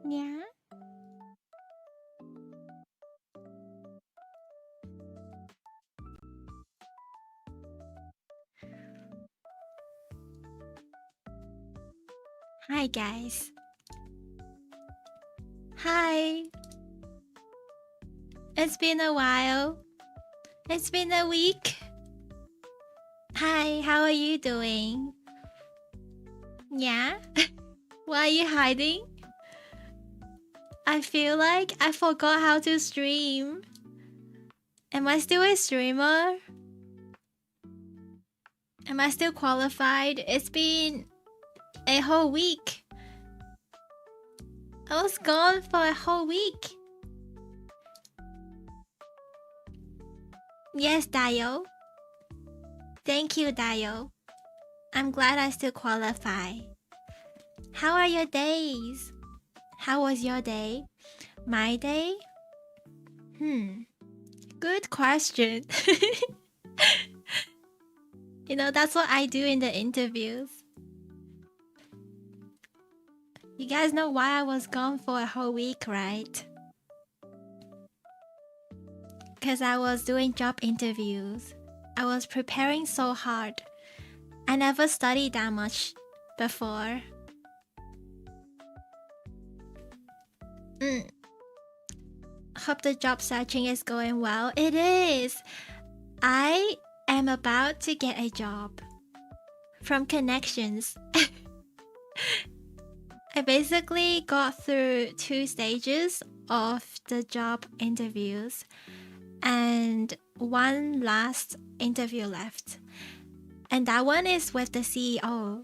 Yeah. Hi, guys. Hi. It's been a while. It's been a week. Hi, how are you doing? Yeah? Why are you hiding? I feel like I forgot how to stream. Am I still a streamer? Am I still qualified? It's been a whole week. I was gone for a whole week. Yes, Dio. Thank you, Dio. I'm glad I still qualify. How are your days? How was your day? My day? Good question. That's what I do in the interviews. You guys know why I was gone for a whole week, right? Because I was doing job interviews. I was preparing so hard. I never studied that much before. Hope the job searching is going well. It is. I am about to get a job from connections. I basically got through 2 stages of the job interviews and one last interview left. And that one is with the CEO.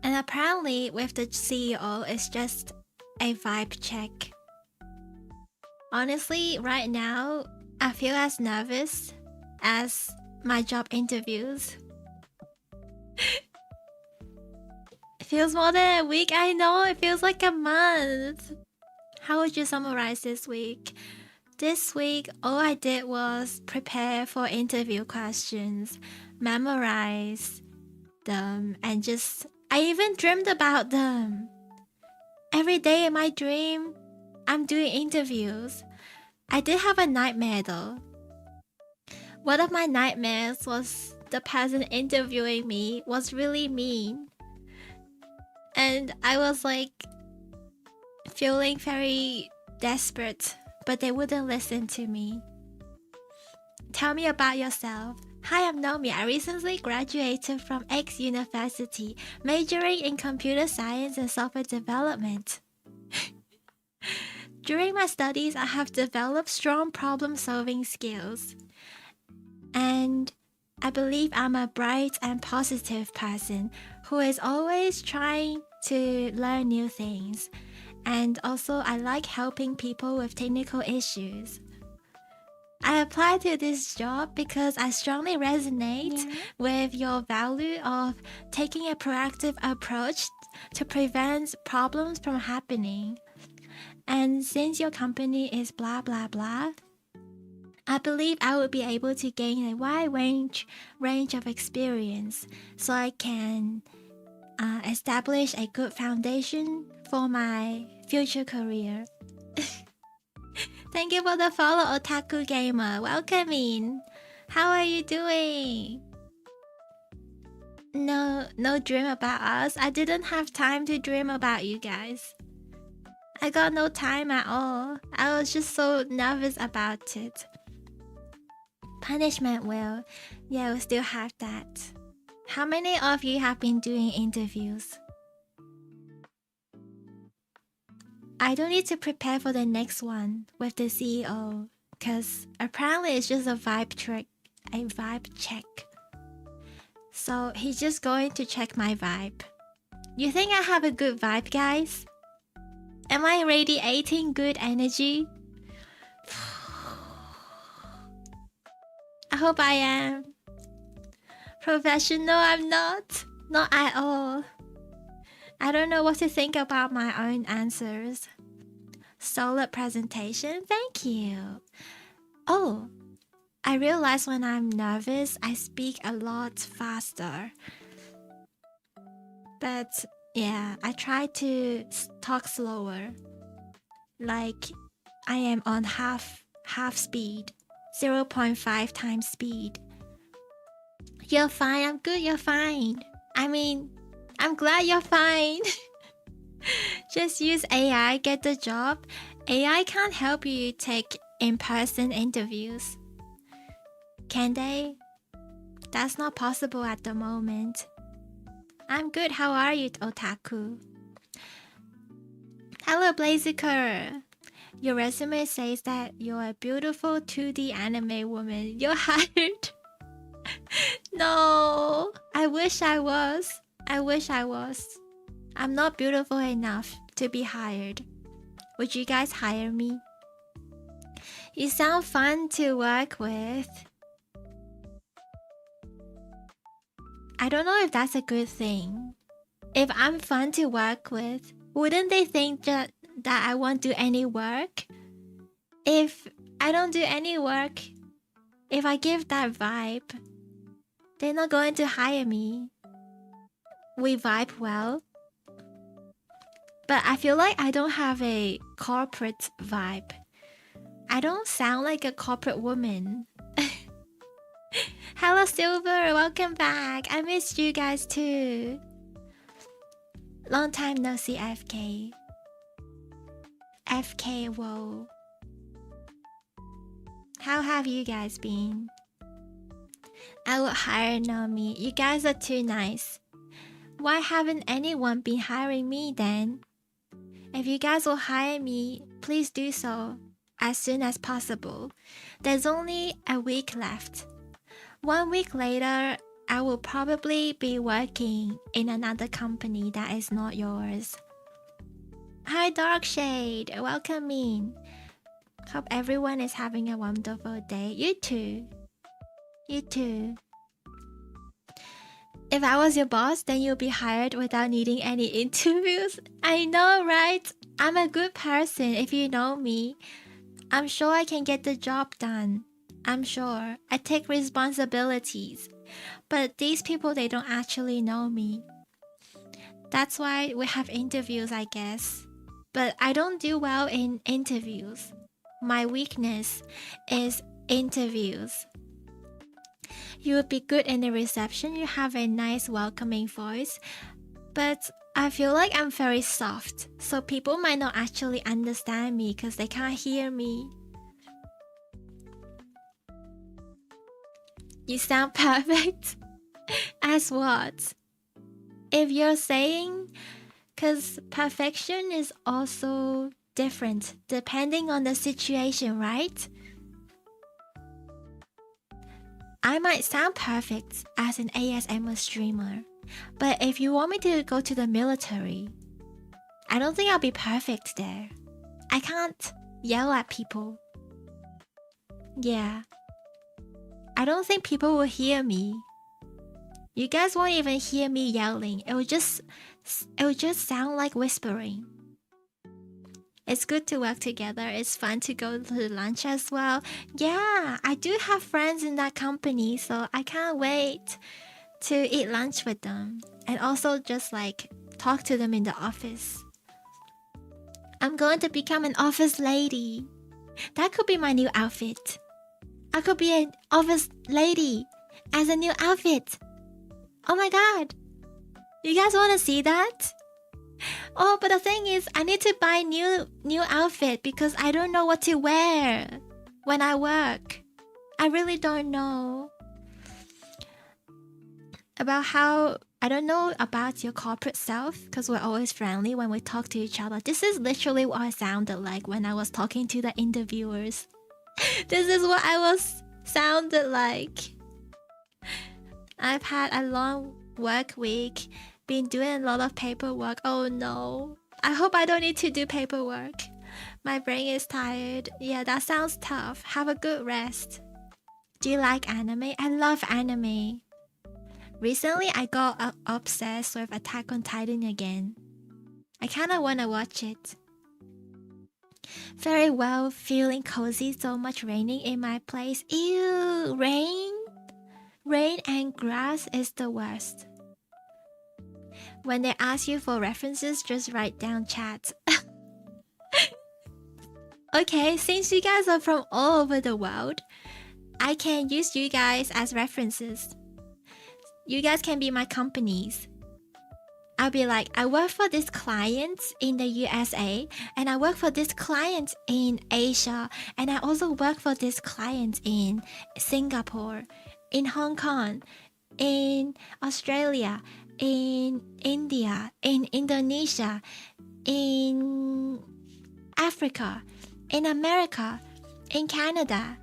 And apparently with the CEO, it's just a vibe check. Honestly, right now, I feel as nervous as my job interviews. It feels more than a week. I know, it feels like a month. How would you summarize this week? This week, all I did was prepare for interview questions, memorize them, and I even dreamed about them. Every day in my dream, I'm doing interviews. I did have a nightmare though. One of my nightmares was the person interviewing me was really mean. And I was like feeling very desperate, but they wouldn't listen to me. Tell me about yourself. Hi, I'm Naomi. I recently graduated from X University, majoring in computer science and software development. During my studies, I have developed strong problem-solving skills. And I believe I'm a bright and positive person who is always trying to learn new things. And also, I like helping people with technical issues. I applied to this job because I strongly resonate with your value of taking a proactive approach to prevent problems from happening. And since your company is blah blah blah, I believe I will be able to gain a wide range of experience so I can establish a good foundation for my future career. Thank you for the follow, Otaku Gamer. Welcome in. How are you doing? No dream about us. I didn't have time to dream about you guys. I got no time at all. I was just so nervous about it. Punishment will. Yeah, we'll still have that. How many of you have been doing interviews? I don't need to prepare for the next one with the CEO, because apparently it's just a vibe check. So he's just going to check my vibe. You think I have a good vibe, guys? Am I radiating good energy? I hope I am. Professional, I'm not. Not at all. I don't know what to think about my own answers. Solid presentation, thank you. Oh, I realize when I'm nervous, I speak a lot faster. But Yeah, I try to talk slower. Like I am on half speed, 0.5 times speed. You're fine, I'm good, you're fine. I mean, I'm glad you're fine. Just use AI, get the job. AI can't help you take in-person interviews. Can they? That's not possible at the moment. I'm good, how are you, Otaku? Hello, Blaziker. Your resume says that you're a beautiful 2D anime woman. You're hired. No, I wish I was. I wish I was. I'm not beautiful enough to be hired. Would you guys hire me? You sound fun to work with. I don't know if that's a good thing. If I'm fun to work with, wouldn't they think that I won't do any work? If I don't do any work, if I give that vibe, they're not going to hire me. We vibe well. But I feel like I don't have a corporate vibe. I don't sound like a corporate woman. Hello, Silver. Welcome back. I missed you guys too. Long time no see, FK. FK, whoa. How have you guys been? I would hire Nomi. You guys are too nice. Why haven't anyone been hiring me then? If you guys will hire me, please do so as soon as possible. There's only a week left. 1 week later, I will probably be working in another company that is not yours. Hi Darkshade, welcome in. Hope everyone is having a wonderful day. You too. You too. If I was your boss, then you'll be hired without needing any interviews. I know, right? I'm a good person if you know me. I'm sure I can get the job done. I'm sure. I take responsibilities. But these people, they don't actually know me. That's why we have interviews, I guess. But I don't do well in interviews. My weakness is interviews. You would be good in the reception. You have a nice, welcoming voice. But I feel like I'm very soft. So people might not actually understand me because they can't hear me. You sound perfect. As what? If you're saying... Because perfection is also different depending on the situation, right? I might sound perfect as an ASMR streamer, but if you want me to go to the military, I don't think I'll be perfect there. I can't yell at people. Yeah. I don't think people will hear me. You guys won't even hear me yelling. It will just sound like whispering. It's good to work together. It's fun to go to lunch as well. Yeah, I do have friends in that company, so I can't wait to eat lunch with them. And also just like talk to them in the office. I'm going to become an office lady. That could be my new outfit. I could be an office lady as a new outfit. Oh my god. You guys want to see that? Oh, but the thing is, I need to buy new outfit because I don't know what to wear when I work. I really don't know. I don't know about your corporate self because we're always friendly when we talk to each other. This is literally what I sounded like when I was talking to the interviewers. This is what I sounded like. I've had a long work week, been doing a lot of paperwork. Oh no. I hope I don't need to do paperwork. My brain is tired. Yeah, that sounds tough. Have a good rest. Do you like anime? I love anime. Recently, I got obsessed with Attack on Titan again. I kinda wanna watch it. Very well, feeling cozy, so much raining in my place. Ew, rain? Rain and grass is the worst. When they ask you for references, just write down chat. Okay, since you guys are from all over the world, I can use you guys as references. You guys can be my companies. I'll be like, I work for this client in the USA, and I work for this client in Asia, and I also work for this client in Singapore, in Hong Kong, in Australia, in India, in Indonesia, in Africa, in America, in Canada.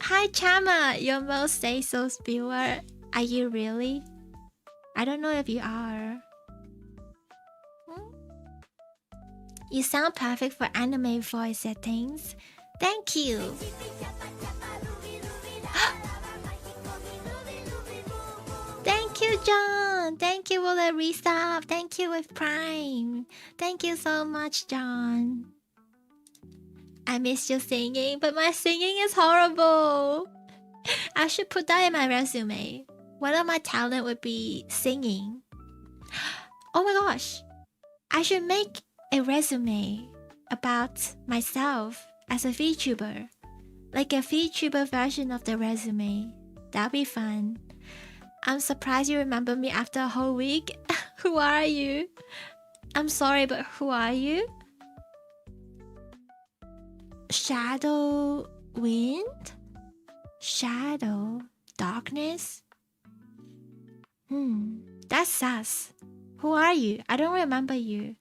Hi Chama, your most say so viewer. Are you really? I don't know if you are. You sound perfect for anime voice settings. Thank you. Thank you, John. Thank you for the resub. Thank you with Prime. Thank you so much, John. I miss your singing, but my singing is horrible. I should put that in my resume. One of my talent would be singing. Oh my gosh. I should make a resume about myself as a VTuber. Like a VTuber version of the resume. That'd be fun. I'm surprised you remember me after a whole week. Who are you? I'm sorry, but who are you? Shadow wind? Shadow darkness? That's sus. Who are you? I don't remember you.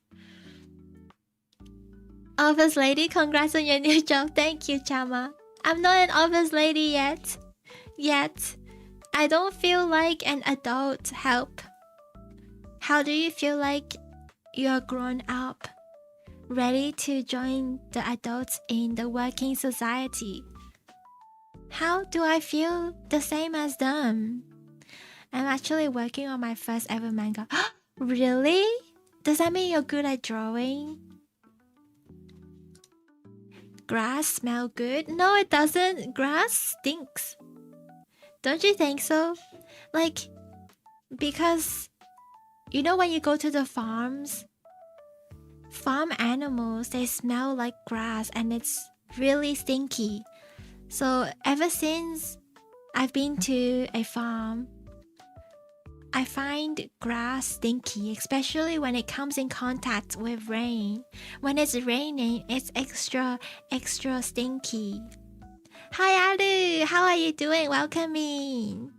Office lady, congrats on your new job. Thank you, Chama. I'm not an office lady yet. I don't feel like an adult. Help. How do you feel like you're grown up? Ready to join the adults in the working society? How do I feel the same as them? I'm actually working on my first ever manga. Really? Does that mean you're good at drawing? Grass smell good? No, it doesn't. Grass stinks. Don't you think so? Like, because you know when you go to the farms, farm animals, they smell like grass and it's really stinky. So ever since I've been to a farm, I find grass stinky, especially when it comes in contact with rain. When it's raining, it's extra stinky. Hi Alu, how are you doing? Welcome in.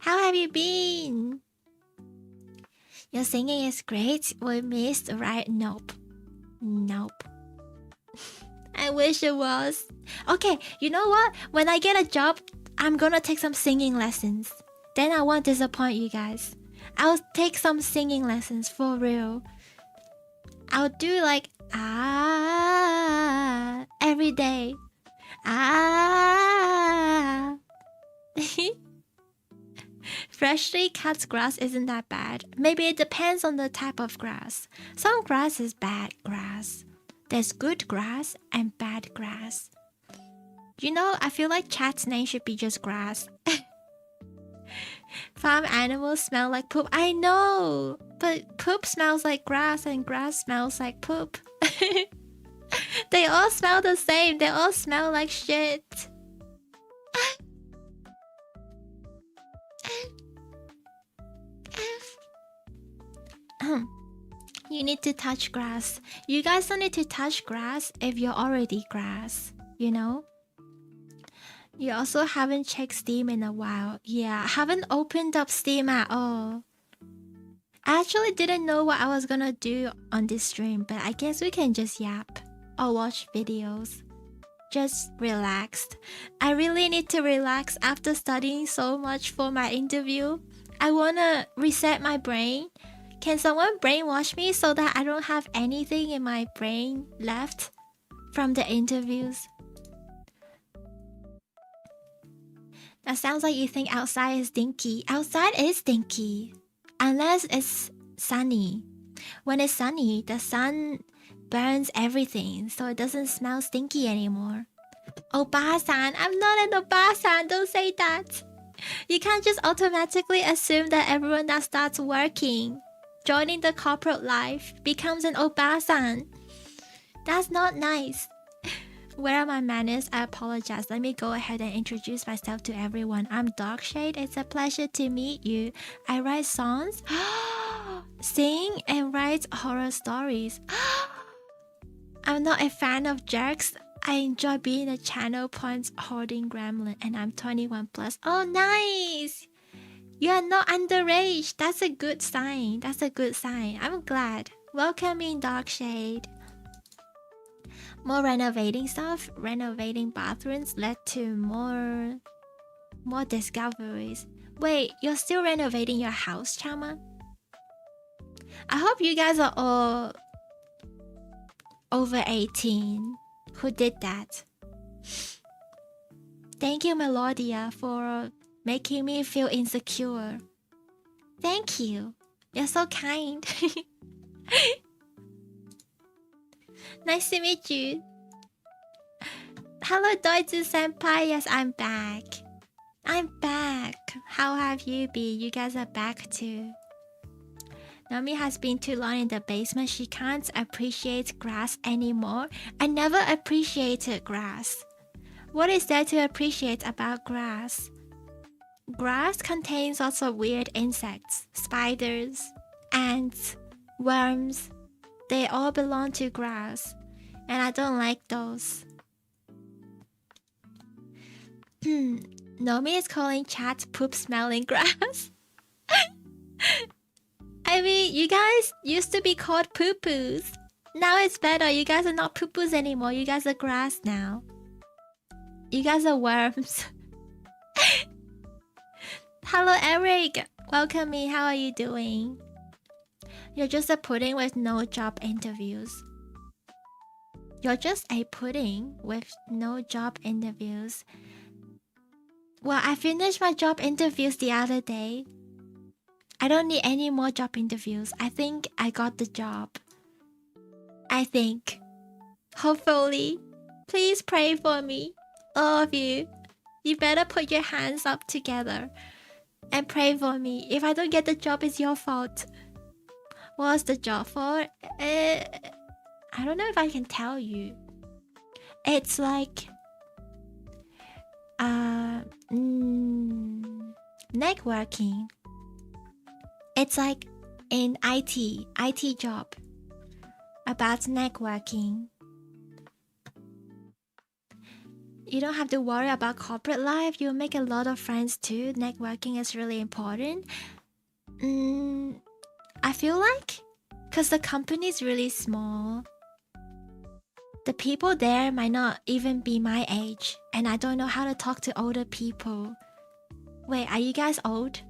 How have you been? Your singing is great. We missed, right? Nope. I wish it was. Okay, you know what? When I get a job, I'm gonna take some singing lessons. Then I won't disappoint you guys. I'll take some singing lessons for real. I'll do like every day. Freshly cut grass isn't that bad. Maybe it depends on the type of grass. Some grass is bad grass. There's good grass and bad grass. You know, I feel like chat's name should be just grass. Farm animals smell like poop. I know, but poop smells like grass and grass smells like poop. They all smell the same. They all smell like shit. You need to touch grass. You guys don't need to touch grass if you're already grass, you know? You also haven't checked Steam in a while. Yeah, I haven't opened up Steam at all. I actually didn't know what I was gonna do on this stream, but I guess we can just yap or watch videos. Just relaxed. I really need to relax after studying so much for my interview. I wanna reset my brain. Can someone brainwash me so that I don't have anything in my brain left from the interviews? That sounds like you think outside is stinky. Outside is stinky. Unless it's sunny. When it's sunny, the sun burns everything, so it doesn't smell stinky anymore. Obasan, I'm not an obasan, don't say that. You can't just automatically assume that everyone that starts working joining the corporate life, becomes an obasan. That's not nice. Where are my manners? I apologize. Let me go ahead and introduce myself to everyone. I'm Darkshade. It's a pleasure to meet you. I write songs, sing, and write horror stories. I'm not a fan of jerks. I enjoy being a channel point hoarding gremlin, and I'm 21 plus. Oh, nice! You are not underage. That's a good sign. That's a good sign. I'm glad. Welcome in, Darkshade. More renovating stuff. Renovating bathrooms led to more discoveries. Wait, you're still renovating your house, Chama? I hope you guys are all over 18 who did that. Thank you, Melodia, for making me feel insecure. Thank you. You're so kind. Nice to meet you. Hello, Doitsu Senpai. Yes, I'm back. I'm back. How have you been? You guys are back too. Naomi has been too long in the basement. She can't appreciate grass anymore. I never appreciated grass. What is there to appreciate about grass? Grass contains lots of weird insects, spiders, ants, worms. They all belong to grass, and I don't like those. Nomi is calling chat poop-smelling grass. I mean, you guys used to be called poo-poos. Now it's better. You guys are not poo-poos anymore. You guys are grass now. You guys are worms. Hello, Eric. Welcome me. How are you doing? You're just a pudding with no job interviews. You're just a pudding with no job interviews. Well, I finished my job interviews the other day. I don't need any more job interviews. I think I got the job. I think. Hopefully. Please pray for me. All of you. You better put your hands up together and pray for me. If I don't get the job, it's your fault. What's the job for? I don't know if I can tell you. It's like networking. It's like in IT job about networking. You don't have to worry about corporate life. You'll make a lot of friends too. Networking is really important. I feel like because the company is really small, the people there might not even be my age, and I don't know how to talk to older people. Wait, are you guys old?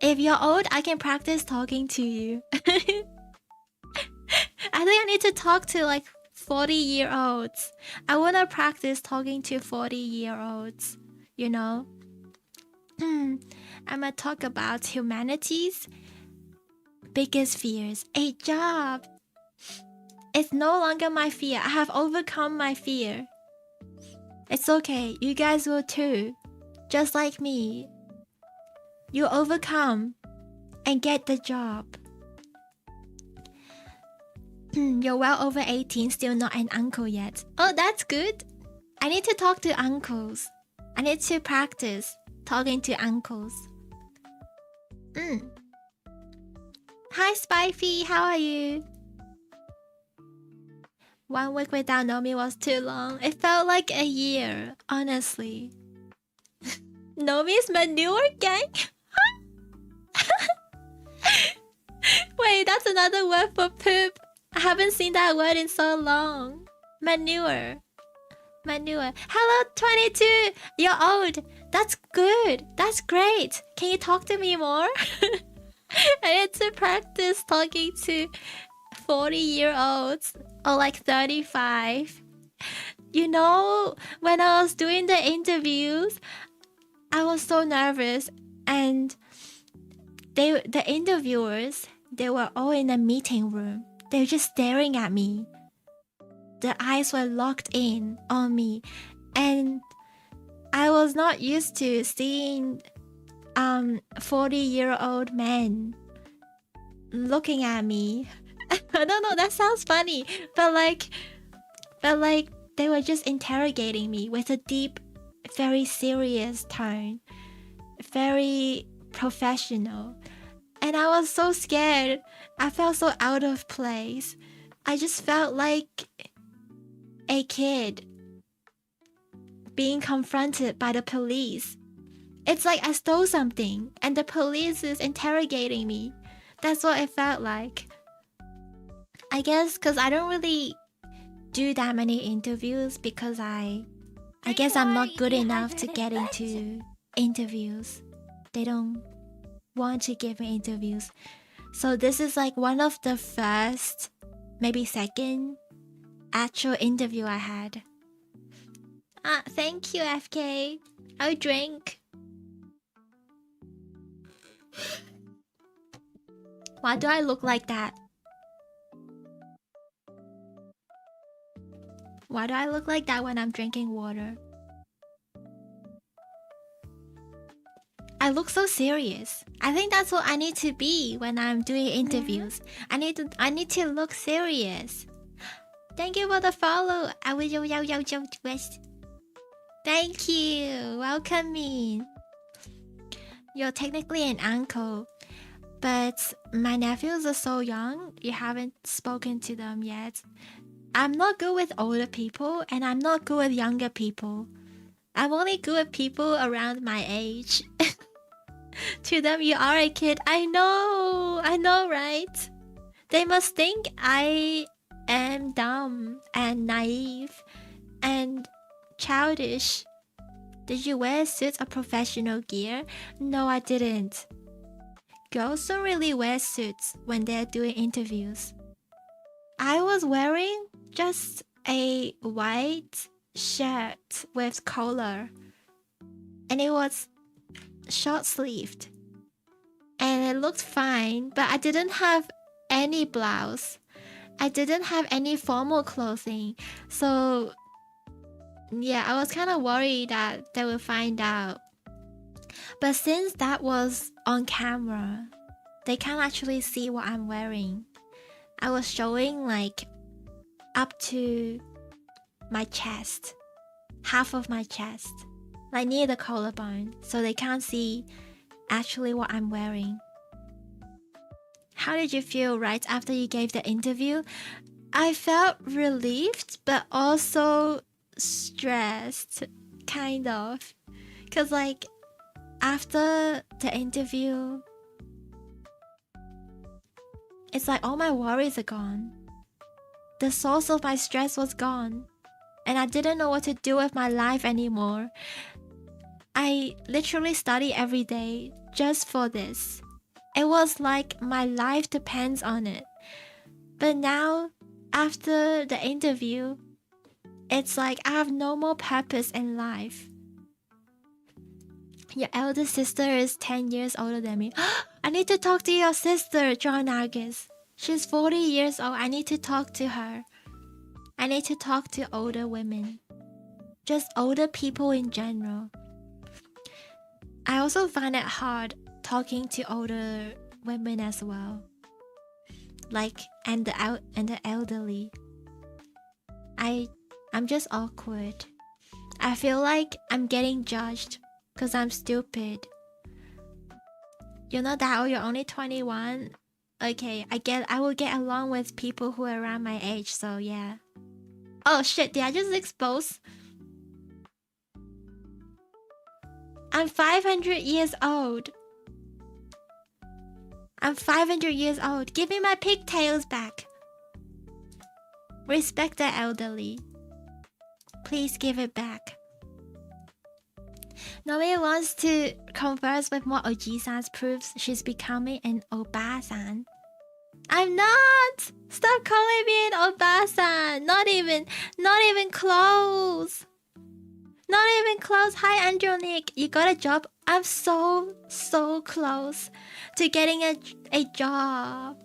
If you're old, I can practice talking to you. I think I need to talk to like 40-year-olds. I want to practice talking to 40-year-olds, you know? I'm gonna talk about humanity's biggest fears. A job. It's no longer my fear. I have overcome my fear. It's okay. You guys will too. Just like me. You overcome and get the job. You're well over 18, still not an uncle yet. Oh, that's good. I need to talk to uncles. I need to practice talking to uncles. Hi, Spifey. How are you? 1 week without Nomi was too long. It felt like a year, honestly. Nomi's manure gang? Wait, that's another word for poop. I haven't seen that word in so long. Manure. Hello, 22. You're old. That's good. That's great. Can you talk to me more? I need to practice talking to 40-year-olds or like 35. You know, when I was doing the interviews, I was so nervous, and the interviewers, they were all in a meeting room. They were just staring at me. Their eyes were locked in on me, and I was not used to seeing 40-year-old men looking at me. I don't know, that sounds funny, but like they were just interrogating me with a deep, very serious tone, very professional. And I was so scared. I felt so out of place. I just felt like a kid being confronted by the police. It's like I stole something and the police is interrogating me. That's what it felt like. I guess because I don't really do that many interviews because I guess I'm not good enough to get into interviews. They don't want to give me interviews. So this is like one of the first, maybe second, actual interview I had. Thank you, FK. I'll drink. Why do I look like that? Why do I look like that when I'm drinking water? I look so serious. I think that's what I need to be when I'm doing interviews. I need to look serious. Thank you for the follow. Thank you. Welcome in. You're technically an uncle, but my nephews are so young. You haven't spoken to them yet. I'm not good with older people, and I'm not good with younger people. I'm only good with people around my age. To them, you are a kid. I know, right? They must think I am dumb and naive and childish. Did you wear suits or professional gear? No, I didn't. Girls don't really wear suits when they're doing interviews. I was wearing just a white shirt with collar, and it was short-sleeved, and it looked fine, but I didn't have any blouse. I didn't have any formal clothing, so yeah, I was kind of worried that they would find out. But since that was on camera, they can't actually see what I'm wearing. I was showing like up to my chest, half of my chest, like near the collarbone, so they can't see actually what I'm wearing. How did you feel right after you gave the interview? I felt relieved, but also stressed, kind of. Cause like, after the interview, it's like all my worries are gone. The source of my stress was gone. And I didn't know what to do with my life anymore. I literally study every day just for this. It was like my life depends on it. But now, after the interview, it's like I have no more purpose in life. Your elder sister is 10 years older than me. I need to talk to your sister, John Argus. She's 40 years old. I need to talk to her. I need to talk to older women. Just older people in general. I also find it hard talking to older women as well. Like, and the elderly. I'm just awkward. I feel like I'm getting judged because I'm stupid. You're not that old, you're only 21. Okay, I will get along with people who are around my age, so yeah. Oh shit, did I just expose? I'm 500 years old. I'm 500 years old. Give me my pigtails back. Respect the elderly. Please give it back. Nobody wants to converse with more Oji-sans proves she's becoming an Oba-san. I'm not! Stop calling me an Oba-san! Not even close! Not even close! Hi, Andronic! You got a job? I'm so close to getting a job.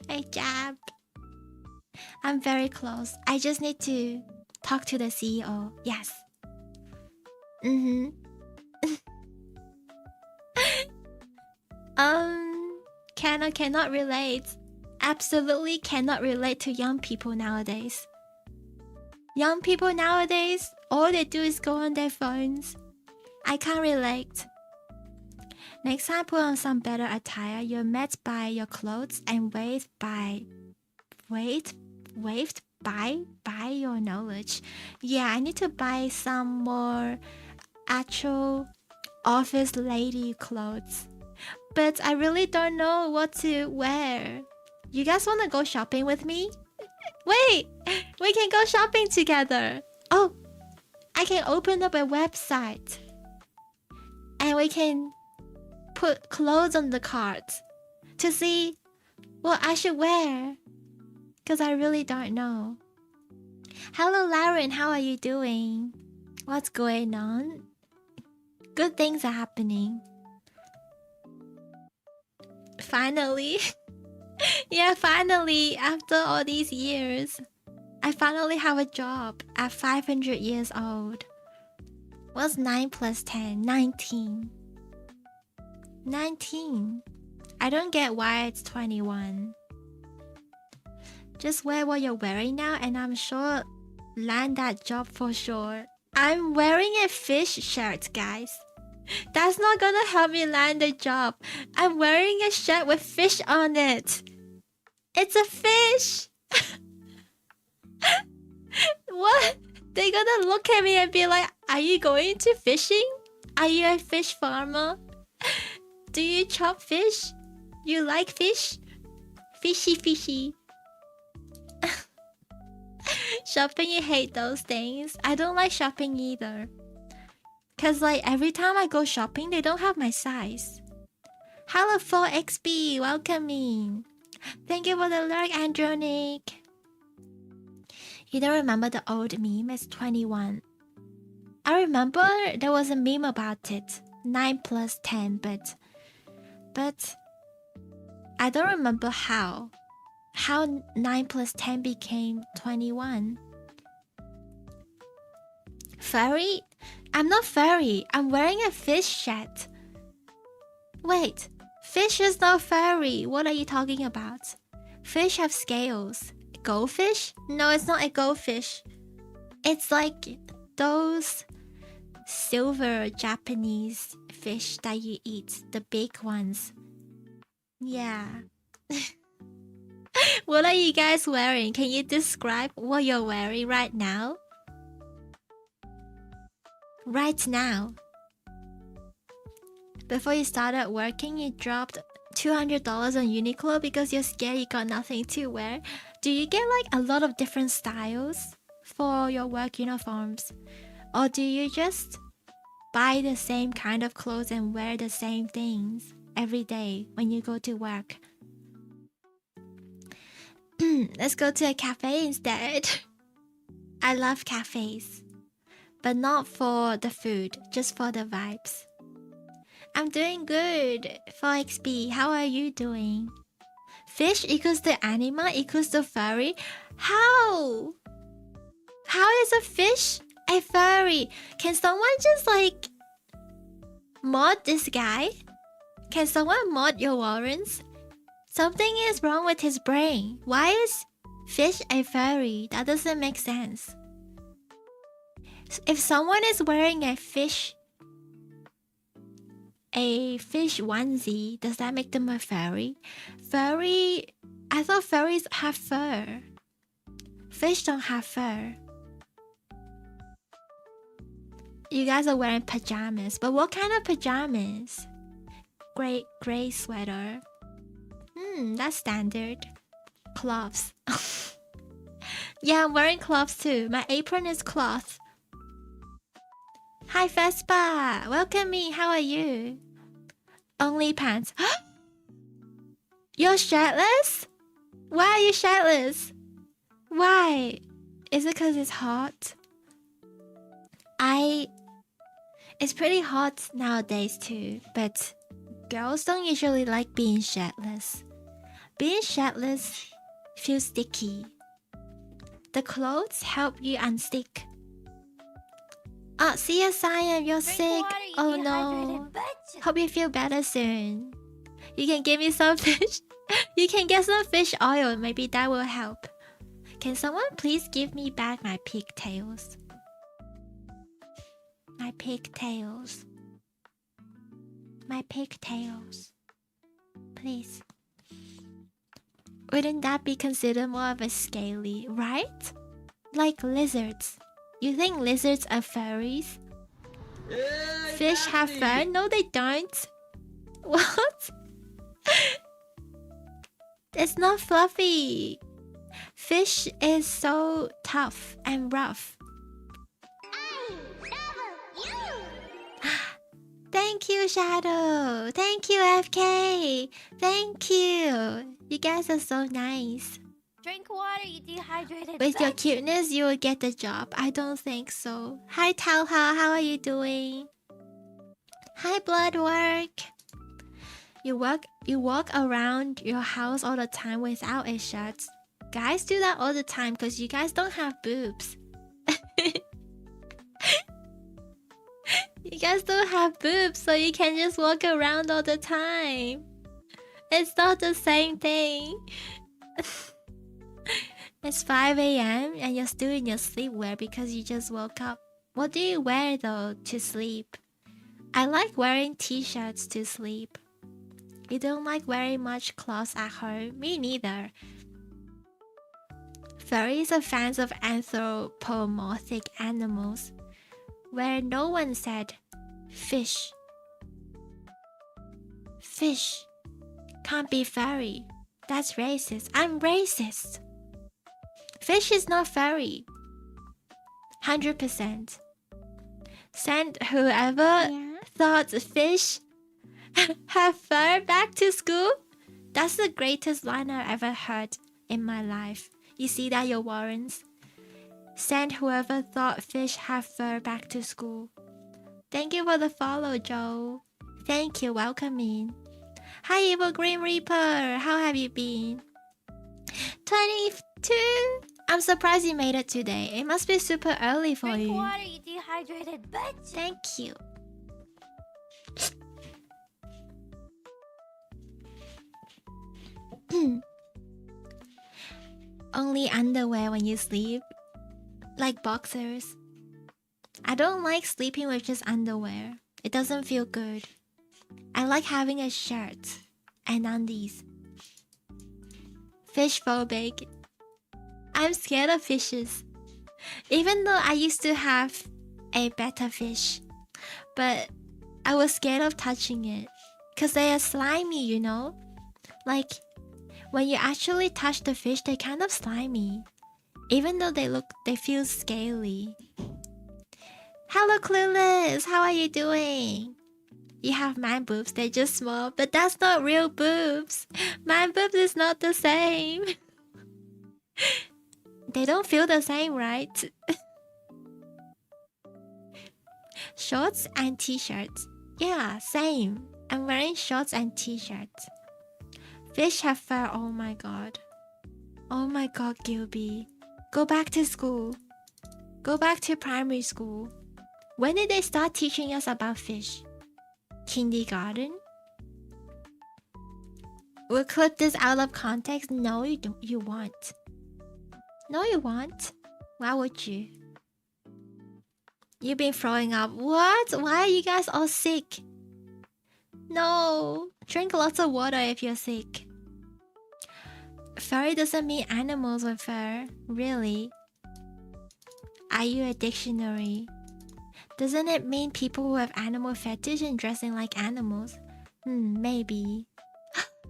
A job. I'm very close. I just need to talk to the CEO. Yes. cannot relate. Absolutely cannot relate to young people nowadays. Young people nowadays, all they do is go on their phones. I can't relate. Next time, put on some better attire. You're met by your clothes and waved by your knowledge. Yeah, I need to buy some more actual office lady clothes. But I really don't know what to wear. You guys want to go shopping with me? Wait, we can go shopping together. Oh, I can open up a website. And we can put clothes on the cart to see what I should wear. Because I really don't know. Hello, Lauren. How are you doing? What's going on? Good things are happening. Finally. Yeah, finally. After all these years. I finally have a job at 500 years old. What's 9 plus 10? 19. 19. I don't get why it's 21. Just wear what you're wearing now and I'm sure land that job for sure. I'm wearing a fish shirt, guys. That's not gonna help me land a job. I'm wearing a shirt with fish on it. It's a fish. What? They're gonna look at me and be like, are you going to fishing? Are you a fish farmer? Do you chop fish? You like fish? Fishy. Shopping, you hate those things. I don't like shopping either. Cause like every time I go shopping, they don't have my size. Hello 4XB, welcome in. Thank you for the lurk, Andronic. You don't remember the old meme? It's 21. I remember there was a meme about it. 9 plus 10, but I don't remember how 9 plus 10 became 21. Furry? I'm not furry. I'm wearing a fish shirt. Wait, fish is not furry. What are you talking about? Fish have scales. Goldfish? No, it's not a goldfish. It's like those silver Japanese fish that you eat. The big ones. Yeah. What are you guys wearing? Can you describe what you're wearing right now? Right now. Before you started working, you dropped $200 on Uniqlo because you're scared you got nothing to wear. Do you get like a lot of different styles for your work uniforms? Or do you just buy the same kind of clothes and wear the same things every day when you go to work? Let's go to a cafe instead. I love cafes. But not for the food, just for the vibes. I'm doing good. 4XB, how are you doing? Fish equals the animal equals the furry? How? How is a fish a furry? Can someone just like mod this guy? Can someone mod your Warrens? Something is wrong with his brain. Why is fish a furry? That doesn't make sense. If someone is wearing a fish onesie, does that make them a furry? Furry, I thought furries have fur. Fish don't have fur. You guys are wearing pajamas, but what kind of pajamas? Gray sweater. That's standard. Cloths. Yeah, I'm wearing cloths too. My apron is cloth. Hi Vespa, welcome me. How are you? Only pants. You're shirtless? Why are you shirtless? Why? Is it because it's hot? It's pretty hot nowadays too, but girls don't usually like being shirtless. Being shirtless feels sticky. The clothes help you unstick. Oh, see you, Siam. You're sick. Oh no. Hope you feel better soon. You can give me some fish. You can get some fish oil. Maybe that will help. Can someone please give me back my pigtails? My pigtails. My pigtails. Please. Wouldn't that be considered more of a scaly, right? Like lizards. You think lizards are furries? Fish have fur? No, they don't. What? It's not fluffy. Fish is so tough and rough. Thank you, Shadow. Thank you, FK. Thank you. You guys are so nice. Drink water, you dehydrated. With your cuteness, you will get the job. I don't think so. Hi, Talha. How are you doing? Hi, Bloodwork. You walk around your house all the time without a shirt. Guys do that all the time because you guys don't have boobs. You guys don't have boobs, so you can just walk around all the time. It's not the same thing. It's 5 a.m. and you're still in your sleepwear because you just woke up. What do you wear though to sleep? I like wearing t-shirts to sleep. You don't like wearing much clothes at home? Me neither. Furries are fans of anthropomorphic animals, where no one said fish. Fish can't be furry. That's racist. I'm racist. Fish is not furry. 100%. Send whoever thought fish have fur back to school. That's the greatest line I've ever heard in my life. You see that, your Warrens? Send whoever thought fish have fur back to school. Thank you for the follow, Joe. Thank you, welcome in. Hi, Evil Green Reaper. How have you been? 22. I'm surprised you made it today. It must be super early for you. Drink water, you dehydrated bitch. Thank you. Only underwear when you sleep. Like boxers. I don't like sleeping with just underwear. It doesn't feel good. I like having a shirt and undies. Fish phobic. I'm scared of fishes. Even though I used to have a betta fish. But I was scared of touching it. Because they are slimy, you know? Like, when you actually touch the fish, they're kind of slimy. Even though they feel scaly. Hello, Clueless. How are you doing? You have man boobs. They're just small, but that's not real boobs. Man boobs is not the same. They don't feel the same, right? Shorts and t-shirts. Yeah, same. I'm wearing shorts and t-shirts. Fish have fur. Oh my god. Oh my god, Gilby. Go back to school. Go back to primary school. When did they start teaching us about fish? Kindergarten? We'll clip this out of context. No, you don't. You won't. No, you won't. Why would you? You've been throwing up. What? Why are you guys all sick? No. Drink lots of water if you're sick. Furry doesn't mean animals with fur. Really? Are you a dictionary? Doesn't it mean people who have animal fetish and dressing like animals? Maybe.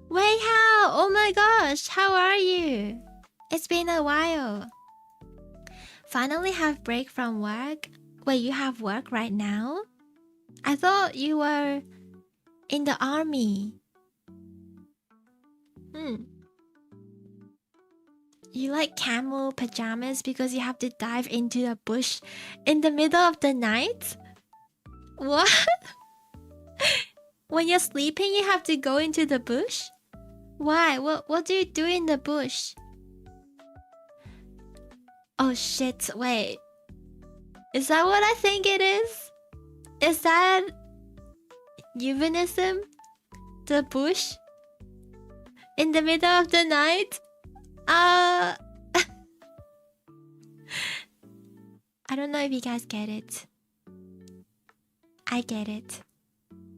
Wait, how? Oh my gosh, how are you? It's been a while. Finally have break from work? Wait, you have work right now? I thought you were in the army. You like camel pajamas because you have to dive into the bush in the middle of the night? What? When you're sleeping, you have to go into the bush? Why? What do you do in the bush? Oh shit, wait. Is that what I think it is? Is that euphemism? The bush? In the middle of the night? I don't know if you guys get it. I get it.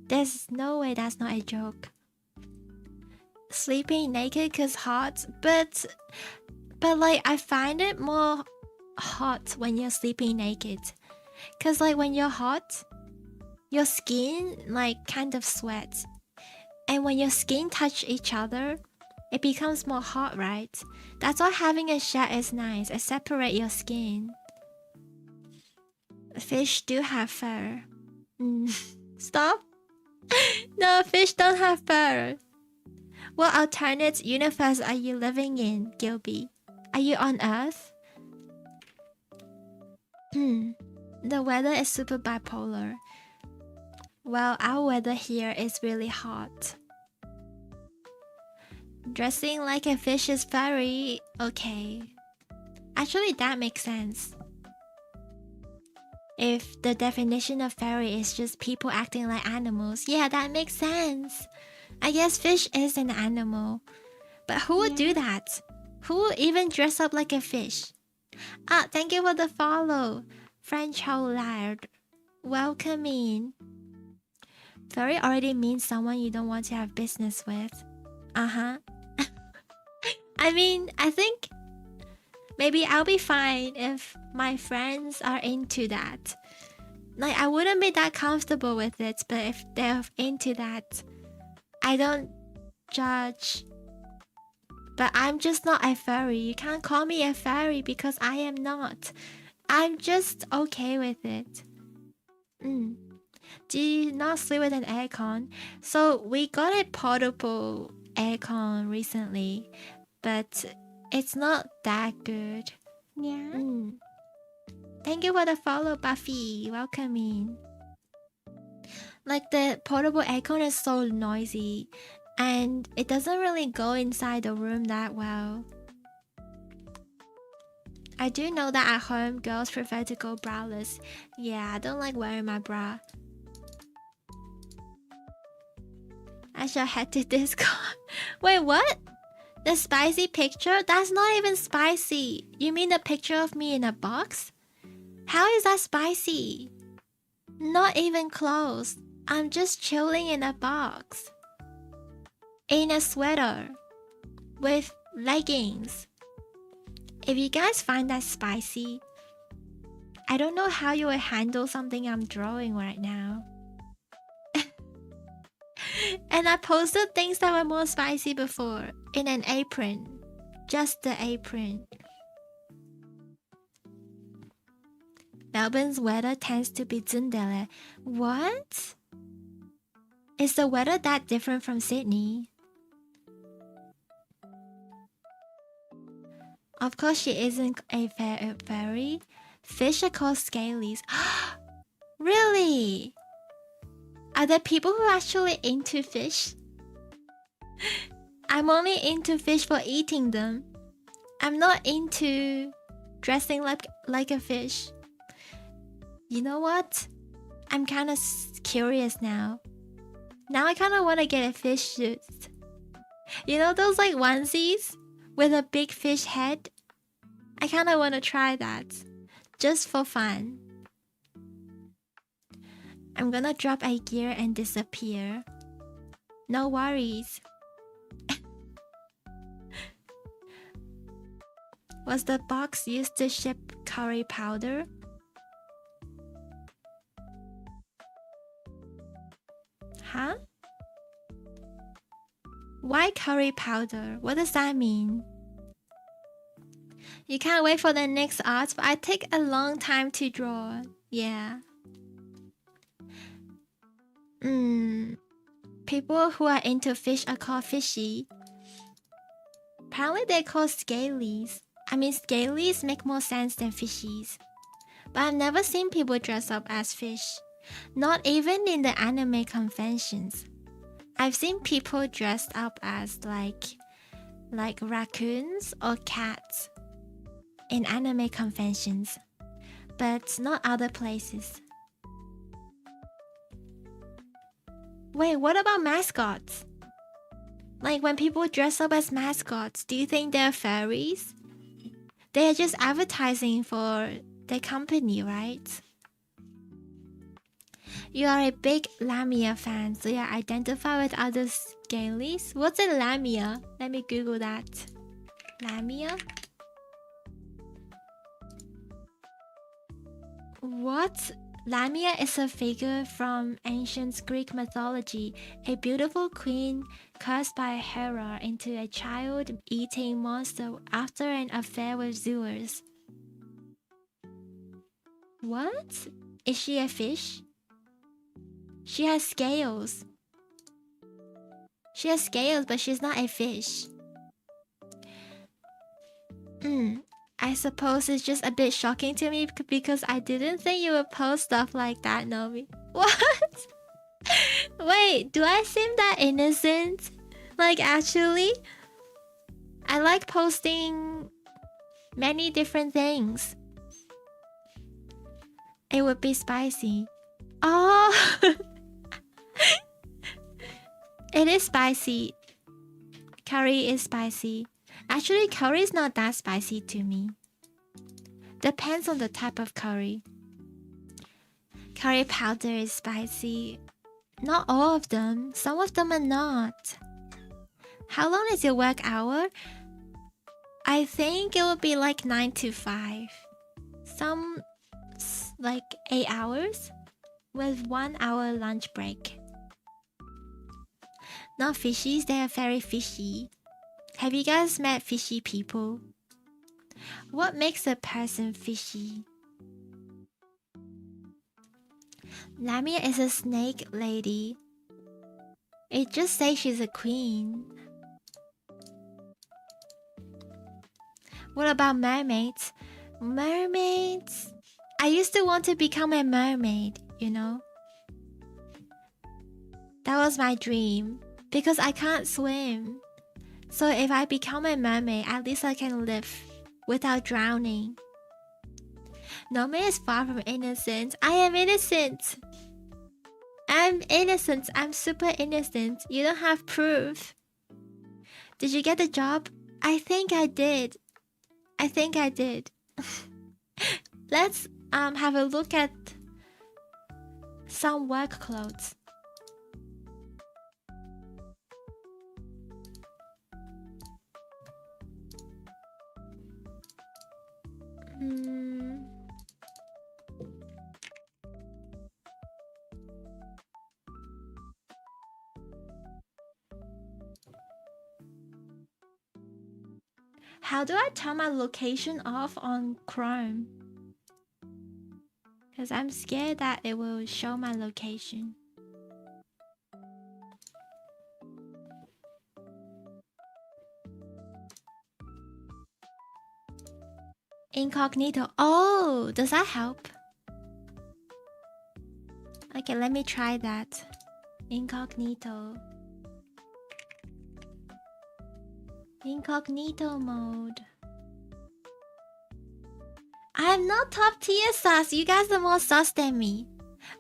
There's no way that's not a joke. Sleeping naked 'cause hot, but like I find it more hot when you're sleeping naked. 'Cause like when you're hot, your skin like kind of sweats. And when your skin touch each other, it becomes more hot, right? That's why having a shed is nice. It separates your skin. Fish do have fur. Stop. No, fish don't have fur. What alternate universe are you living in, Gilby? Are you on Earth? The weather is super bipolar. Well, our weather here is really hot. Dressing like a fish is furry. Okay. Actually, that makes sense. If the definition of furry is just people acting like animals, yeah, that makes sense. I guess fish is an animal. But who would do that? Who would even dress up like a fish? Ah, thank you for the follow. French Hollard. Welcome in. Furry already means someone you don't want to have business with. Uh-huh. I mean, I think maybe I'll be fine if my friends are into that. Like, I wouldn't be that comfortable with it, but if they're into that, I don't judge. But I'm just not a furry. You can't call me a furry because I am not. I'm just okay with it. Do you not sleep with an aircon? So we got a portable aircon recently, but it's not that good. Yeah. Thank you for the follow, Buffy. Welcome in. Like the portable aircon is so noisy and it doesn't really go inside the room that well. I do know that at home girls prefer to go braless. Yeah, I don't like wearing my bra. I shall head to Discord. Wait, what? The spicy picture? That's not even spicy. You mean the picture of me in a box? How is that spicy? Not even close. I'm just chilling in a box. In a sweater. With leggings. If you guys find that spicy, I don't know how you will handle something I'm drawing right now. And I posted things that were more spicy before. In an apron. Just the apron. Melbourne's weather tends to be tsundere. What? Is the weather that different from Sydney? Of course she isn't a fairy. Fish are called scalies. Really? Are there people who are actually into fish? I'm only into fish for eating them. I'm not into dressing like a fish. You know what? I'm kind of curious now. Now I kind of want to get a fish suit. You know those like onesies with a big fish head? I kind of want to try that. Just for fun. I'm gonna drop a gear and disappear. No worries. Was the box used to ship curry powder? Huh? Why curry powder? What does that mean? You can't wait for the next art, but I take a long time to draw. Yeah. People who are into fish are called fishy. Apparently they're called scalies. I mean, scalies make more sense than fishies. But I've never seen people dress up as fish. Not even in the anime conventions. I've seen people dressed up as like raccoons or cats in anime conventions, but not other places. Wait, what about mascots? Like when people dress up as mascots, do you think they're fairies? They're just advertising for their company, right? You are a big Lamia fan, so you identify with other scalies. What's a Lamia? Let me Google that. Lamia? What? Lamia is a figure from ancient Greek mythology, a beautiful queen cursed by Hera into a child-eating monster after an affair with Zeus. What? Is she a fish? She has scales. She has scales, but she's not a fish. I suppose it's just a bit shocking to me because I didn't think you would post stuff like that, Nomi. What? Wait, do I seem that innocent? Like, actually? I like posting many different things. It would be spicy. Oh! It is spicy. Curry is spicy. Actually, curry is not that spicy to me. Depends on the type of curry. Curry powder is spicy. Not all of them. Some of them are not. How long is your work hour? I think it will be like 9 to 5. Some like 8 hours with 1 hour lunch break. Not fishies, they are very fishy. Have you guys met fishy people? What makes a person fishy? Lamia is a snake lady. It just says she's a queen. What about mermaids? Mermaids? I used to want to become a mermaid, you know? That was my dream. Because I can't swim. So if I become a mermaid, at least I can live without drowning. Nomi is far from innocent. I am innocent. I'm innocent. I'm super innocent. You don't have proof. Did you get the job? I think I did. I think I did. Let's have a look at some work clothes. How do I turn my location off on Chrome? Because I'm scared that it will show my location. Incognito. Oh, does that help? Okay, let me try that. Incognito. Incognito mode. I am not top tier sus. You guys are more sus than me.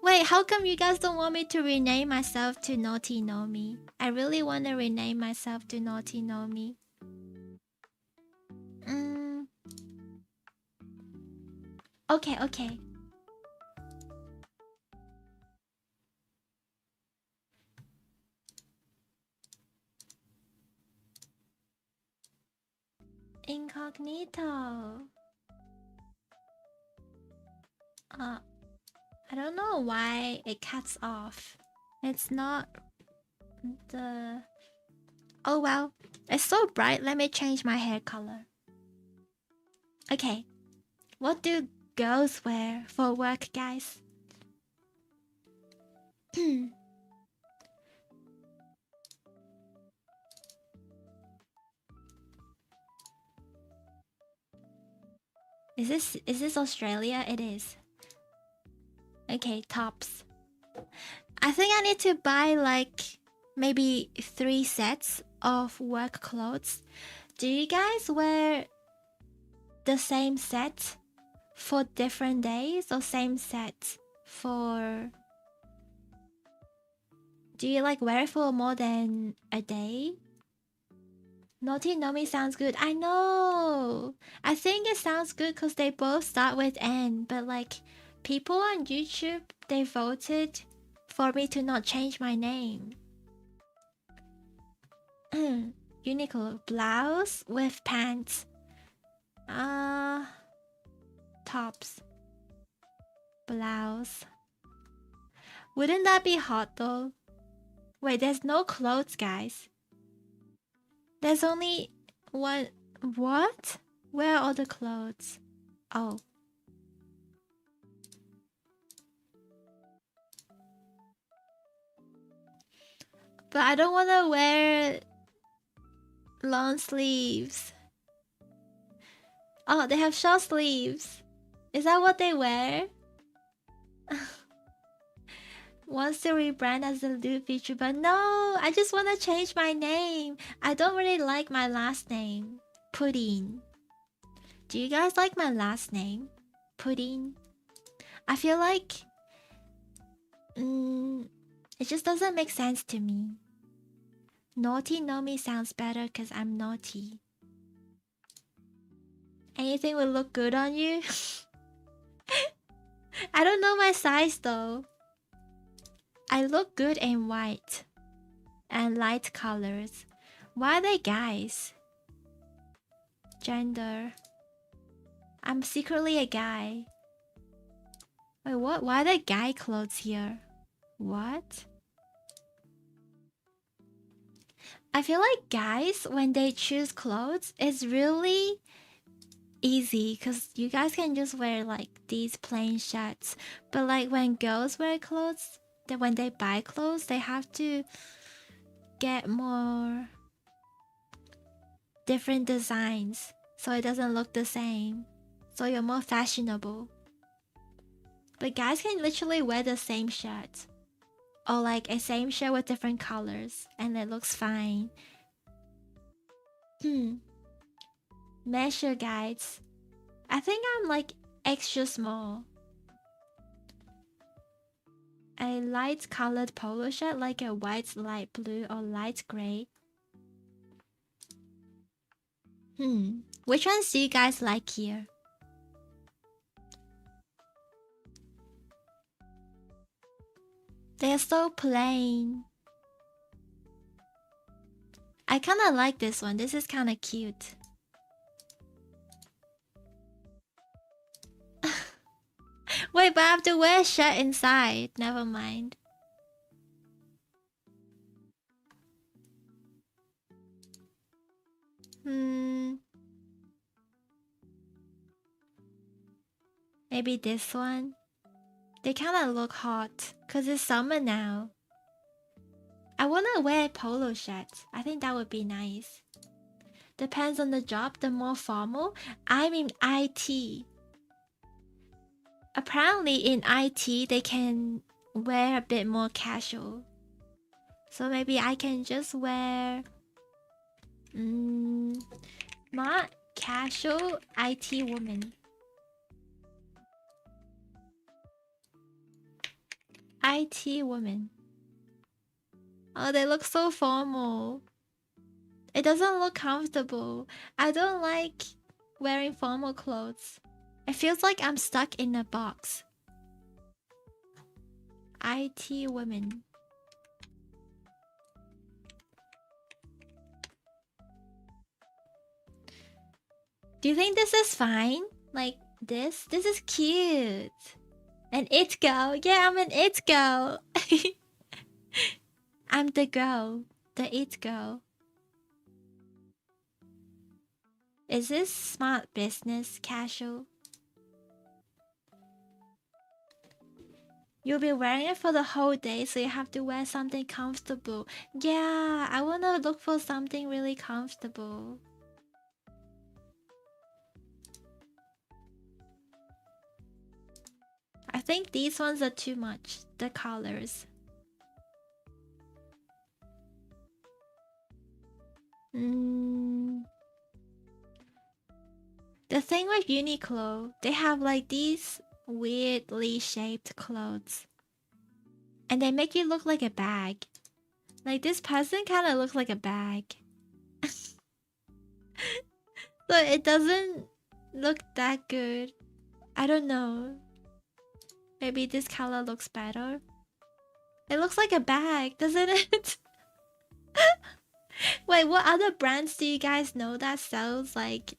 Wait, how come you guys don't want me to rename myself to Naughty Nomi? I really want to rename myself to Naughty Nomi. Okay, okay. Incognito. I don't know why it cuts off. It's not the... Oh well, it's so bright. Let me change my hair color. Okay, what do girls wear for work, guys? Is this Australia? It is. Okay, tops. I think I need to buy like maybe 3 sets of work clothes. Do you guys wear the same set for different days or same set for... Do you like wear it for more than a day? Naughty Nomi sounds good. I know. I think it sounds good because they both start with N. But like, people on YouTube, they voted for me to not change my name. Uniqlo blouse with pants. Tops. Blouse. Wouldn't that be hot though? Wait, there's no clothes, guys. There's only one. What? Where are all the clothes? Oh. But I don't want to wear long sleeves. Oh, they have short sleeves. Is that what they wear? Wants to rebrand as a new feature, but no, I just want to change my name. I don't really like my last name, Pudding. Do you guys like my last name, Pudding? I feel like it just doesn't make sense to me. Naughty Nomi sounds better because I'm naughty. Anything will look good on you? I don't know my size though. I look good in white and light colors. Why are they guys? Gender. I'm secretly a guy. Wait, what? Why are there guy clothes here? What? I feel like guys, when they choose clothes, it's really easy because you guys can just wear like these plain shirts. But like when girls wear clothes, then when they buy clothes, they have to get more different designs so it doesn't look the same. So you're more fashionable. But guys can literally wear the same shirt. Or like a same shirt with different colors and it looks fine. Measure guides. I think I'm like extra small. A light colored polo shirt like a white, light blue or light gray. Which ones do you guys like here? They're so plain. I kind of like this one. This is kind of cute. Wait, but I have to wear a shirt inside. Never mind. Maybe this one? They kind of look hot because it's summer now. I want to wear a polo shirt. I think that would be nice. Depends on the job. The more formal. I'm in IT. Apparently in IT, they can wear a bit more casual. So maybe I can just wear... not casual IT woman. IT woman. Oh, they look so formal. It doesn't look comfortable. I don't like wearing formal clothes. It feels like I'm stuck in a box. IT women. Do you think this is fine? Like this? This is cute. An it girl. Yeah, I'm an it girl. I'm the girl. The it girl. Is this smart business casual? You'll be wearing it for the whole day, so you have to wear something comfortable. Yeah, I want to look for something really comfortable. I think these ones are too much, the colors. The thing with Uniqlo, they have like these weirdly shaped clothes. And they make you look like a bag. Like this person kind of looks like a bag. So it doesn't look that good. I don't know. Maybe this color looks better. It looks like a bag, doesn't it? Wait, what other brands do you guys know that sells like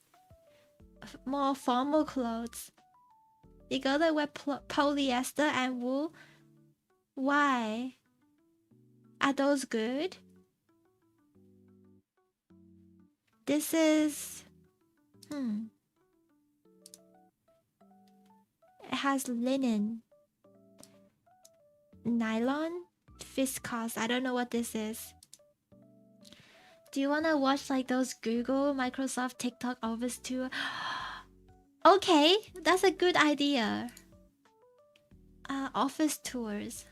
more formal clothes? You gotta wear polyester and wool. Why? Are those good? This is... It has linen. Nylon? Viscose. I don't know what this is. Do you wanna watch like those Google, Microsoft, TikTok office tour? Okay, that's a good idea. Office tours.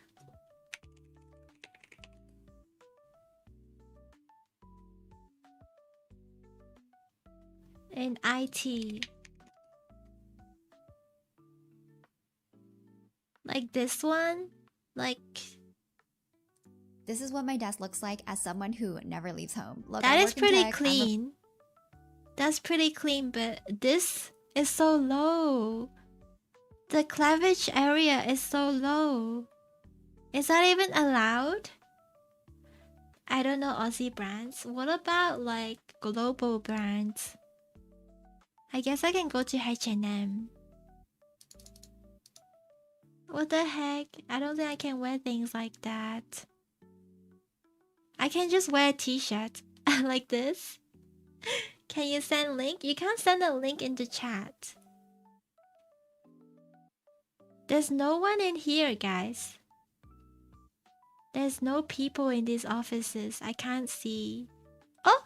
In IT. Like this one? Like... This is what my desk looks like as someone who never leaves home. Look, that I is work in pretty tech, clean. That's pretty clean, but this is so low. The cleavage area is so low. Is that even allowed? I don't know Aussie brands. What about like global brands? I guess I can go to H&M. What the heck? I don't think I can wear things like that. I can just wear a t-shirt like this. Can you send link? You can't send a link in the chat. There's no one in here, guys. There's no people in these offices. I can't see. Oh!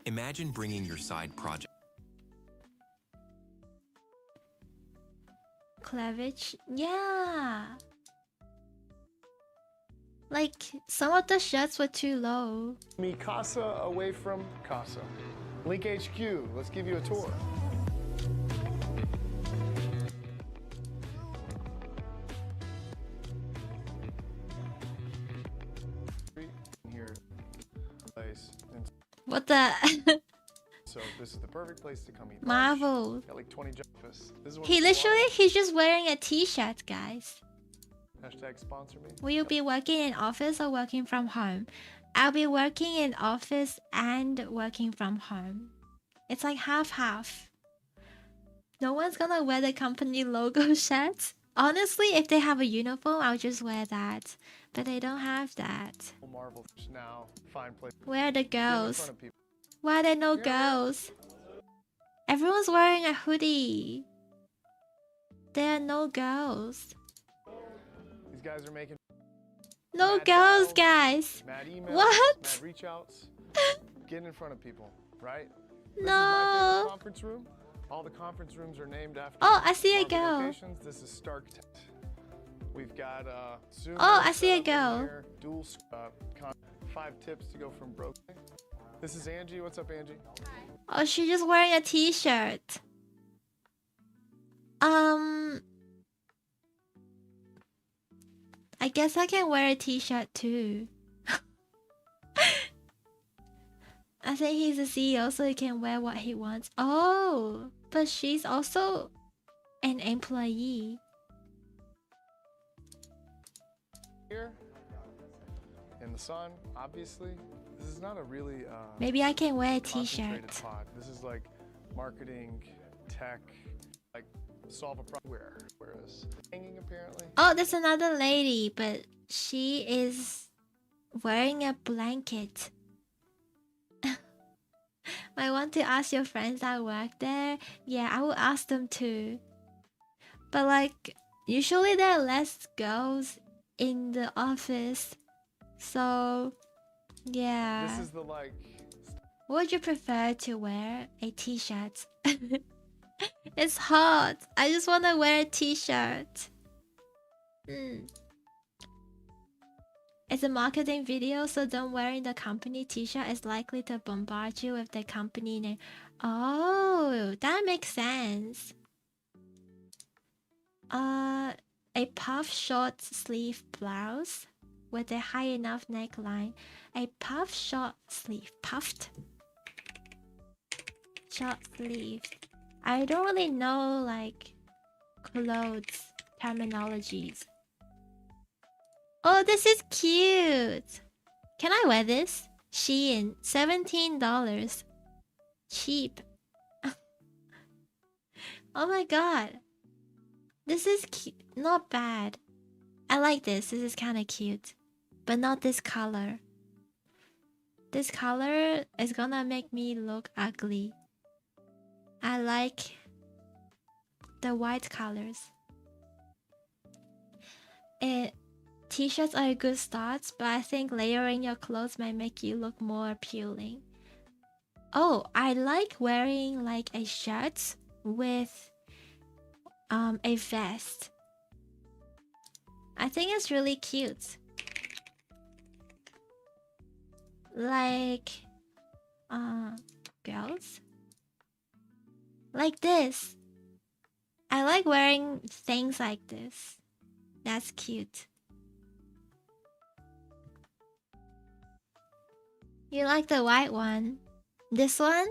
Imagine bringing your side project. Cleavage? Yeah. Like, some of the shirts were too low. Me Casa away from Casa. Link HQ, let's give you a tour. Here, place. What the? So this is the perfect place to come eat. Marvel. Got like 20 office. This is what He literally, he's just wearing a t-shirt, guys. Hashtag sponsor me. Will you be working in office or working from home? I'll be working in office and working from home. It's like half-half. No one's gonna wear the company logo shirts. Honestly, if they have a uniform, I'll just wear that. But they don't have that. Marvel now. Fine place. Where are the Get in girls? front of people. Why are there no girls? Everyone's wearing a hoodie. There are no girls. These guys are making No mad girls, calls, guys. mad emails, What? mad reach outs. Get in front of people, right? No. This is my favorite conference room. All the conference rooms are named after Oh, I see a Marvel girl. locations. This is Stark Tent. We've got Zoom. Oh, I see a set up in girl. here, dual 5 tips to go from broke. This is Angie. What's up, Angie? Oh, she's just wearing a t-shirt. I guess I can wear a t-shirt too. I think he's a CEO, so he can wear what he wants. Oh, but she's also an employee. Here in the sun, obviously. This is not a really Maybe I can wear a concentrated t-shirt. pod. This is like marketing, tech, like solve a problem. Whereas hanging apparently. Oh, there's another lady, but she is wearing a blanket. I want to ask your friends that work there. Yeah, I will ask them too. But like, usually there are less girls in the office. So, yeah. This is the like. Would you prefer to wear a t-shirt? It's hot. I just want to wear a t-shirt. It's a marketing video, so them wearing the company t-shirt is likely to bombard you with the company name. Oh, that makes sense. A puff short sleeve blouse with a high enough neckline. A puff short sleeve. Puffed? short sleeves. I don't really know like clothes terminologies. Oh, this is cute. Can I wear this? Shein, $17. Cheap. Oh my god. This is not bad. I like this. This is kind of cute. But not this color. This color is gonna make me look ugly. I like the white colors. T-shirts are a good start, but I think layering your clothes might make you look more appealing. Oh, I like wearing like a shirt with a vest. I think it's really cute. Like girls like this. I like wearing things like this. That's cute. You like the white one? This one?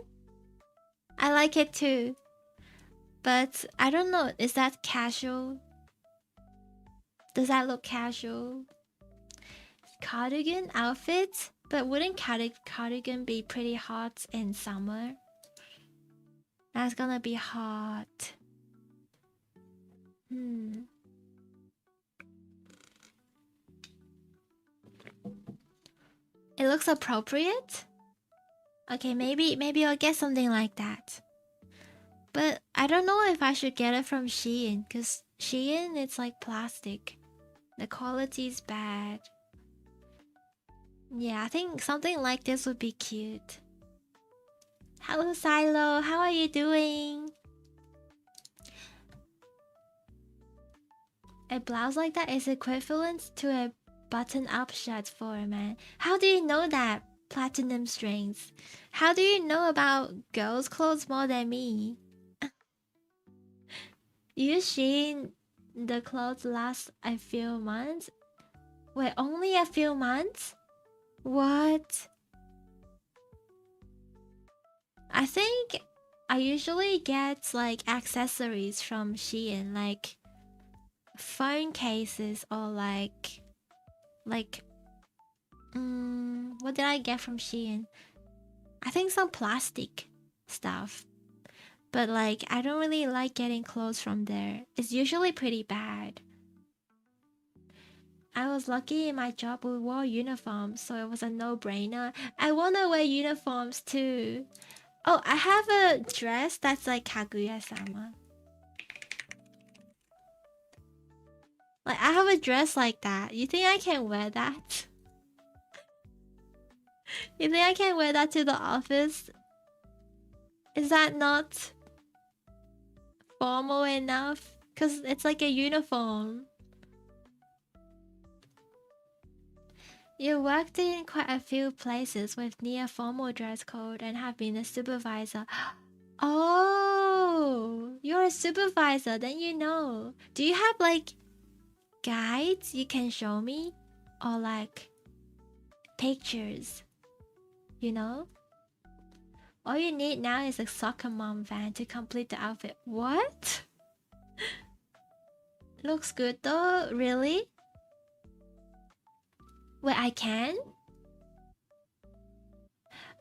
I like it too. But I don't know, is that casual? Does that look casual? Cardigan outfit? But wouldn't cardigan be pretty hot in summer? That's gonna be hot. It looks appropriate? Okay, maybe I'll get something like that. But I don't know if I should get it from Shein, because Shein, it's like plastic. The quality's bad. Yeah, I think something like this would be cute. Hello, Silo. How are you doing? A blouse like that is equivalent to a button-up shirt for a man. How do you know that, Platinum Strings? How do you know about girls' clothes more than me? You've seen the clothes last a few months? Wait, only a few months? What? I think I usually get like accessories from Shein, like phone cases or like what did I get from Shein? I think some plastic stuff. But like I don't really like getting clothes from there. It's usually pretty bad. I was lucky in my job we wore uniforms, so it was a no-brainer. I wanna wear uniforms too. Oh, I have a dress that's like Kaguya-sama. Like, I have a dress like that. You think I can wear that? You think I can wear that to the office? Is that not formal enough? Because it's like a uniform. You worked in quite a few places with near formal dress code and have been a supervisor. Oh, you're a supervisor, then you know. Do you have like guides you can show me? Or like pictures? You know? All you need now is a soccer mom van to complete the outfit. What? Looks good though, really? Wait, I can?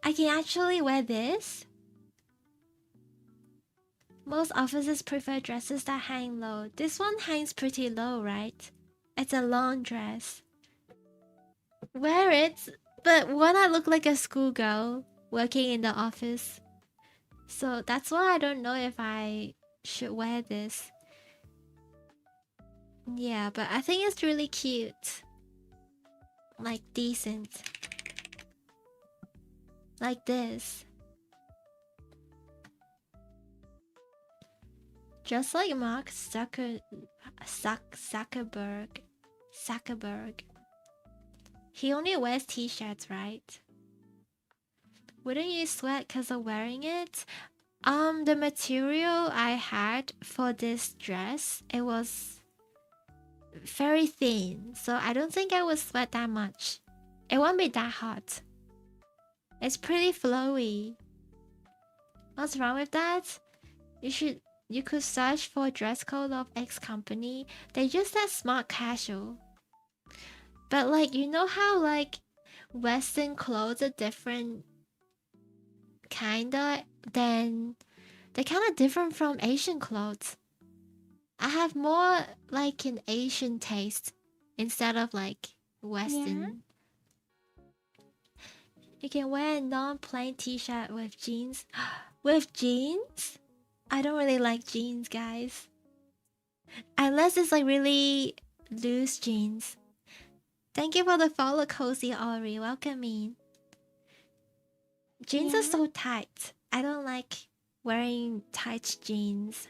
I can actually wear this? Most officers prefer dresses that hang low. This one hangs pretty low, right? It's a long dress. Wear it, but won't I look like a schoolgirl working in the office? So that's why I don't know if I should wear this. Yeah, but I think it's really cute. Like decent. Like this. Just like Mark Zuckerberg. He only wears t-shirts, right? Wouldn't you sweat because of wearing it? The material I had for this dress, it was very thin, so I don't think I would sweat that much. It won't be that hot. It's pretty flowy. What's wrong with that? You could search for dress code of X company. They just said smart casual. But like, you know how like Western clothes are different kinda than they're kinda different from Asian clothes. I have more like an Asian taste instead of like Western. You can wear a non-plain t-shirt with jeans. With jeans? I don't really like jeans, guys. Unless it's like really loose jeans. Thank you for the follow, Cozy Ori. Welcome in. Jeans are so tight. I don't like wearing tight jeans.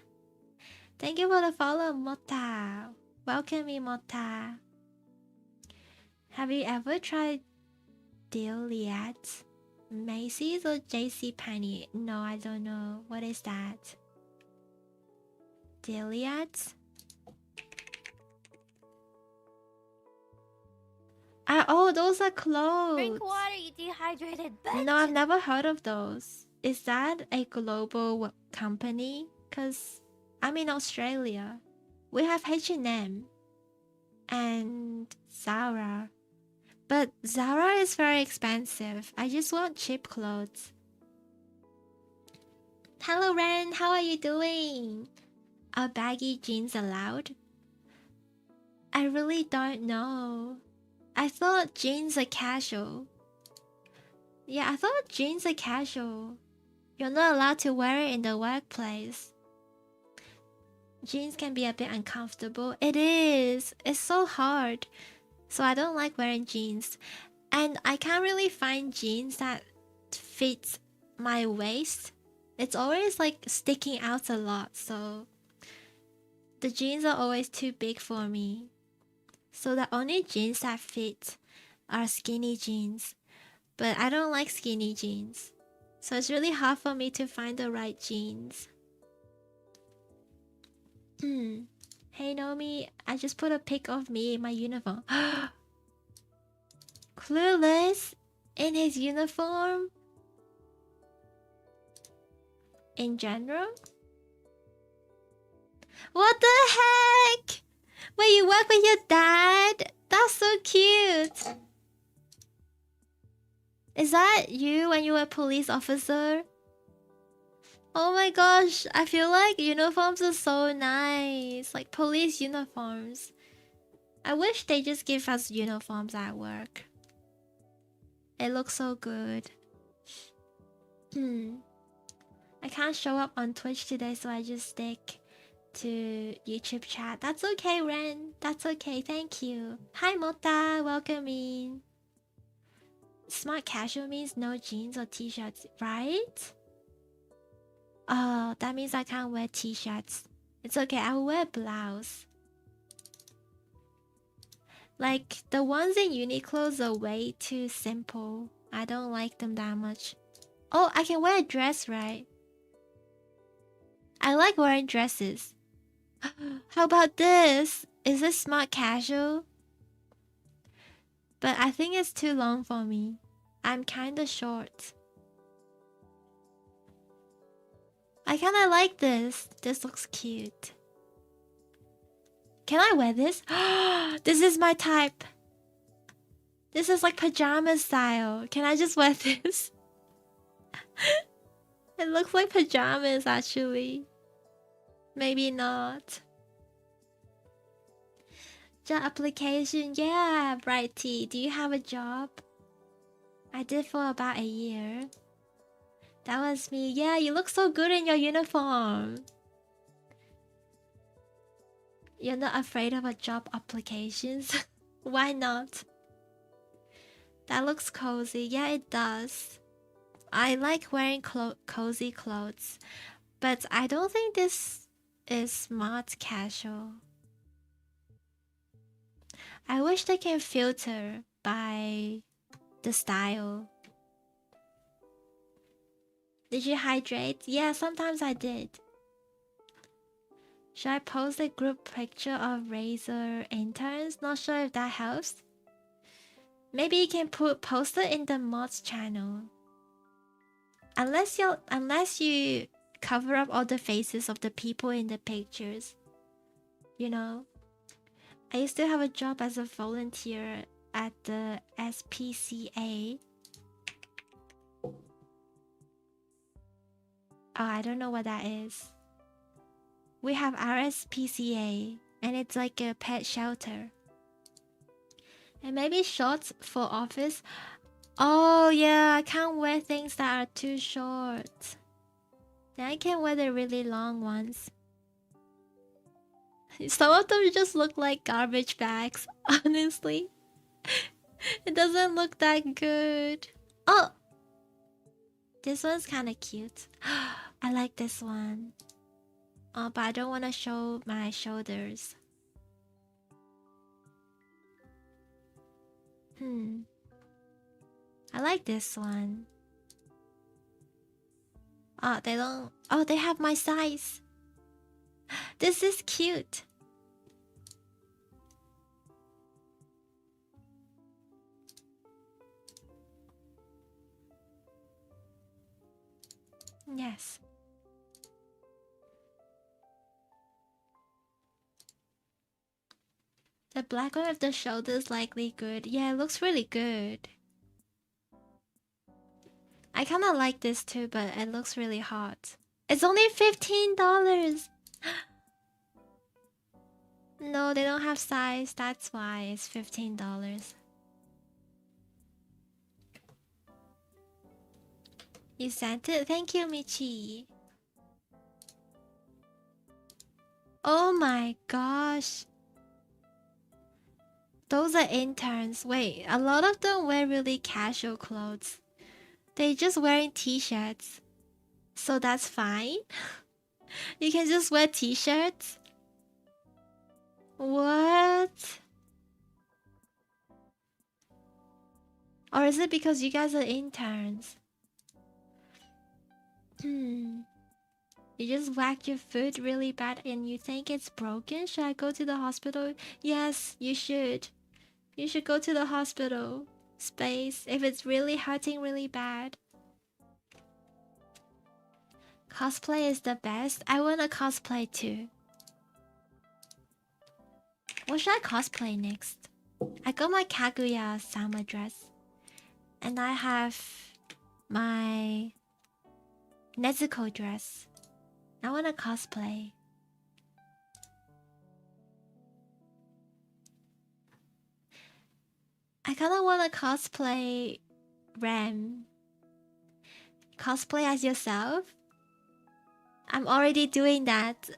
Thank you for the follow, Mota. Welcome in, Mota. Have you ever tried Diliat? Macy's or JCPenney? No, I don't know. What is that? Diliat? Oh, those are clothes. Drink water, you dehydrated bitch. No, I've never heard of those. Is that a global company? Because I'm in Australia. We have H&M and Zara. But Zara is very expensive. I just want cheap clothes. Hello, Ren. How are you doing? Are baggy jeans allowed? I really don't know. I thought jeans are casual. Yeah, I thought jeans are casual. You're not allowed to wear it in the workplace. Jeans can be a bit uncomfortable. It is. It's so hard. So I don't like wearing jeans. And I can't really find jeans that fit my waist. It's always like sticking out a lot. So the jeans are always too big for me. So the only jeans that fit are skinny jeans. But I don't like skinny jeans. So it's really hard for me to find the right jeans. Hey Nomi, I just put a pic of me in my uniform. Clueless in his uniform? In general? What the heck? Wait, you work with your dad? That's so cute. Is that you when you were a police officer? Oh my gosh, I feel like uniforms are so nice. Like police uniforms. I wish they just give us uniforms at work. It looks so good. I can't show up on Twitch today, so I just stick to YouTube chat. That's okay, Ren. That's okay, thank you. Hi, Mota. Welcome in. Smart casual means no jeans or t-shirts, right? Oh, that means I can't wear t-shirts. It's okay, I'll wear a blouse. Like, the ones in Uniqlo are way too simple. I don't like them that much. Oh, I can wear a dress, right? I like wearing dresses. How about this? Is this smart casual? But I think it's too long for me. I'm kinda short. I kinda like this. This looks cute. Can I wear this? This is my type. This is like pajama style. Can I just wear this? It looks like pajamas actually. Maybe not. Job application. Yeah, Brighty. Do you have a job? I did for about a year. That was me. Yeah, you look so good in your uniform. You're not afraid of a job applications? Why not? That looks cozy. Yeah, it does. I like wearing cozy clothes. But I don't think this is smart casual. I wish they can filter by the style. Did you hydrate? Yeah, sometimes I did. Should I post a group picture of Razor interns? Not sure if that helps. Maybe you can post it in the mods channel. Unless you cover up all the faces of the people in the pictures. You know? I used to have a job as a volunteer at the SPCA. Oh, I don't know what that is. We have RSPCA, and it's like a pet shelter. And maybe shorts for office. Oh yeah, I can't wear things that are too short. Then I can wear the really long ones. Some of them just look like garbage bags, honestly. It doesn't look that good. Oh! This one's kinda cute. I like this one. Oh, but I don't want to show my shoulders. I like this one. Oh, they don't... Oh, they have my size. This is cute. Yes. The black one with the shoulders likely good. Yeah, it looks really good. I kind of like this too, but it looks really hot. It's only $15. No, they don't have size. That's why it's $15. You sent it? Thank you, Michi. Oh my gosh. Those are interns. Wait, a lot of them wear really casual clothes. They're just wearing t-shirts. So that's fine. You can just wear t-shirts. What? Or is it because you guys are interns? You just whacked your foot really bad and you think it's broken? Should I go to the hospital? Yes, you should. You should go to the hospital. Space, if it's really hurting really bad. Cosplay is the best. I wanna cosplay too. What should I cosplay next? I got my Kaguya-sama dress. And I have my Nezuko dress. I wanna cosplay. I kinda wanna cosplay Rem. Cosplay as yourself? I'm already doing that.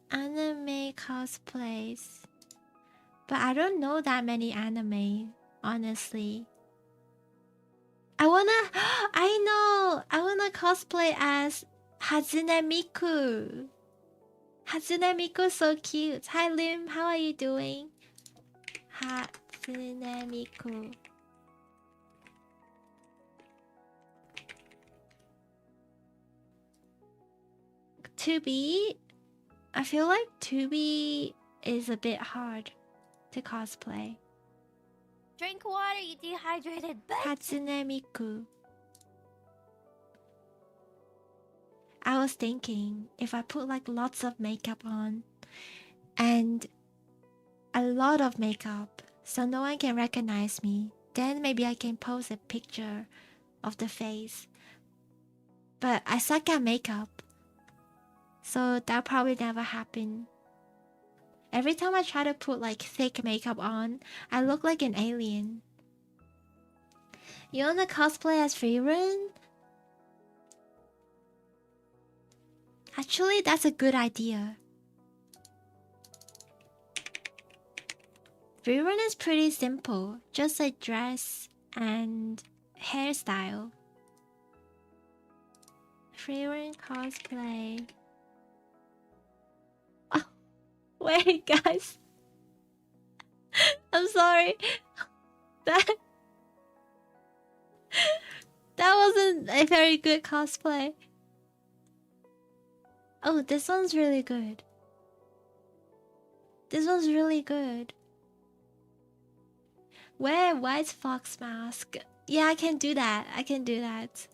Anime cosplays. But I don't know that many anime, honestly. I wanna cosplay as Hatsune Miku. Hatsune Miku so cute. Hi Lim, how are you doing? Hatsune Miku. I feel like Tubi is a bit hard to cosplay. Drink water, you dehydrated bitch. Hatsune Miku. I was thinking if I put like lots of makeup on and a lot of makeup so no one can recognize me, then maybe I can post a picture of the face. But I suck at makeup, so that'll probably never happen. Every time I try to put like thick makeup on, I look like an alien. You wanna cosplay as Freerun? Actually, that's a good idea. Freerun is pretty simple, just a dress and hairstyle. Freerun cosplay. Oh, wait, guys. I'm sorry. That wasn't a very good cosplay. Oh, this one's really good. This one's really good. Wear a white fox mask. Yeah, I can do that. I can do that.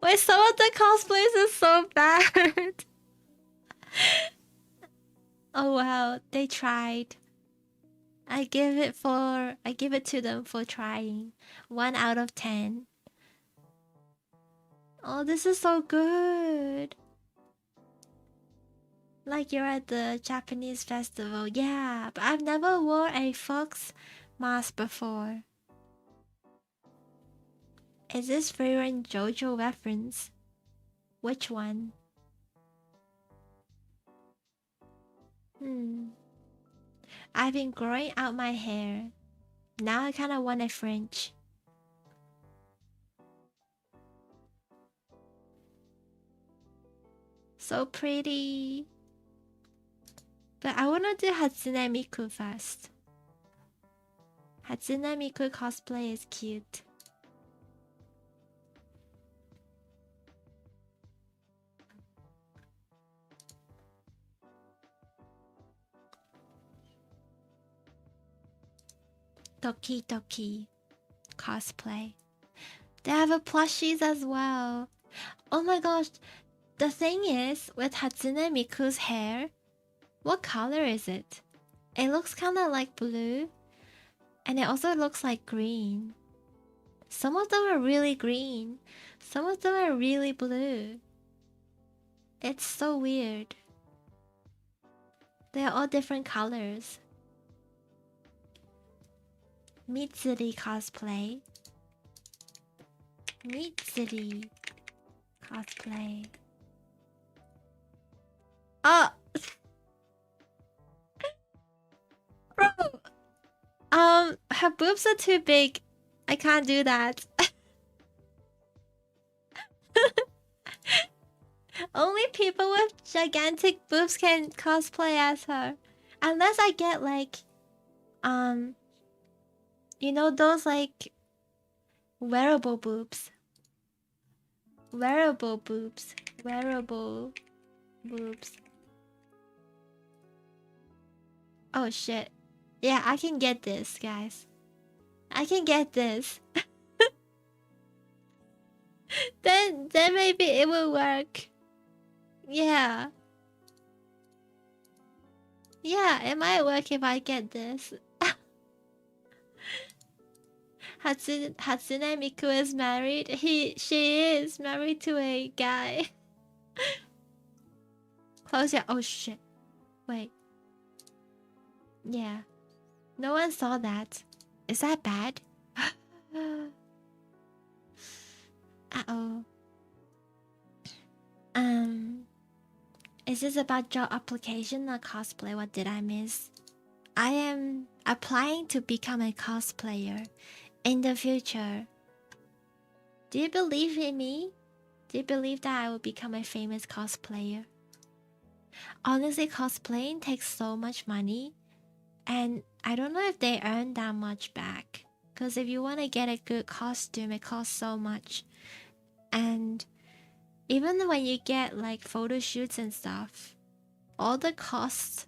Wait, some of the cosplays is so bad. Oh wow, they tried. I give it to them for trying. 1 out of 10. Oh, this is so good. Like you're at the Japanese festival. Yeah, but I've never wore a fox mask before. Is this Frieren JoJo reference? Which one? I've been growing out my hair. Now I kinda want a fringe. So pretty. But I wanna do Hatsune Miku first. Hatsune Miku cosplay is cute. Toki Toki cosplay. They have a plushies as well. Oh my gosh. The thing is, with Hatsune Miku's hair, what color is it? It looks kind of like blue. And it also looks like green. Some of them are really green. Some of them are really blue. It's so weird. They're all different colors. Mitsuri cosplay. Mitsuri cosplay. Oh! Bro! Her boobs are too big. I can't do that. Only people with gigantic boobs can cosplay as her. Unless I get like, you know those like wearable boobs. Wearable boobs. Wearable boobs. Oh shit. Yeah, I can get this, guys. I can get this. Then maybe it will work. Yeah. Yeah, it might work if I get this. Hatsune Miku is married. She is married to a guy. Close your. Oh shit. Wait. Yeah. No one saw that. Is that bad? Uh-oh. Is this about job application or cosplay? What did I miss? I am applying to become a cosplayer in the future. Do you believe in me? Do you believe that I will become a famous cosplayer? Honestly, cosplaying takes so much money, and I don't know if they earn that much back. Because if you want to get a good costume, it costs so much. And even when you get like photo shoots and stuff, all the costs,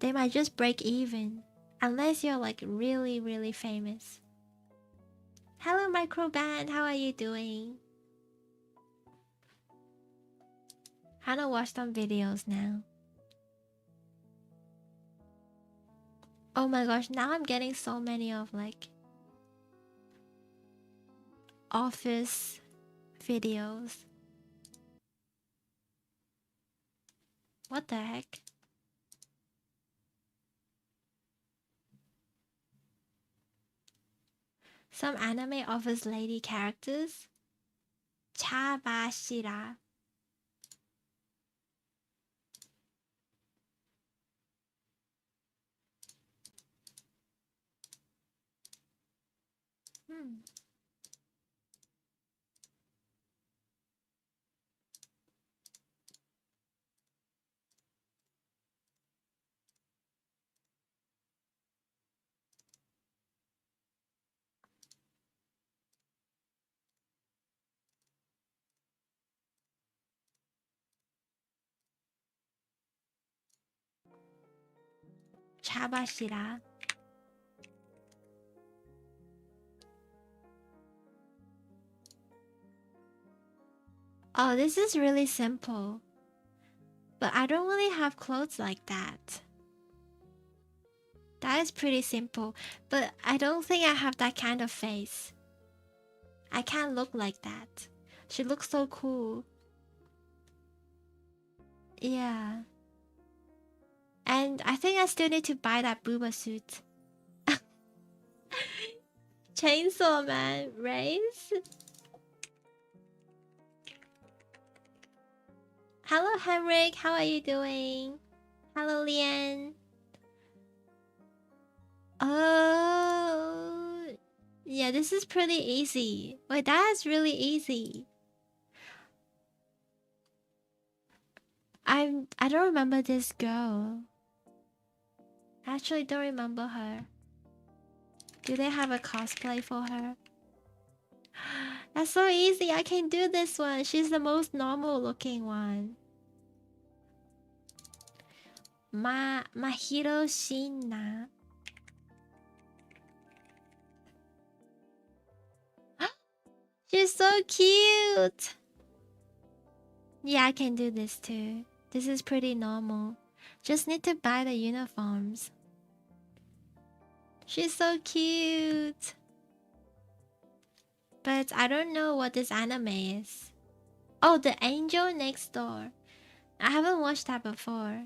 they might just break even. Unless you're like really, really famous. Hello Microband, how are you doing? Hannah watch some videos now. Oh my gosh, now I'm getting so many of like office videos. What the heck? Some anime office lady characters. Chabashira. Chabashira. Oh, this is really simple. But I don't really have clothes like that. That is pretty simple. But I don't think I have that kind of face. I can't look like that. She looks so cool. Yeah. And I think I still need to buy that booba suit. Chainsaw Man, race? Hello Henrik, how are you doing? Hello Lian. Oh, yeah, this is pretty easy. Wait, that is really easy. I don't remember this girl. I actually don't remember her. Do they have a cosplay for her? That's so easy. I can do this one. She's the most normal looking one. Mahiro Shina. She's so cute. Yeah, I can do this too. This is pretty normal. Just need to buy the uniforms. She's so cute. But I don't know what this anime is. Oh, The Angel Next Door. I haven't watched that before.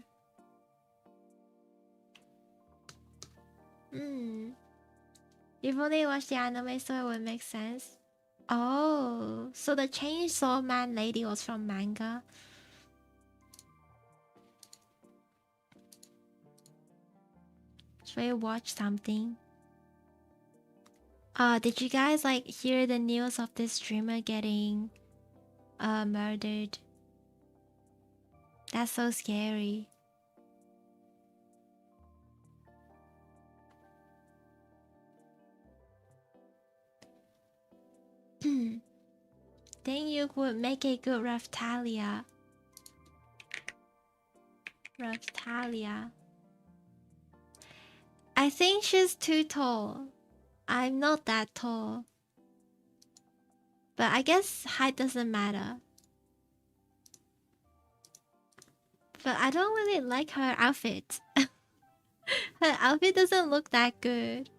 You've only watched the anime, so it would make sense. Oh, so the Chainsaw Man lady was from manga. Should I watch something? Did you guys like hear the news of this streamer getting murdered? That's so scary. Think you would make a good Raftalia. I think she's too tall. I'm not that tall. But I guess height doesn't matter. But I don't really like her outfit. Her outfit doesn't look that good.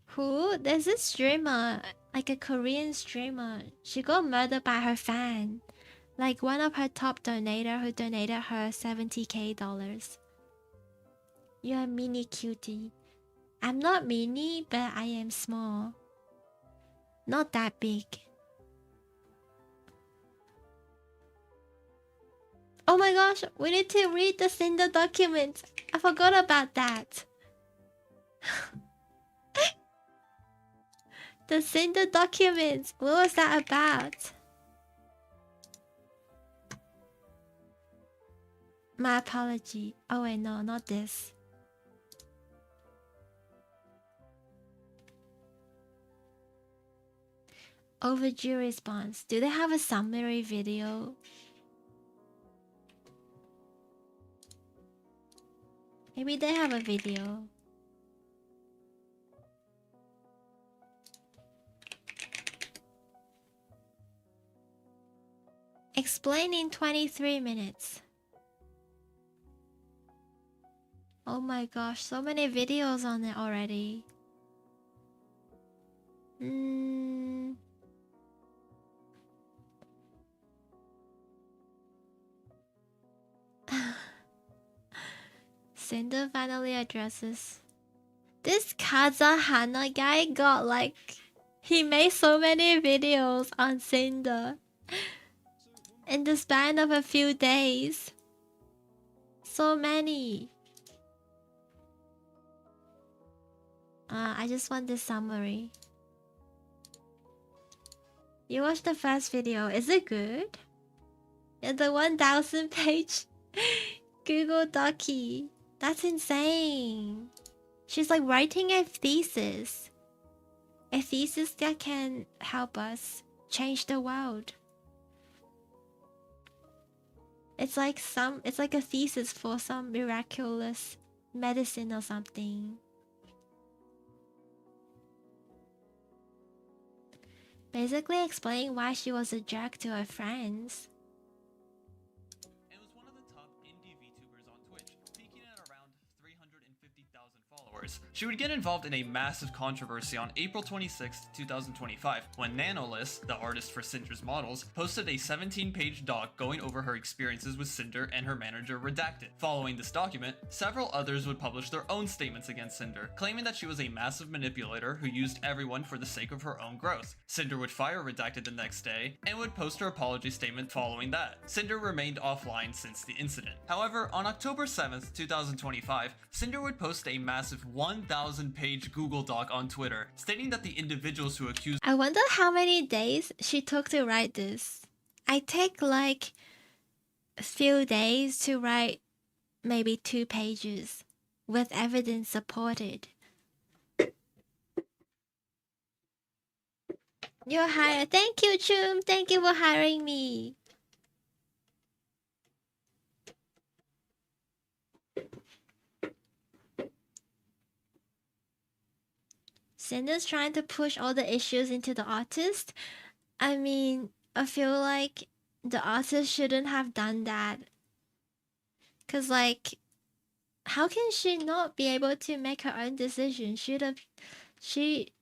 Who? There's this streamer, like a Korean streamer. She got murdered by her fan. Like one of her top donator who donated her $70k. You're a mini cutie. I'm not mini, but I am small. Not that big. Oh my gosh, we need to read the Cinder document. I forgot about that. The Cinder documents. What was that about? My apology. Oh wait, no, not this. Overdue response. Do they have a summary video? Maybe they have a video. Explain in 23 minutes. Oh my gosh, so many videos on it already. Cinder finally addresses. This Kazahana guy got like... He made so many videos on Cinder. In the span of a few days. So many. I just want this summary. You watched the first video. Is it good? Yeah, the 1000 page Google Doci. That's insane. She's like writing a thesis. A thesis that can help us change the world. It's like a thesis for some miraculous medicine or something. Basically explaining why she was a jerk to her friends. And was one of the top indie VTubers on Twitch, peaking at around 350,000 followers. She would get involved in a massive controversy on April 26, 2025, when Nanolist, the artist for Cinder's models, posted a 17-page doc going over her experiences with Cinder and her manager Redacted. Following this document, several others would publish their own statements against Cinder, claiming that she was a massive manipulator who used everyone for the sake of her own growth. Cinder would fire Redacted the next day, and would post her apology statement following that. Cinder remained offline since the incident. However, on October 7th, 2025, Cinder would post a massive 1,000-page Google Doc on Twitter, stating that the individuals who accused I wonder how many days she took to write this. I take like a few days to write maybe 2 pages with evidence supported. You're hired. Thank you, Chum. Thank you for hiring me. Cinder's trying to push all the issues into the artist. I mean, I feel like the artist shouldn't have done that. Cause like, how can she not be able to make her own decision? She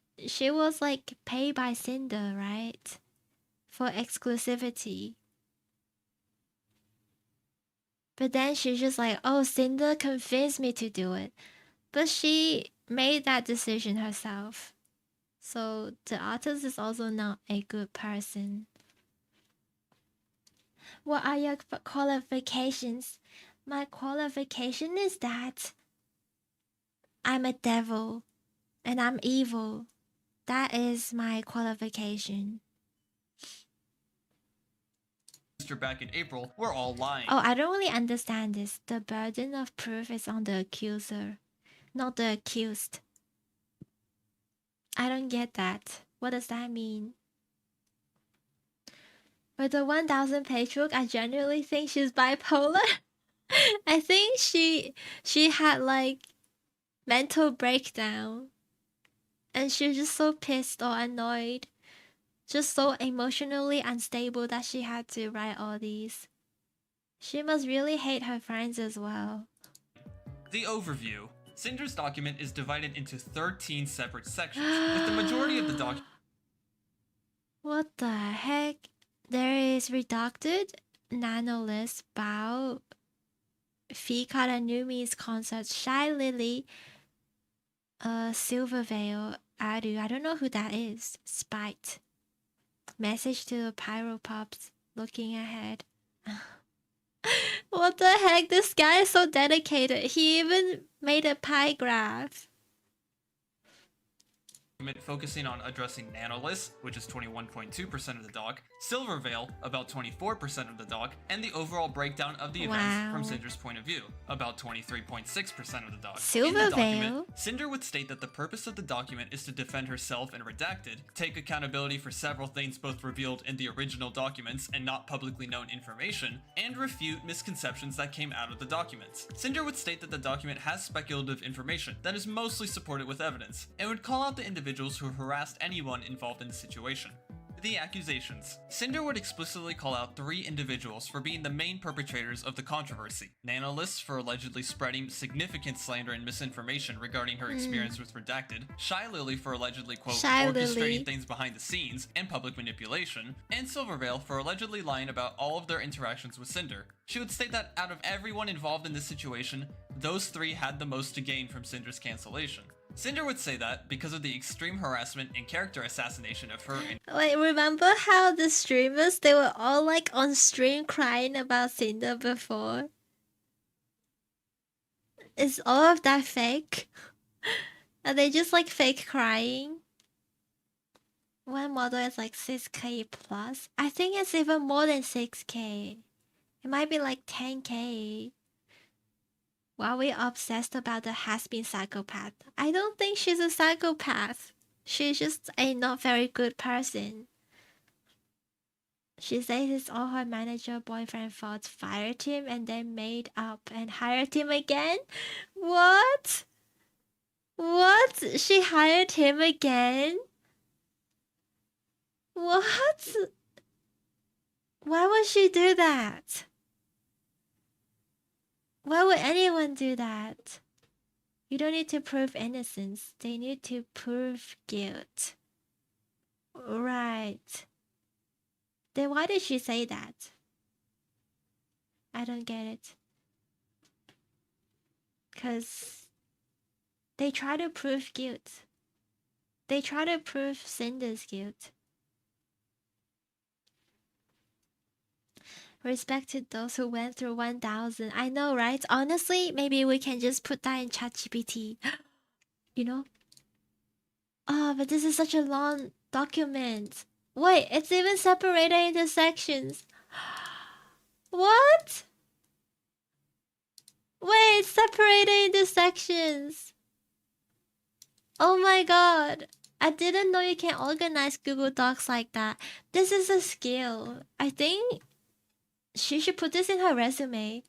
was like paid by Cinder, right? For exclusivity. But then she's just like, oh, Cinder convinced me to do it. But she made that decision herself. So the artist is also not a good person. What are your qualifications? My qualification is that I'm a devil and I'm evil. That is my qualification. back in April were all lying. Oh, I don't really understand this. The burden of proof is on the accuser, not the accused. I don't get that. What does that mean? With the 1,000-page book, I genuinely think she's bipolar. I think she had like mental breakdown. And she was just so pissed or annoyed. Just so emotionally unstable that she had to write all these. She must really hate her friends as well. The overview. Cinder's document is divided into 13 separate sections, with the majority of the document. What the heck? There is Redacted, Nanolist, Bao, Fika Numi's concert, Shy Lily, Silverveil, Aru, I don't know who that is, Spite, Message to the Pyropops, Looking Ahead. What the heck? This guy is so dedicated. He even made a pie graph. Focusing on addressing Nanolist, which is 21.2% of the doc, Silverveil, about 24% of the doc, and the overall breakdown of the events from Cinder's point of view, about 23.6% of the doc. In the document, Cinder would state that the purpose of the document is to defend herself and Redacted, take accountability for several things both revealed in the original documents and not publicly known information, and refute misconceptions that came out of the documents. Cinder would state that the document has speculative information that is mostly supported with evidence, and would call out the individuals who harassed anyone involved in the situation. The accusations. Cinder would explicitly call out 3 individuals for being the main perpetrators of the controversy. Nanolist for allegedly spreading significant slander and misinformation regarding her experience with Redacted, Shy Lily for allegedly, quote, orchestrating things behind the scenes and public manipulation, and Silverveil for allegedly lying about all of their interactions with Cinder. She would state that out of everyone involved in this situation, those 3 had the most to gain from Cinder's cancellation. Cinder would say that because of the extreme harassment and character assassination of her. Wait, remember how the streamers, they were all like on stream crying about Cinder before? Is all of that fake? Are they just like fake crying? One model is like 6K plus. I think it's even more than 6K. It might be like 10K. Why are we obsessed about the has-been psychopath? I don't think she's a psychopath. She's just a not very good person. She says it's all her manager boyfriend fault, fired him and then made up and hired him again? What? What? She hired him again? What? Why would she do that? Why would anyone do that? You don't need to prove innocence. They need to prove guilt. Right. Then why did she say that? I don't get it. Because they try to prove guilt. They try to prove Cinder's guilt. Respect to those who went through 1000. I know, right? Honestly, maybe we can just put that in ChatGPT. You know? Oh, but this is such a long document. Wait, it's even separated into sections. What? Wait, it's separated into sections. Oh my god. I didn't know you can organize Google Docs like that. This is a skill. I think she should put this in her resume.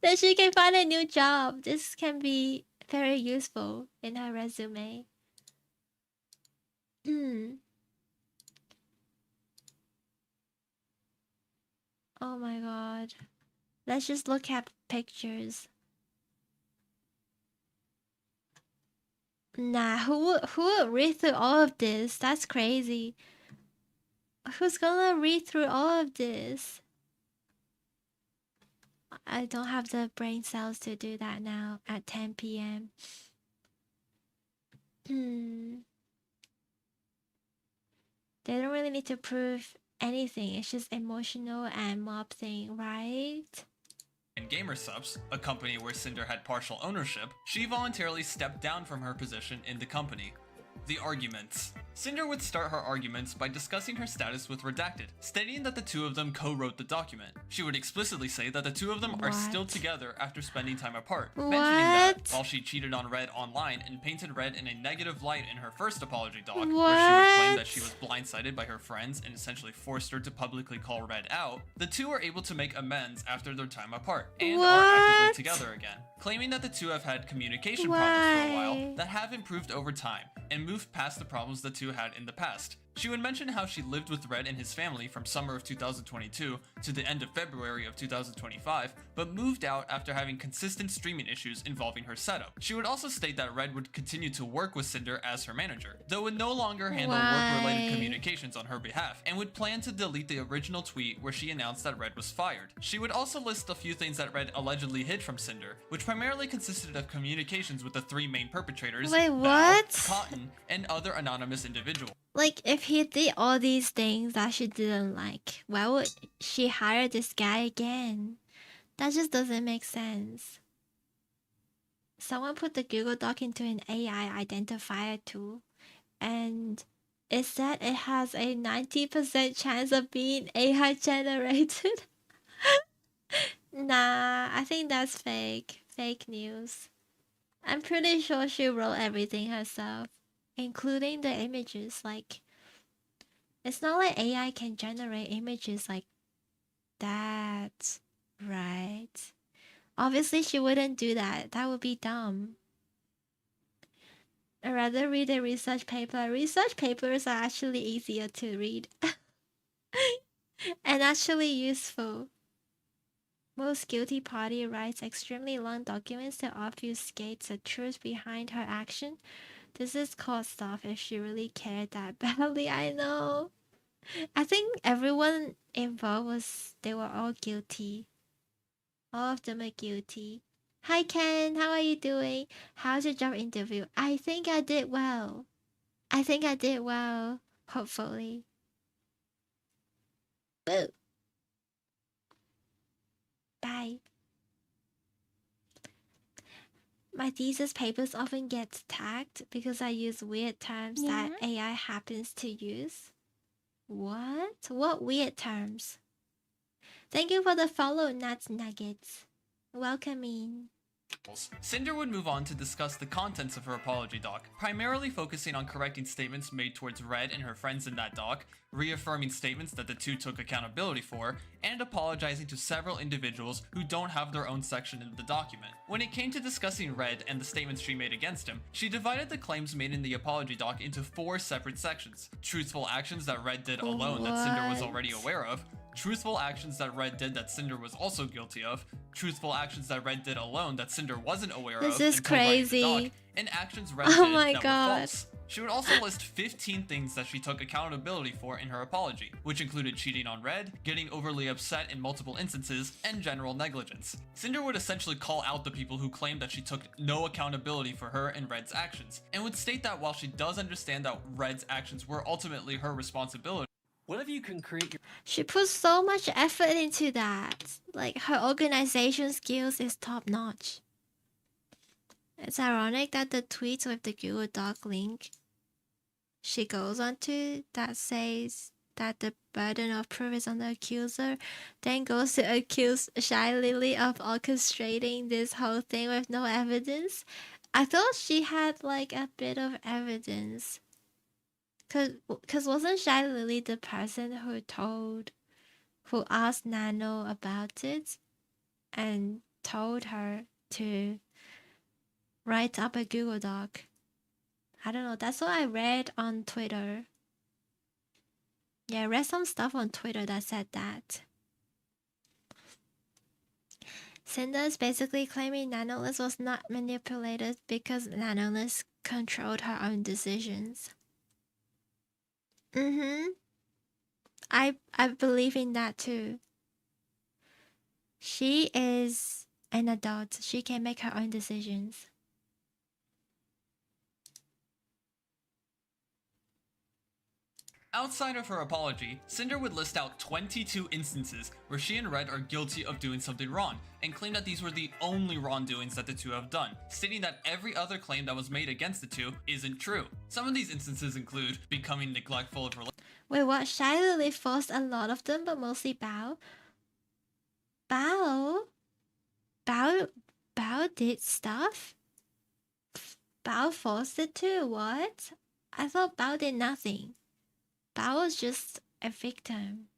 Then she can find a new job. This can be very useful in her resume. Oh my god. Let's just look at pictures. Nah, who would read through all of this? That's crazy. Who's gonna read through all of this? I don't have the brain cells to do that now at 10 p.m. They don't really need to prove anything. It's just emotional and mob thing, right? In GamerSubs, a company where Cinder had partial ownership, she voluntarily stepped down from her position in the company. The arguments. Cinder would start her arguments by discussing her status with Redacted, stating that the two of them co-wrote the document. She would explicitly say that the two of them are still together after spending time apart, mentioning that while she cheated on Red online and painted Red in a negative light in her first apology doc, where she would claim that she was blindsided by her friends and essentially forced her to publicly call Red out, the two were able to make amends after their time apart and are actively together again, claiming that the two have had communication problems for a while that have improved over time and moved past the problems the two had in the past. She would mention how she lived with Red and his family from summer of 2022 to the end of February of 2025, but moved out after having consistent streaming issues involving her setup. She would also state that Red would continue to work with Cinder as her manager, though would no longer handle work-related communications on her behalf, and would plan to delete the original tweet where she announced that Red was fired. She would also list a few things that Red allegedly hid from Cinder, which primarily consisted of communications with the three main perpetrators, Val, Cotton, and other anonymous individuals. Like, if he did all these things that she didn't like, why would she hire this guy again? That just doesn't make sense. Someone put the Google Doc into an AI identifier tool, and it said it has a 90% chance of being AI generated. Nah, I think that's fake. Fake news. I'm pretty sure she wrote everything herself, including the images. Like, it's not like AI can generate images like that, right? Obviously, she wouldn't do that. That would be dumb. I'd rather read a research paper. Research papers are actually easier to read and actually useful. Most guilty party writes extremely long documents to obfuscate the truth behind her action. This is called stuff if she really cared that badly. I know. I think everyone involved they were all guilty. All of them are guilty. Hi Ken, how are you doing? How's your job interview? I think I did well. Hopefully. Boo. Bye. My thesis papers often get tagged because I use weird terms that AI happens to use. What? What weird terms? Thank you for the follow, Nuts Nuggets. Welcome in. Cinder would move on to discuss the contents of her apology doc, primarily focusing on correcting statements made towards Red and her friends in that doc, reaffirming statements that the two took accountability for, and apologizing to several individuals who don't have their own section in the document. When it came to discussing Red and the statements she made against him, she divided the claims made in the apology doc into 4 separate sections: truthful actions that Red did alone that Cinder was already aware of, truthful actions that Red did that Cinder was also guilty of, truthful actions that Red did alone that Cinder wasn't aware This of is until writing the doc, crazy. and actions Red Oh did my that God. were false. She would also list 15 things that she took accountability for in her apology, which included cheating on Red, getting overly upset in multiple instances, and general negligence. Cinder would essentially call out the people who claimed that she took no accountability for her and Red's actions, and would state that while she does understand that Red's actions were ultimately her responsibility, Whatever you can create your She puts so much effort into that. Like, her organization skills is top notch. It's ironic that the tweets with the Google Doc link she goes onto that says that the burden of proof is on the accuser, then goes to accuse Shy Lily of orchestrating this whole thing with no evidence. I thought she had like a bit of evidence. Cause wasn't Shy Lily the person who asked Nano about it and told her to write up a Google Doc? I don't know, that's what I read on Twitter. Yeah, I read some stuff on Twitter that said that. Cinder is basically claiming Nanoless was not manipulated because Nanoless controlled her own decisions. I believe in that too. She is an adult. She can make her own decisions. Outside of her apology, Cinder would list out 22 instances where she and Red are guilty of doing something wrong, and claim that these were the only wrongdoings that the two have done, stating that every other claim that was made against the two isn't true. Some of these instances include becoming neglectful of relationships. Wait, what? Shy Lily forced a lot of them, but mostly Bao? Bao did stuff? Bao forced it too? What? I thought Bao did nothing. Bao was just a victim.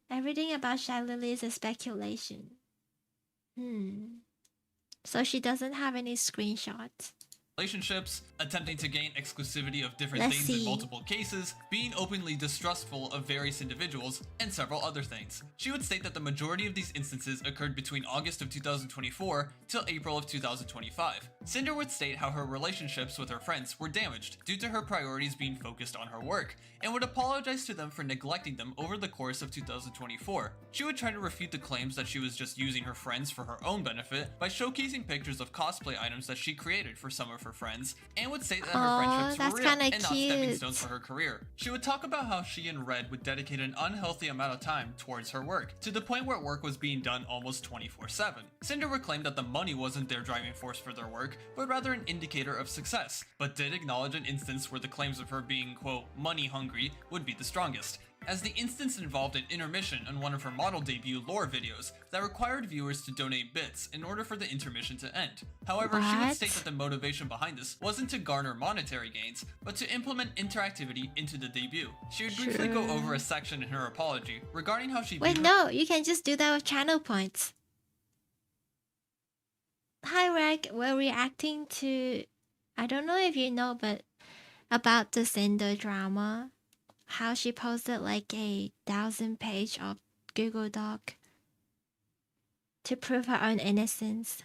Everything about Shy Lily is a speculation. So she doesn't have any screenshots. Relationships, attempting to gain exclusivity of different Let's things see. in multiple cases, being openly distrustful of various individuals, and several other things. She would state that the majority of these instances occurred between August of 2024 till April of 2025. Cinder would state how her relationships with her friends were damaged due to her priorities being focused on her work, and would apologize to them for neglecting them over the course of 2024. She would try to refute the claims that she was just using her friends for her own benefit by showcasing pictures of cosplay items that she created for some of her friends, and would say that her friendships that's were real kinda and not stepping cute. stones for her career. She would talk about how she and Red would dedicate an unhealthy amount of time towards her work, to the point where work was being done almost 24/7. Cinder would claim that the money wasn't their driving force for their work, but rather an indicator of success, but did acknowledge an instance where the claims of her being, quote, money hungry would be the strongest, as the instance involved an intermission on one of her model debut lore videos that required viewers to donate bits in order for the intermission to end. However, she would What? state that the motivation behind this wasn't to garner monetary gains, but to implement interactivity into the debut. She would briefly go over a section in her apology regarding how she Wait, viewed no, you can just do that with channel points. Hi, Reg. We're reacting to, I don't know if you know, but about the Cinder drama. How she posted like a 1,000-page of Google Doc to prove her own innocence.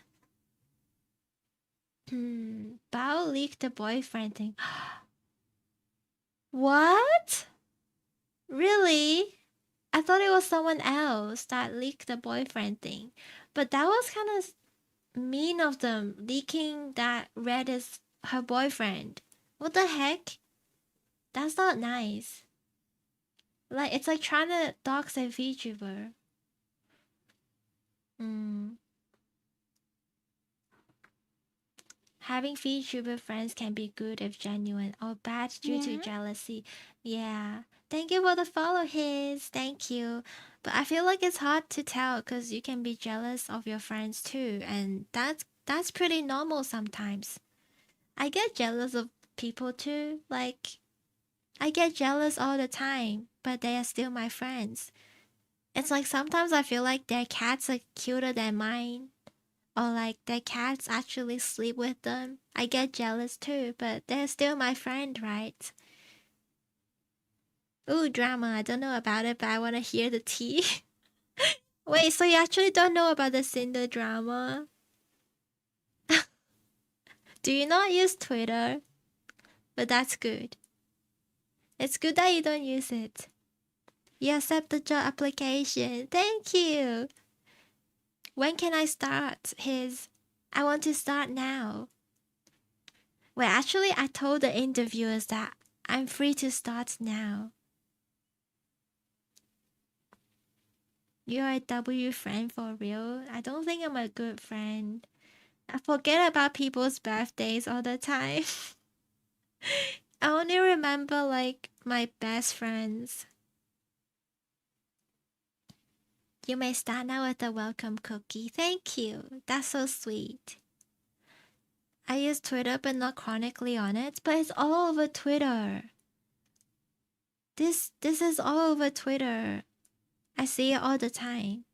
Bao leaked the boyfriend thing. What? Really? I thought it was someone else that leaked the boyfriend thing. But that was kind of mean of them, leaking that Red is her boyfriend. What the heck? That's not nice. Like, it's like trying to dox a VTuber. Having VTuber friends can be good if genuine, or bad due to jealousy. Yeah. Thank you for the follow, his. Thank you. But I feel like it's hard to tell because you can be jealous of your friends too, and that's pretty normal sometimes. I get jealous of people too. Like, I get jealous all the time, but they are still my friends. It's like sometimes I feel like their cats are cuter than mine, or like their cats actually sleep with them. I get jealous too, but they're still my friend, right? Ooh, drama. I don't know about it, but I want to hear the tea. Wait, so you actually don't know about the Cinder drama? Do you not use Twitter? But that's good. It's good that you don't use it. You accept the job application. Thank you. When can I start? I want to start now. Well, actually, I told the interviewers that I'm free to start now. You're a W friend for real? I don't think I'm a good friend. I forget about people's birthdays all the time. I only remember like my best friends. You may start now with a welcome cookie. Thank you. That's so sweet. I use Twitter but not chronically on it, but it's all over Twitter. This is all over Twitter. I see it all the time.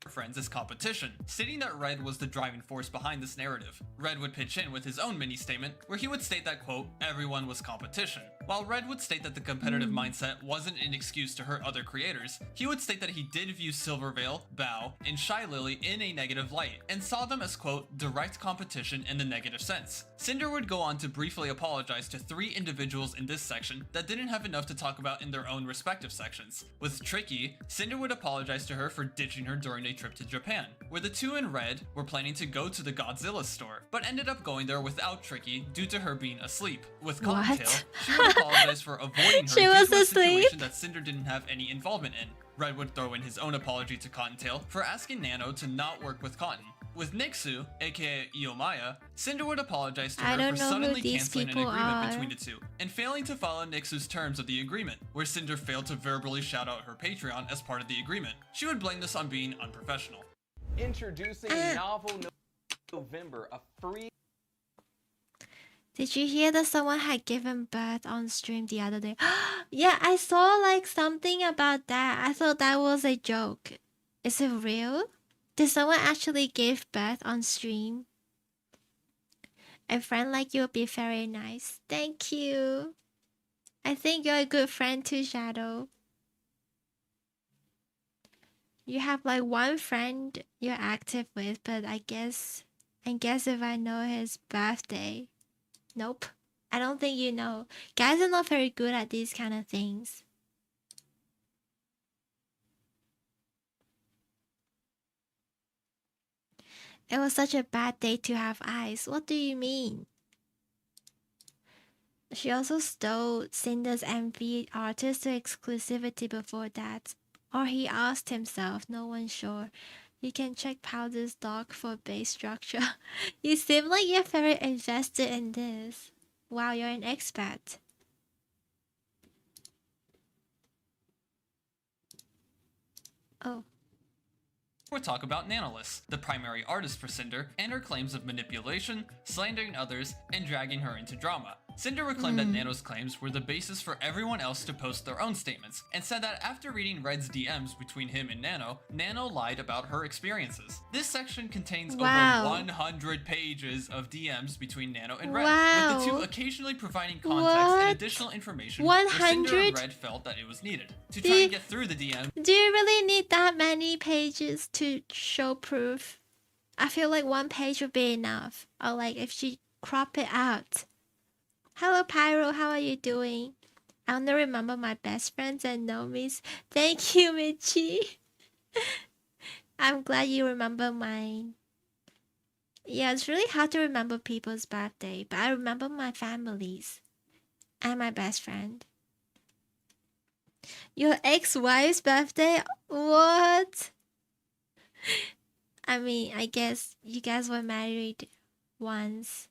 Friends is competition, stating that Red was the driving force behind this narrative. Red would pitch in with his own mini statement, where he would state that, quote, everyone was competition. While Red would state that the competitive mindset wasn't an excuse to hurt other creators, he would state that he did view Silvervale, Bao, and Shy Lily in a negative light, and saw them as, quote, direct competition in the negative sense. Cinder would go on to briefly apologize to 3 individuals in this section that didn't have enough to talk about in their own respective sections. With Tricky, Cinder would apologize to her for ditching her during a trip to Japan, where the two in Red were planning to go to the Godzilla store, but ended up going there without Tricky due to her being asleep. With Cottontail, she would apologize for avoiding her She due was to a asleep. situation that Cinder didn't have any involvement in. Red would throw in his own apology to Cottontail for asking Nano to not work with Cotton. With Nixu, aka Iomaya, Cinder would apologize to I her don't for know who suddenly these canceling an people agreement are. between the two, and failing to follow Nixu's terms of the agreement, where Cinder failed to verbally shout out her Patreon as part of the agreement. She would blame this on being unprofessional. Introducing Novel November, a free. Did you hear that someone had given birth on stream the other day? Yeah, I saw like something about that. I thought that was a joke. Is it real? Did someone actually give birth on stream? A friend like you would be very nice. Thank you. I think you're a good friend too, Shadow. You have like one friend you're active with, but I guess if I know his birthday. Nope. I don't think you know. Guys are not very good at these kind of things. It was such a bad day to have eyes. What do you mean? She also stole Cinder's MV artist to exclusivity before that. Or he asked himself, no one's sure. You can check Powder's doc for base structure. You seem like you're very invested in this. Wow, you're an expert. Oh. We'll talk about Nanolith, the primary artist for Cinder, and her claims of manipulation, slandering others, and dragging her into drama. Cinder would claim that Nano's claims were the basis for everyone else to post their own statements, and said that after reading Red's DMs between him and Nano, Nano lied about her experiences. This section contains over 100 pages of DMs between Nano and Red, with the two occasionally providing context and additional information 100? where Cinder and Red felt that it was needed. To try and get through the DM, Do you really need that many pages to show proof? I feel like 1 page would be enough. Or like if she crop it out. Hello Pyro, how are you doing? I only remember my best friends and Nomi's. Thank you, Michi. I'm glad you remember mine. Yeah, it's really hard to remember people's birthday, but I remember my family's. And my best friend. Your ex-wife's birthday? What? I mean, I guess you guys were married once.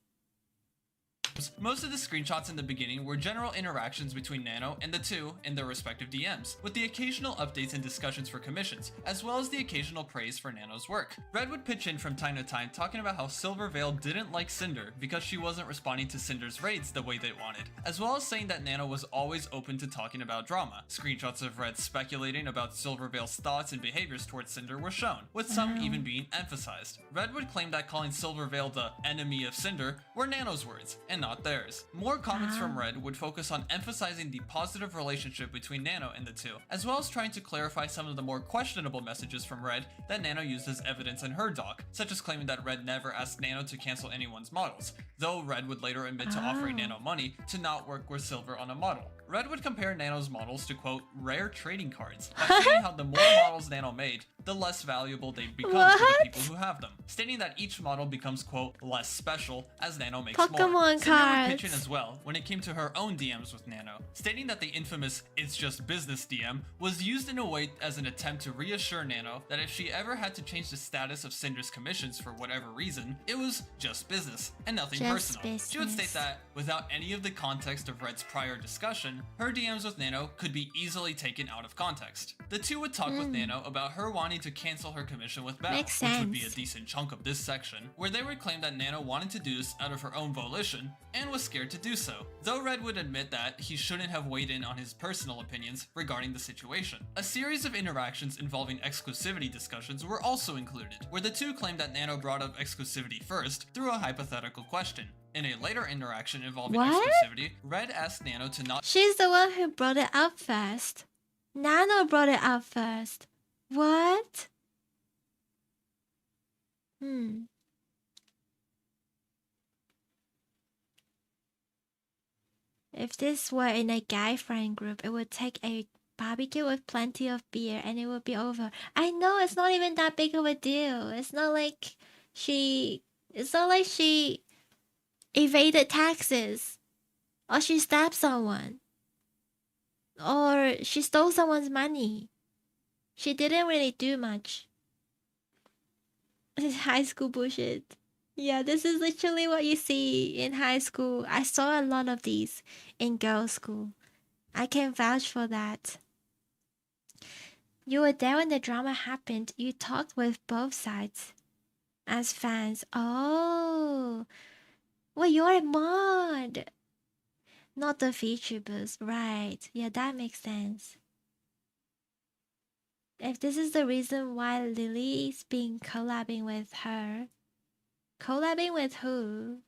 Most of the screenshots in the beginning were general interactions between Nano and the two in their respective DMs, with the occasional updates and discussions for commissions, as well as the occasional praise for Nano's work. Red would pitch in from time to time talking about how Silvervale didn't like Cinder because she wasn't responding to Cinder's raids the way they wanted, as well as saying that Nano was always open to talking about drama. Screenshots of Red speculating about Silvervale's thoughts and behaviors towards Cinder were shown, with some even being emphasized. Red would claim that calling Silvervale the enemy of Cinder were Nano's words, and not theirs. More comments from Red would focus on emphasizing the positive relationship between Nano and the two, as well as trying to clarify some of the more questionable messages from Red that Nano used as evidence in her doc, such as claiming that Red never asked Nano to cancel anyone's models, though Red would later admit to offering Nano money to not work with Silver on a model. Red would compare Nano's models to, quote, rare trading cards, by stating how the more models Nano made, the less valuable they become to the people who have them, stating that each model becomes, quote, less special as Nano makes more. Pokemon Cinder would pitch in cards. as well when it came to her own DMs with Nano, stating that the infamous "it's just business" DM was used in a way as an attempt to reassure Nano that if she ever had to change the status of Cinder's commissions for whatever reason, it was just business and nothing Just personal. She would state business. that, without any of the context of Red's prior discussion, her DMs with Nano could be easily taken out of context. The two would talk with Nano about her wanting to cancel her commission with Bao, Makes which would be a sense. decent chunk of this section, where they would claim that Nano wanted to do this out of her own volition and was scared to do so, though Red would admit that he shouldn't have weighed in on his personal opinions regarding the situation. A series of interactions involving exclusivity discussions were also included, where the two claimed that Nano brought up exclusivity first through a hypothetical question. In a later interaction involving What? exclusivity, Red asked Nano to not She's the one who brought it up first. Nano brought it up first. What? If this were in a guy friend group, it would take a barbecue with plenty of beer and it would be over. I know it's not even that big of a deal. It's not like she evaded taxes or she stabbed someone or she stole someone's money. She didn't really do much. It's high school bullshit. Yeah, this is literally what you see in high school. I saw a lot of these in girls' school. I can vouch for that. You were there when the drama happened. You talked with both sides as fans. Oh, well, you're a mod, not the VTubers, right? Yeah, that makes sense. If this is the reason why Lily's been collabing with her, collabing with who?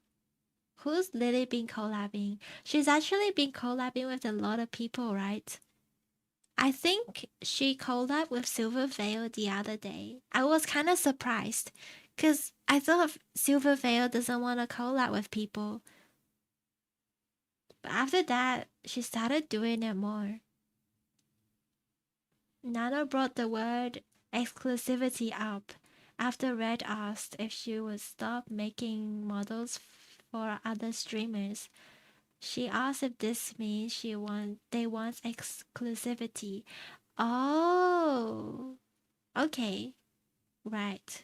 Who's Lily been collabing? She's actually been collabing with a lot of people, right? I think she collabed with Silvervale the other day. I was kind of surprised because I thought Silvervale doesn't want to collab with people. But after that, she started doing it more. Nano brought the word exclusivity up after Red asked if she would stop making models for other streamers. She asked if this means they want exclusivity. Oh, okay, right.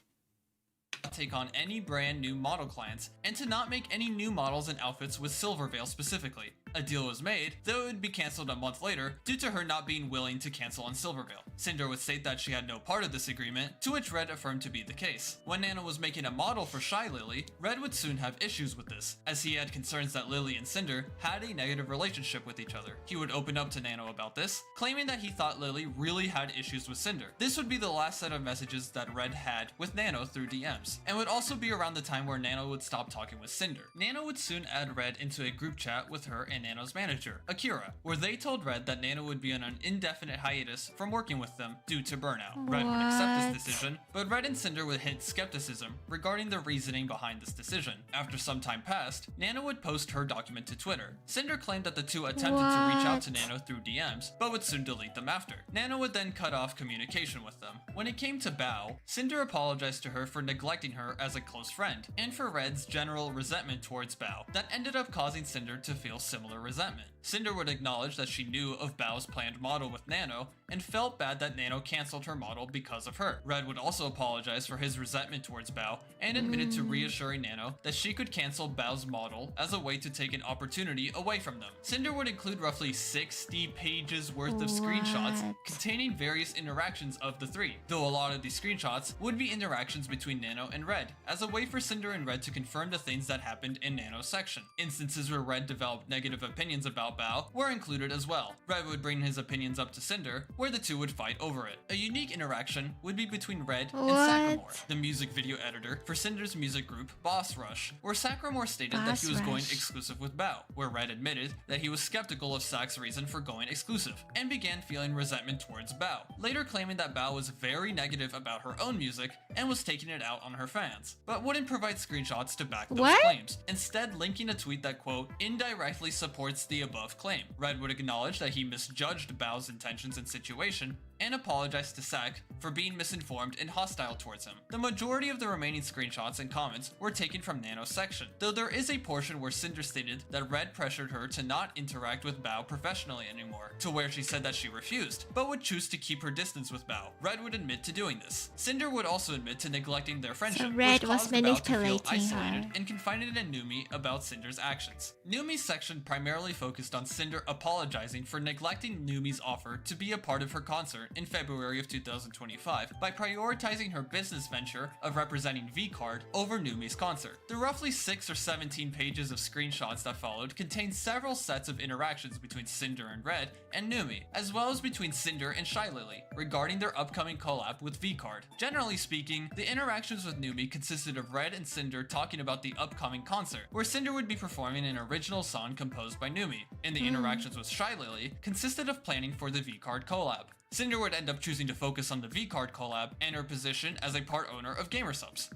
take on any brand new model clients, and to not make any new models and outfits with Silvervale specifically. A deal was made, though it would be cancelled a month later due to her not being willing to cancel on Silvervale. Cinder would state that she had no part of this agreement, to which Red affirmed to be the case. When Nano was making a model for Shy Lily, Red would soon have issues with this, as he had concerns that Lily and Cinder had a negative relationship with each other. He would open up to Nano about this, claiming that he thought Lily really had issues with Cinder. This would be the last set of messages that Red had with Nano through DMs, and would also be around the time where Nano would stop talking with Cinder. Nano would soon add Red into a group chat with her and Nano's manager, Akira, where they told Red that Nano would be on an indefinite hiatus from working with them due to burnout. Red would accept this decision, but Red and Cinder would hint skepticism regarding the reasoning behind this decision. After some time passed, Nano would post her document to Twitter. Cinder claimed that the two attempted to reach out to Nano through DMs, but would soon delete them after. Nano would then cut off communication with them. When it came to Bao, Cinder apologized to her for neglecting her as a close friend, and for Red's general resentment towards Bao that ended up causing Cinder to feel similar similar resentment. Cinder would acknowledge that she knew of Bao's planned model with Nano and felt bad that Nano cancelled her model because of her. Red would also apologize for his resentment towards Bao and admitted to reassuring Nano that she could cancel Bao's model as a way to take an opportunity away from them. Cinder would include roughly 60 pages worth of screenshots containing various interactions of the three, though a lot of these screenshots would be interactions between Nano and Red, as a way for Cinder and Red to confirm the things that happened in Nano's section. Instances where Red developed negative opinions about Bao were included as well. Red would bring his opinions up to Cinder, where the two would fight over it. A unique interaction would be between Red and Sacramore, the music video editor for Cinder's music group Boss Rush, where Sacramore stated that he was going exclusive with Bao, where Red admitted that he was skeptical of Sac's reason for going exclusive, and began feeling resentment towards Bao, later claiming that Bao was very negative about her own music and was taking it out on her fans, but wouldn't provide screenshots to back those claims, instead linking a tweet that, quote, indirectly supports the above claim. Red would acknowledge that he misjudged Bao's intentions and situation, and apologized to Sac for being misinformed and hostile towards him. The majority of the remaining screenshots and comments were taken from Nano's section, though there is a portion where Cinder stated that Red pressured her to not interact with Bao professionally anymore, to where she said that she refused, but would choose to keep her distance with Bao. Red would admit to doing this. Cinder would also admit to neglecting their friendship, so Red which was caused Bao to feel manipulating isolated her. and confided in Numi about Cinder's actions. Numi's section primarily focused on Cinder apologizing for neglecting Numi's offer to be a part of her concert in February of 2025 by prioritizing her business venture of representing V-Card over Numi's concert. The roughly 6 or 17 pages of screenshots that followed contained several sets of interactions between Cinder and Red and Numi, as well as between Cinder and Shy Lily regarding their upcoming collab with V-Card. Generally speaking, the interactions with Numi consisted of Red and Cinder talking about the upcoming concert, where Cinder would be performing an original song composed by Numi, and the interactions with Shy Lily consisted of planning for the V-Card collab. Cinder would end up choosing to focus on the V-Card collab and her position as a part owner of Gamersubs.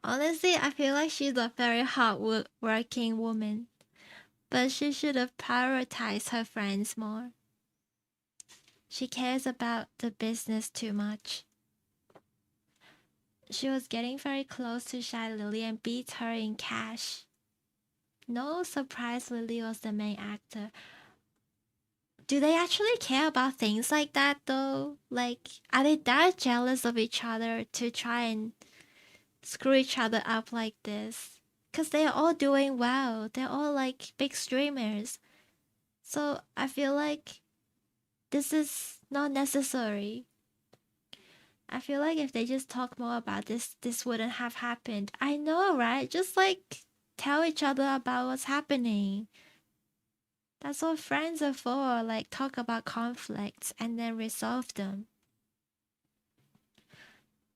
Honestly, I feel like she's a very hard-working woman, but she should have prioritized her friends more. She cares about the business too much. She was getting very close to Shy Lily and beat her in cash. No surprise Lily was the main actor. Do they actually care about things like that though? Like, are they that jealous of each other to try and screw each other up like this? Because they're all doing well. They're all like big streamers. So I feel like this is not necessary. I feel like if they just talk more about this, this wouldn't have happened. I know, right? Just like tell each other about what's happening. That's what friends are for, like talk about conflicts and then resolve them.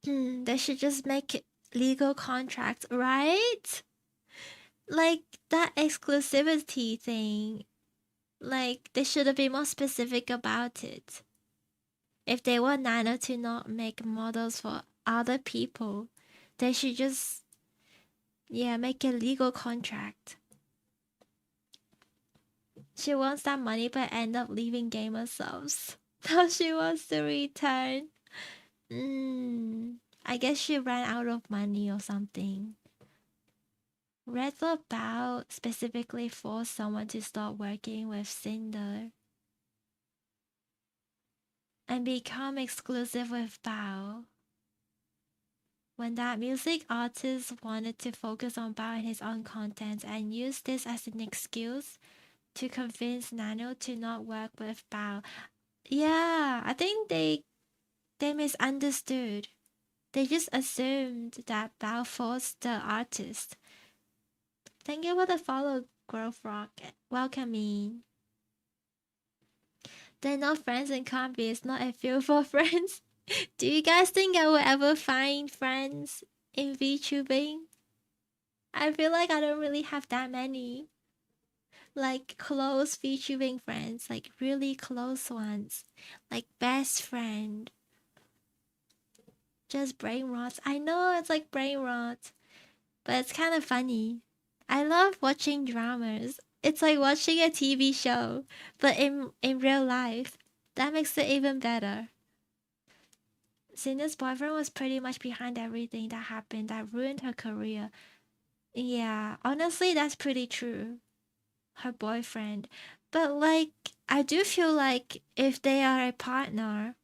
They should just make it legal contracts, right? Like that exclusivity thing, like they should have been more specific about it. If they want Nano to not make models for other people, they should just, make a legal contract. She wants that money but end up leaving Gamersubs. Now she wants to return. I guess she ran out of money or something. Red thought Bao specifically forced someone to stop working with Cinder and become exclusive with Bao. When that music artist wanted to focus on Bao and his own content and use this as an excuse to convince Nano to not work with Bao. Yeah, I think they misunderstood. They just assumed that Bao forced the artist. Thank you for the follow, Growth Rock. Welcome in. They're not friends in combi, it's not a feel for friends. Do you guys think I will ever find friends in VTubing? I feel like I don't really have that many. Like close VTubing friends, like really close ones, like best friend. Just brain rot. I know it's like brain rot, but it's kind of funny. I love watching dramas. It's like watching a TV show, but in real life. That makes it even better. Cinder's boyfriend was pretty much behind everything that happened that ruined her career. Yeah, honestly, that's pretty true. her boyfriend. But like, I do feel like if they are partners,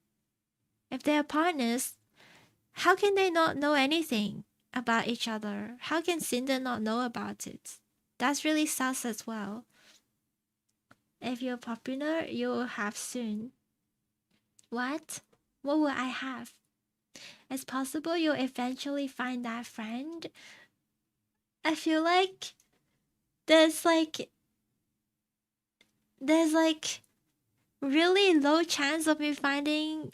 how can they not know anything about each other? How can Cinder not know about it? That's really sus as well. If you're popular, you'll have soon. What? What will I have? It's possible you'll eventually find that friend. I feel like there's like really low chance of me finding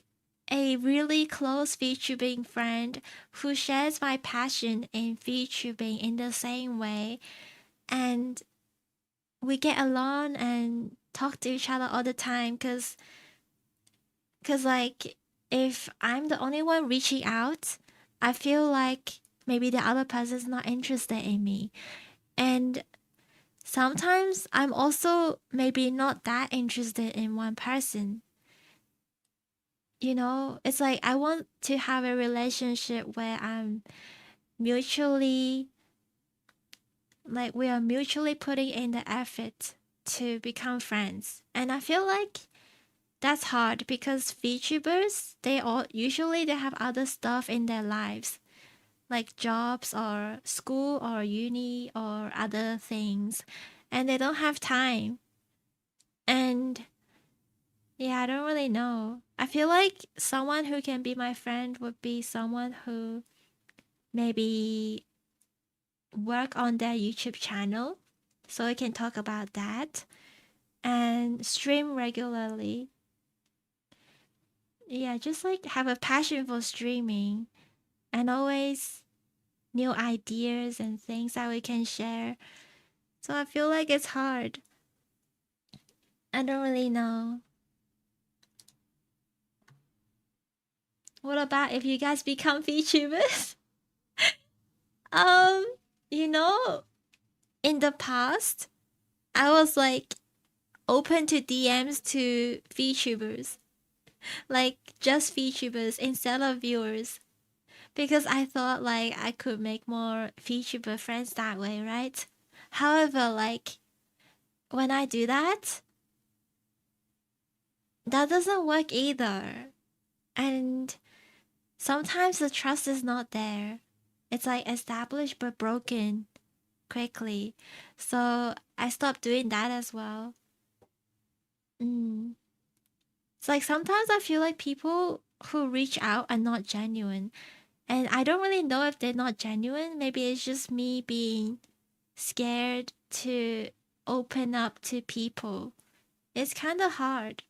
a really close VTubing friend who shares my passion in VTubing in the same way, and we get along and talk to each other all the time. Cause like, if I'm the only one reaching out, I feel like maybe the other person's not interested in me. And sometimes I'm also maybe not that interested in one person. You know, it's like I want to have a relationship where I'm mutually, like, we are mutually putting in the effort to become friends. And I feel like that's hard because VTubers, they have other stuff in their lives, like jobs or school or uni or other things, and they don't have time. And yeah, I don't really know. I feel like someone who can be my friend would be someone who maybe work on their YouTube channel so we can talk about that and stream regularly. Yeah, just like have a passion for streaming and always new ideas and things that we can share. So I feel like it's hard. I don't really know. What about if you guys become VTubers? You know, in the past, I was like open to DMs to VTubers. Like just VTubers instead of viewers. Because I thought like I could make more VTuber friends that way, right? However, like when I do that, that doesn't work either. And sometimes the trust is not there. It's like established but broken quickly. So I stopped doing that as well. It's like sometimes I feel like people who reach out are not genuine. And I don't really know if they're not genuine. Maybe it's just me being scared to open up to people. It's kind of hard.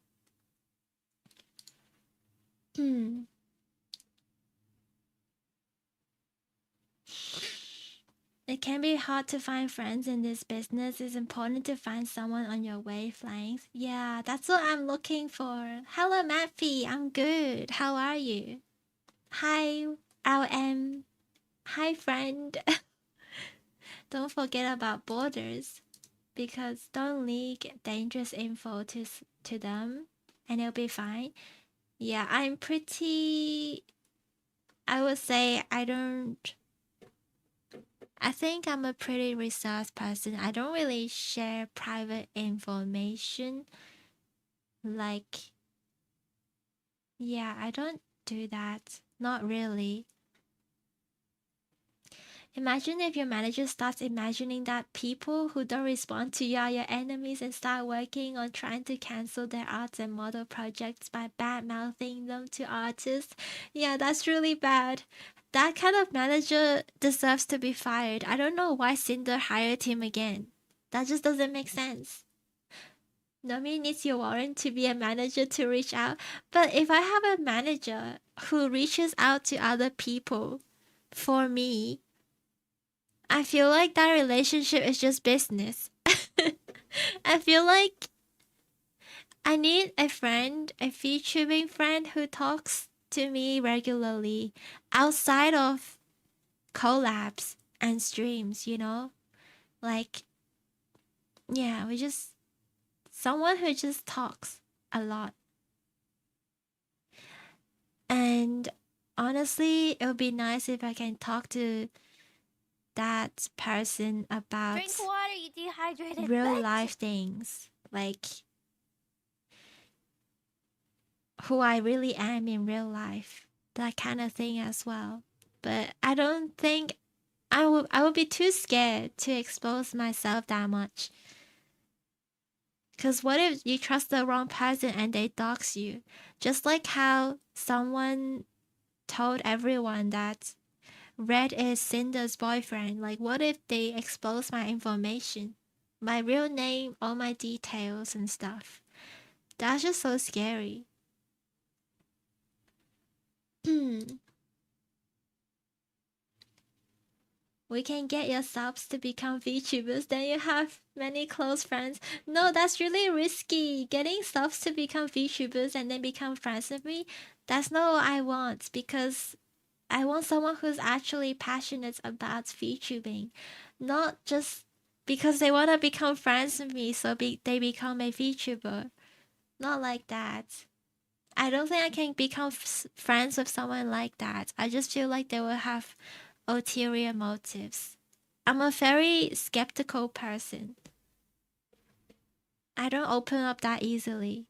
It can be hard to find friends in this business. It's important to find someone on your wavelength. Yeah, that's what I'm looking for. Hello, Matphy. I'm good. How are you? Hi, LM. Hi, friend. Don't forget about borders, because don't leak dangerous info to them, and it'll be fine. Yeah, I'm pretty. I would say I think I'm a pretty reserved person. I don't really share private information. Like, yeah, I don't do that. Not really. Imagine if your manager starts imagining that people who don't respond to you are your enemies and start working on trying to cancel their arts and model projects by bad-mouthing them to artists. Yeah, that's really bad. That kind of manager deserves to be fired. I don't know why Cinder hired him again. That just doesn't make sense. Nomi needs your warrant to be a manager to reach out. But if I have a manager who reaches out to other people for me, I feel like that relationship is just business. I feel like I need a friend, a VTubing friend who talks to me regularly outside of collabs and streams, you know? Like, yeah, someone who just talks a lot. And honestly, it would be nice if I can talk to that person about Drink water, you dehydrated real bitch. life things, like who I really am in real life, that kind of thing as well. But I don't think I would be too scared to expose myself that much. Cause what if you trust the wrong person and they dox you? Just like how someone told everyone that Red is Cinder's boyfriend. Like, what if they expose my information? My real name, all my details and stuff. That's just so scary. We can get your subs to become VTubers, then you have many close friends. No, that's really risky. Getting subs to become VTubers and then become friends with me, that's not what I want, because I want someone who's actually passionate about VTubing, not just because they want to become friends with me so they become a VTuber. Not like that. I don't think I can become friends with someone like that. I just feel like they will have ulterior motives. I'm a very skeptical person. I don't open up that easily.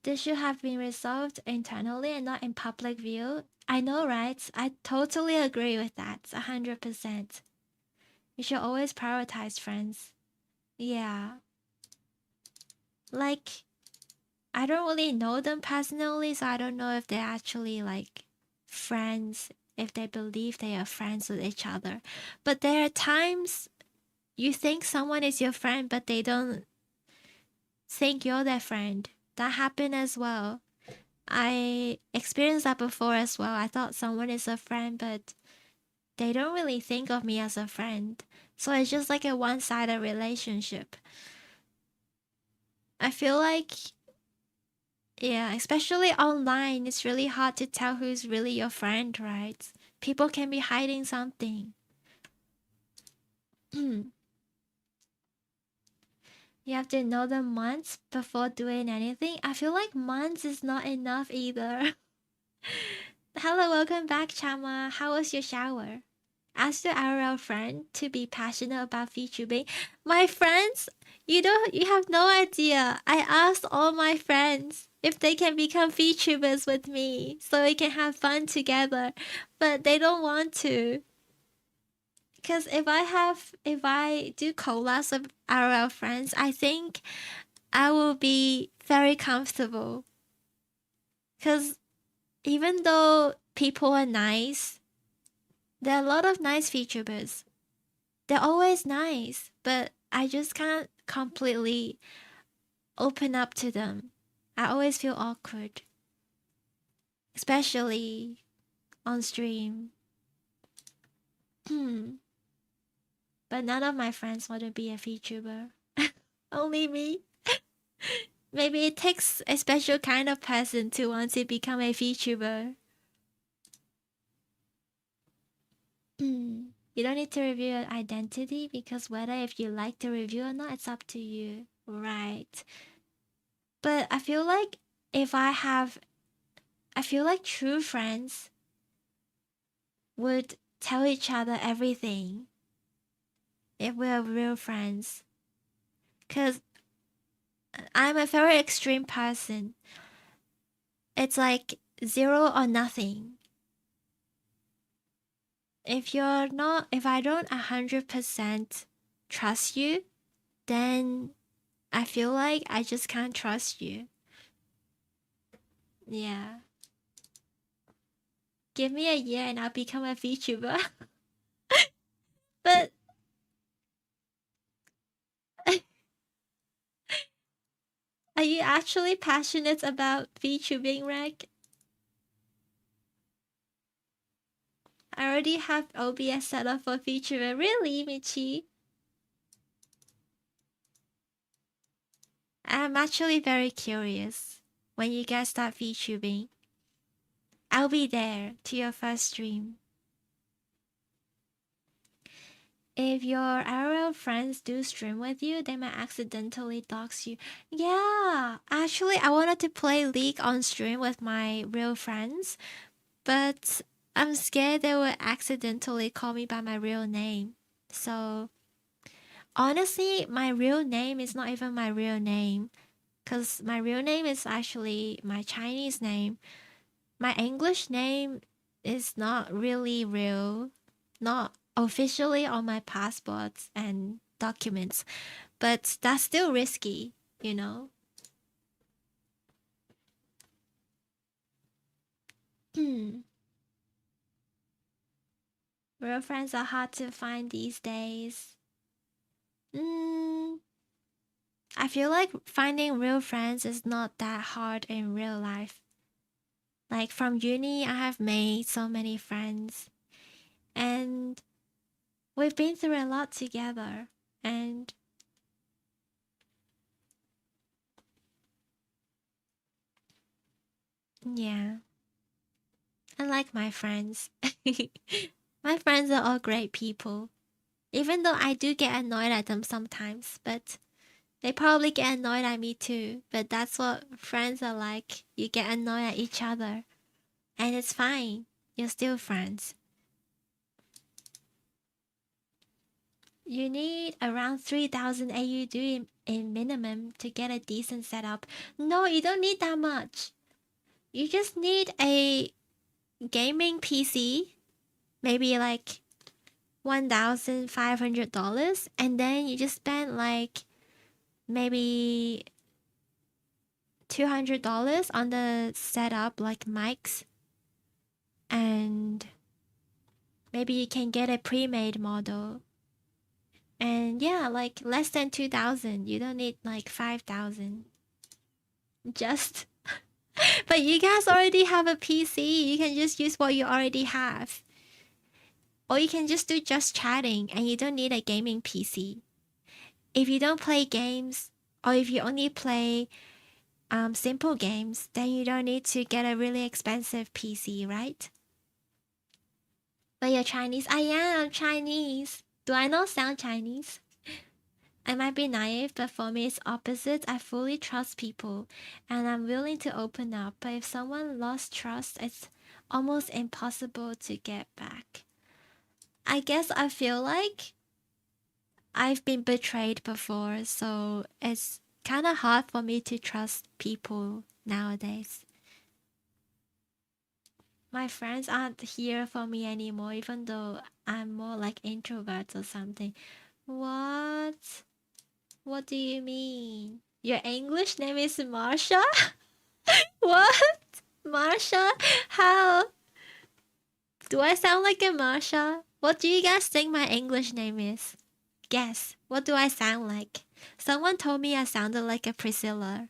This should have been resolved internally and not in public view. I know, right? I totally agree with that. 100%. You should always prioritize friends. Yeah. Like, I don't really know them personally, so I don't know if they're actually like friends, if they believe they are friends with each other. But there are times you think someone is your friend, but they don't think you're their friend. That happened as well. I experienced that before as well. I thought someone is a friend, but they don't really think of me as a friend. So it's just like a one-sided relationship. I feel like, yeah, especially online, it's really hard to tell who's really your friend, right? People can be hiding something. You have to know them months before doing anything. I feel like months is not enough either. Hello, welcome back, Chama. How was your shower? Ask your IRL friend to be passionate about VTubing. My friends, you have no idea. I asked all my friends if they can become VTubers with me so we can have fun together, but they don't want to. Because if I do collabs with IRL friends, I think I will be very comfortable. Because even though people are nice, there are a lot of nice VTubers. They're always nice, but I just can't completely open up to them. I always feel awkward. Especially on stream. But none of my friends want to be a VTuber. Only me. Maybe it takes a special kind of person to want to become a VTuber. You don't need to reveal your identity, because whether if you like the review or not, it's up to you. Right. But I feel like true friends would tell each other everything if we're real friends. Because I'm a very extreme person. It's like 0 or nothing. If I don't 100% trust you, then I feel like I just can't trust you. Yeah. Give me a year and I'll become a VTuber. But are you actually passionate about VTubing, Reg? I already have OBS set up for VTuber. Really, Michi? I'm actually very curious when you guys start VTubing. I'll be there to your first stream. if your real friends do stream with you, they might accidentally dox you. Yeah, actually, I wanted to play League on stream with my real friends, but I'm scared they would accidentally call me by my real name. So, honestly, my real name is not even my real name, because my real name is actually my Chinese name. My English name is not really real, not officially on my passports and documents, but that's still risky, you know? Real friends are hard to find these days. I feel like finding real friends is not that hard in real life. Like from uni, I have made so many friends, and we've been through a lot together, and yeah, I like my friends. My friends are all great people. Even though I do get annoyed at them sometimes, but they probably get annoyed at me too. But that's what friends are like. You get annoyed at each other. And it's fine. You're still friends. You need around 3,000 AUD in minimum to get a decent setup. No, you don't need that much. You just need a gaming PC. Maybe like $1,500. And then you just spend like maybe $200 on the setup, like mics, and maybe you can get a pre-made model. And yeah, like less than 2,000. You don't need like 5,000. Just but you guys already have a PC. You can just use what you already have. Or you can just do just chatting and you don't need a gaming PC. If you don't play games, or if you only play simple games, then you don't need to get a really expensive PC, right? But you're Chinese. I am Chinese. Do I not sound Chinese? I might be naive, but for me it's opposite. I fully trust people and I'm willing to open up. But if someone lost trust, it's almost impossible to get back. I guess I feel like I've been betrayed before, so it's kind of hard for me to trust people nowadays. My friends aren't here for me anymore, even though I'm more like introvert or something. What? What do you mean? Your English name is Marsha? What? Marsha? How? Do I sound like a Marsha? What do you guys think my English name is? Guess. What do I sound like? Someone told me I sounded like a Priscilla.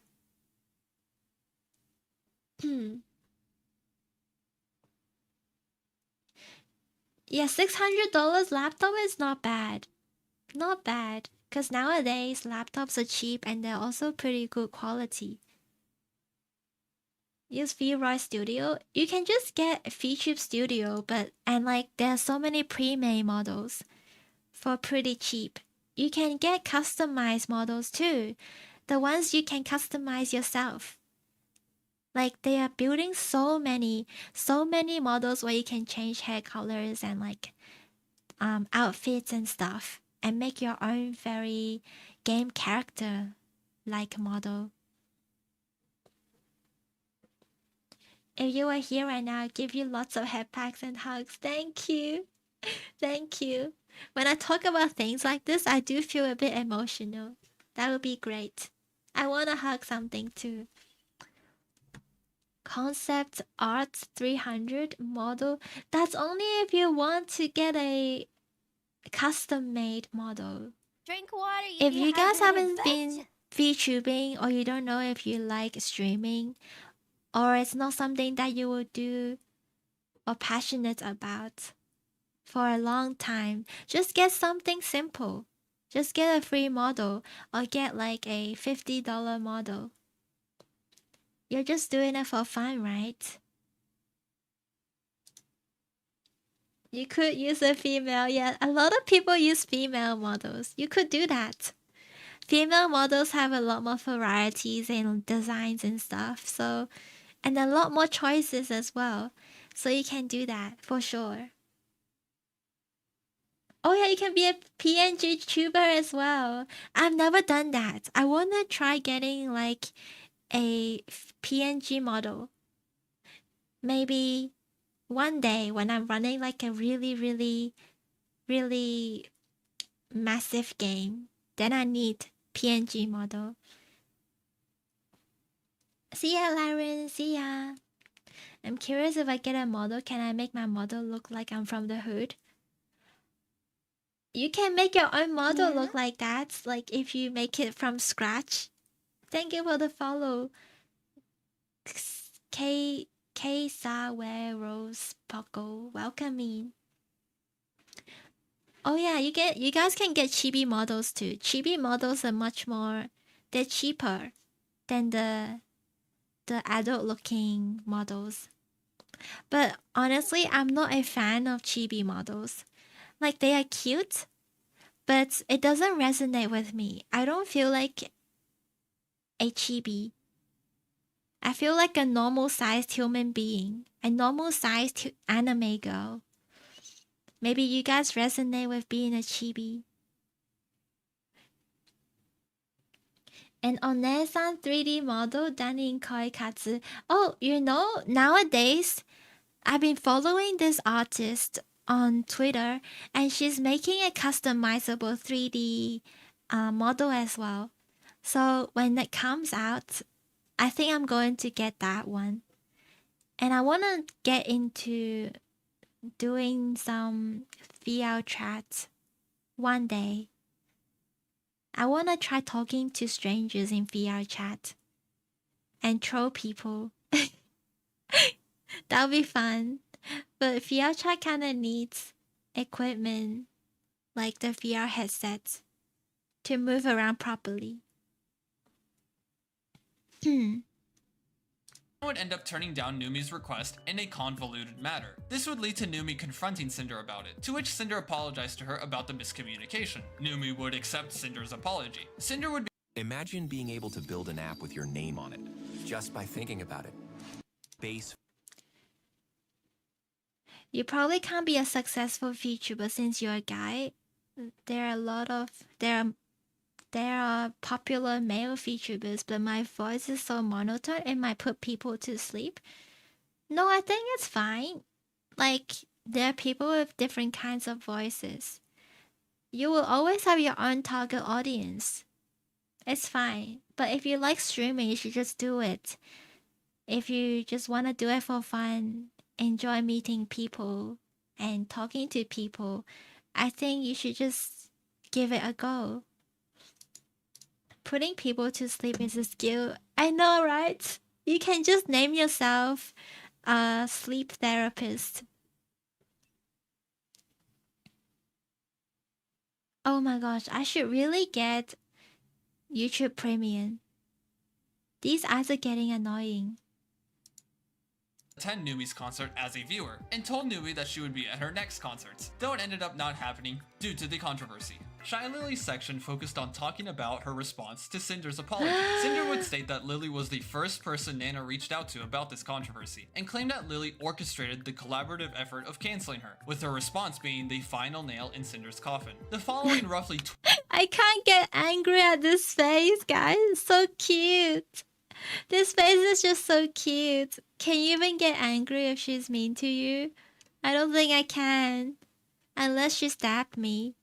Yeah, $600 laptop is not bad. Not bad. Because nowadays, laptops are cheap and they're also pretty good quality. Use VRoid Studio. You can just get VTube Studio, and like there are so many pre-made models for pretty cheap. You can get customized models too. The ones you can customize yourself. Like they are building so many models where you can change hair colors and like outfits and stuff and make your own very game character like model. If you were here right now, I'd give you lots of head packs and hugs. Thank you. Thank you. When I talk about things like this, I do feel a bit emotional. That would be great. I want to hug something too. Concept Art 300 model. That's only if you want to get a custom-made model. Drink water, If you guys haven't bitch. been VTubing or you don't know if you like streaming, or it's not something that you will do or passionate about for a long time, just get something simple. Just get a free model or get like a $50 model. You're just doing it for fun, right? You could use a female. Yeah, a lot of people use female models. You could do that. Female models have a lot more varieties and designs and stuff. So, and a lot more choices as well. So you can do that for sure. Oh yeah, you can be a PNG tuber as well. I've never done that. I wanna try getting like a PNG model. Maybe one day when I'm running like a really massive game, then I need PNG model. See ya, Laren. See ya. I'm curious if I get a model, can I make my model look like I'm from the hood? You can make your own model look like that, like if you make it from scratch. Thank you for the follow. K Saweros Poco, welcome in. Oh yeah, you guys can get chibi models too. Chibi models are much more, they're cheaper than the adult looking models. But honestly, I'm not a fan of chibi models. Like, they are cute, but it doesn't resonate with me. I don't feel like a chibi. I feel like a normal-sized human being. A normal-sized anime girl. Maybe you guys resonate with being a chibi. An Onesan 3D model Danin Koi Katsu. Oh, you know, nowadays, I've been following this artist on Twitter, and she's making a customizable 3D model as well. So when that comes out, I think I'm going to get that one. And I want to get into doing some VR chat one day. I want to try talking to strangers in VR chat and troll people. That'll be fun. But VR chat kind of needs equipment like the VR headsets to move around properly. Would end up turning down Numi's request in a convoluted manner. This would lead to Numi confronting Cinder about it, to which Cinder apologized to her about the miscommunication. Numi would accept Cinder's apology. Cinder would Imagine being able to build an app with your name on it, just by thinking about it. Base. You probably can't be a successful VTuber since you're a guy. There are popular male VTubers, but my voice is so monotone it might put people to sleep. No, I think it's fine. Like, there are people with different kinds of voices. You will always have your own target audience. It's fine. But if you like streaming, you should just do it. If you just want to do it for fun, enjoy meeting people and talking to people, I think you should just give it a go. Putting people to sleep is a skill. I know, right? You can just name yourself a sleep therapist. Oh my gosh, I should really get YouTube Premium. These ads are getting annoying. attend Numi's concert as a viewer, and told Numi that she would be at her next concerts, though it ended up not happening due to the controversy. Shy Lily's section focused on talking about her response to Cinder's apology. Cinder would state that Lily was the first person Nana reached out to about this controversy, and claimed that Lily orchestrated the collaborative effort of canceling her, with her response being the final nail in Cinder's coffin. The following roughly I can't get angry at this face, guys. It's so cute. This face is just so cute. Can you even get angry if she's mean to you? I don't think I can. Unless she stabbed me.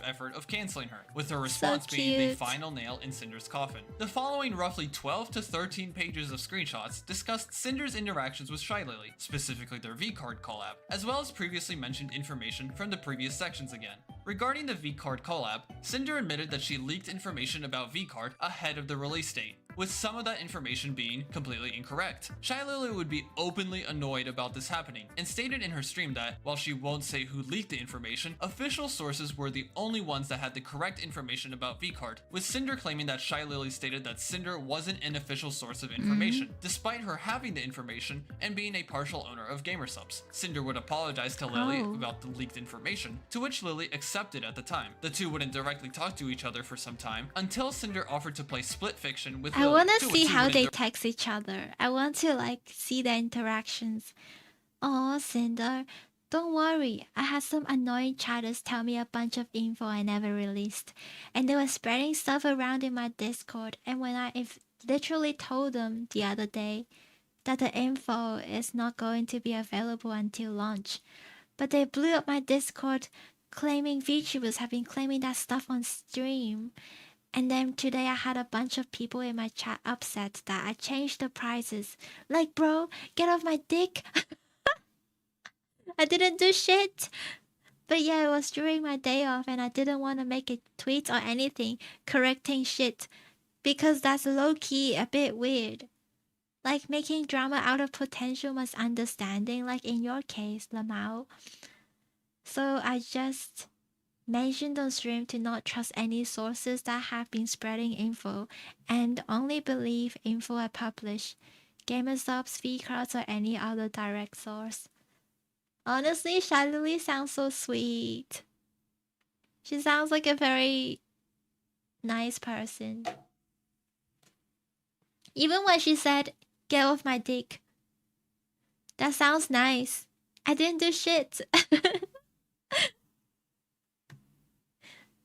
Effort of canceling her, with her response being the final nail in Cinder's coffin. The following roughly 12 to 13 pages of screenshots discussed Cinder's interactions with Shy Lily, specifically their V-Card collab, as well as previously mentioned information from the previous sections again. Regarding the V-Card collab, Cinder admitted that she leaked information about V-Card ahead of the release date, with some of that information being completely incorrect. Shy Lily would be openly annoyed about this happening, and stated in her stream that, while she won't say who leaked the information, official sources were the only ones that had the correct information about V-Card, with Cinder claiming that Shy Lily stated that Cinder wasn't an official source of information, despite her having the information and being a partial owner of Gamersubs. Cinder would apologize to Lily about the leaked information, to which Lily accepted at the time. The two wouldn't directly talk to each other for some time, until Cinder offered to play Split Fiction with Lily. I want to see how they text each other. I want to like see the interactions. Oh, Cinder, don't worry. I had some annoying chatters tell me a bunch of info I never released, and they were spreading stuff around in my Discord. And when I literally told them the other day that the info is not going to be available until launch, but they blew up my Discord, claiming VTubers have been claiming that stuff on stream. And then today I had a bunch of people in my chat upset that I changed the prices. Like, bro, get off my dick. I didn't do shit. But yeah, it was during my day off and I didn't want to make a tweet or anything correcting shit, because that's low-key a bit weird. Like making drama out of potential misunderstanding, like in your case, Lamau. So I just mentioned on stream to not trust any sources that have been spreading info and only believe info I publish, Gamersubs, V-Cards, or any other direct source. Honestly, Shy Lily sounds so sweet. She sounds like a very nice person. Even when she said, "Get off my dick," that sounds nice. I didn't do shit.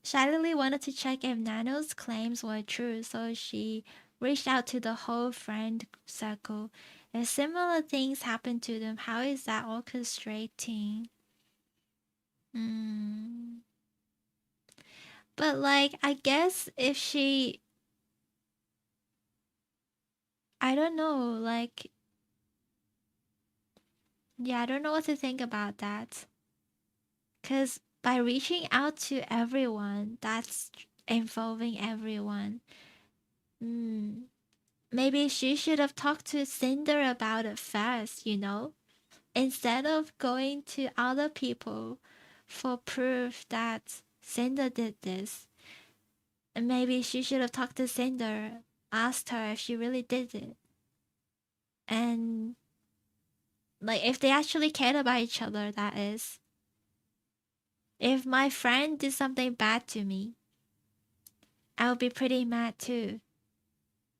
Shy Lily wanted to check if Nano's claims were true, so she reached out to the whole friend circle. If similar things happen to them, how is that orchestrating? But like, I guess if she... I don't know, like... Yeah, I don't know what to think about that. Because by reaching out to everyone, that's involving everyone. Maybe she should have talked to Cinder about it first, you know? Instead of going to other people for proof that Cinder did this. And maybe she should have talked to Cinder, asked her if she really did it. And like, if they actually cared about each other, that is. If my friend did something bad to me, I would be pretty mad too.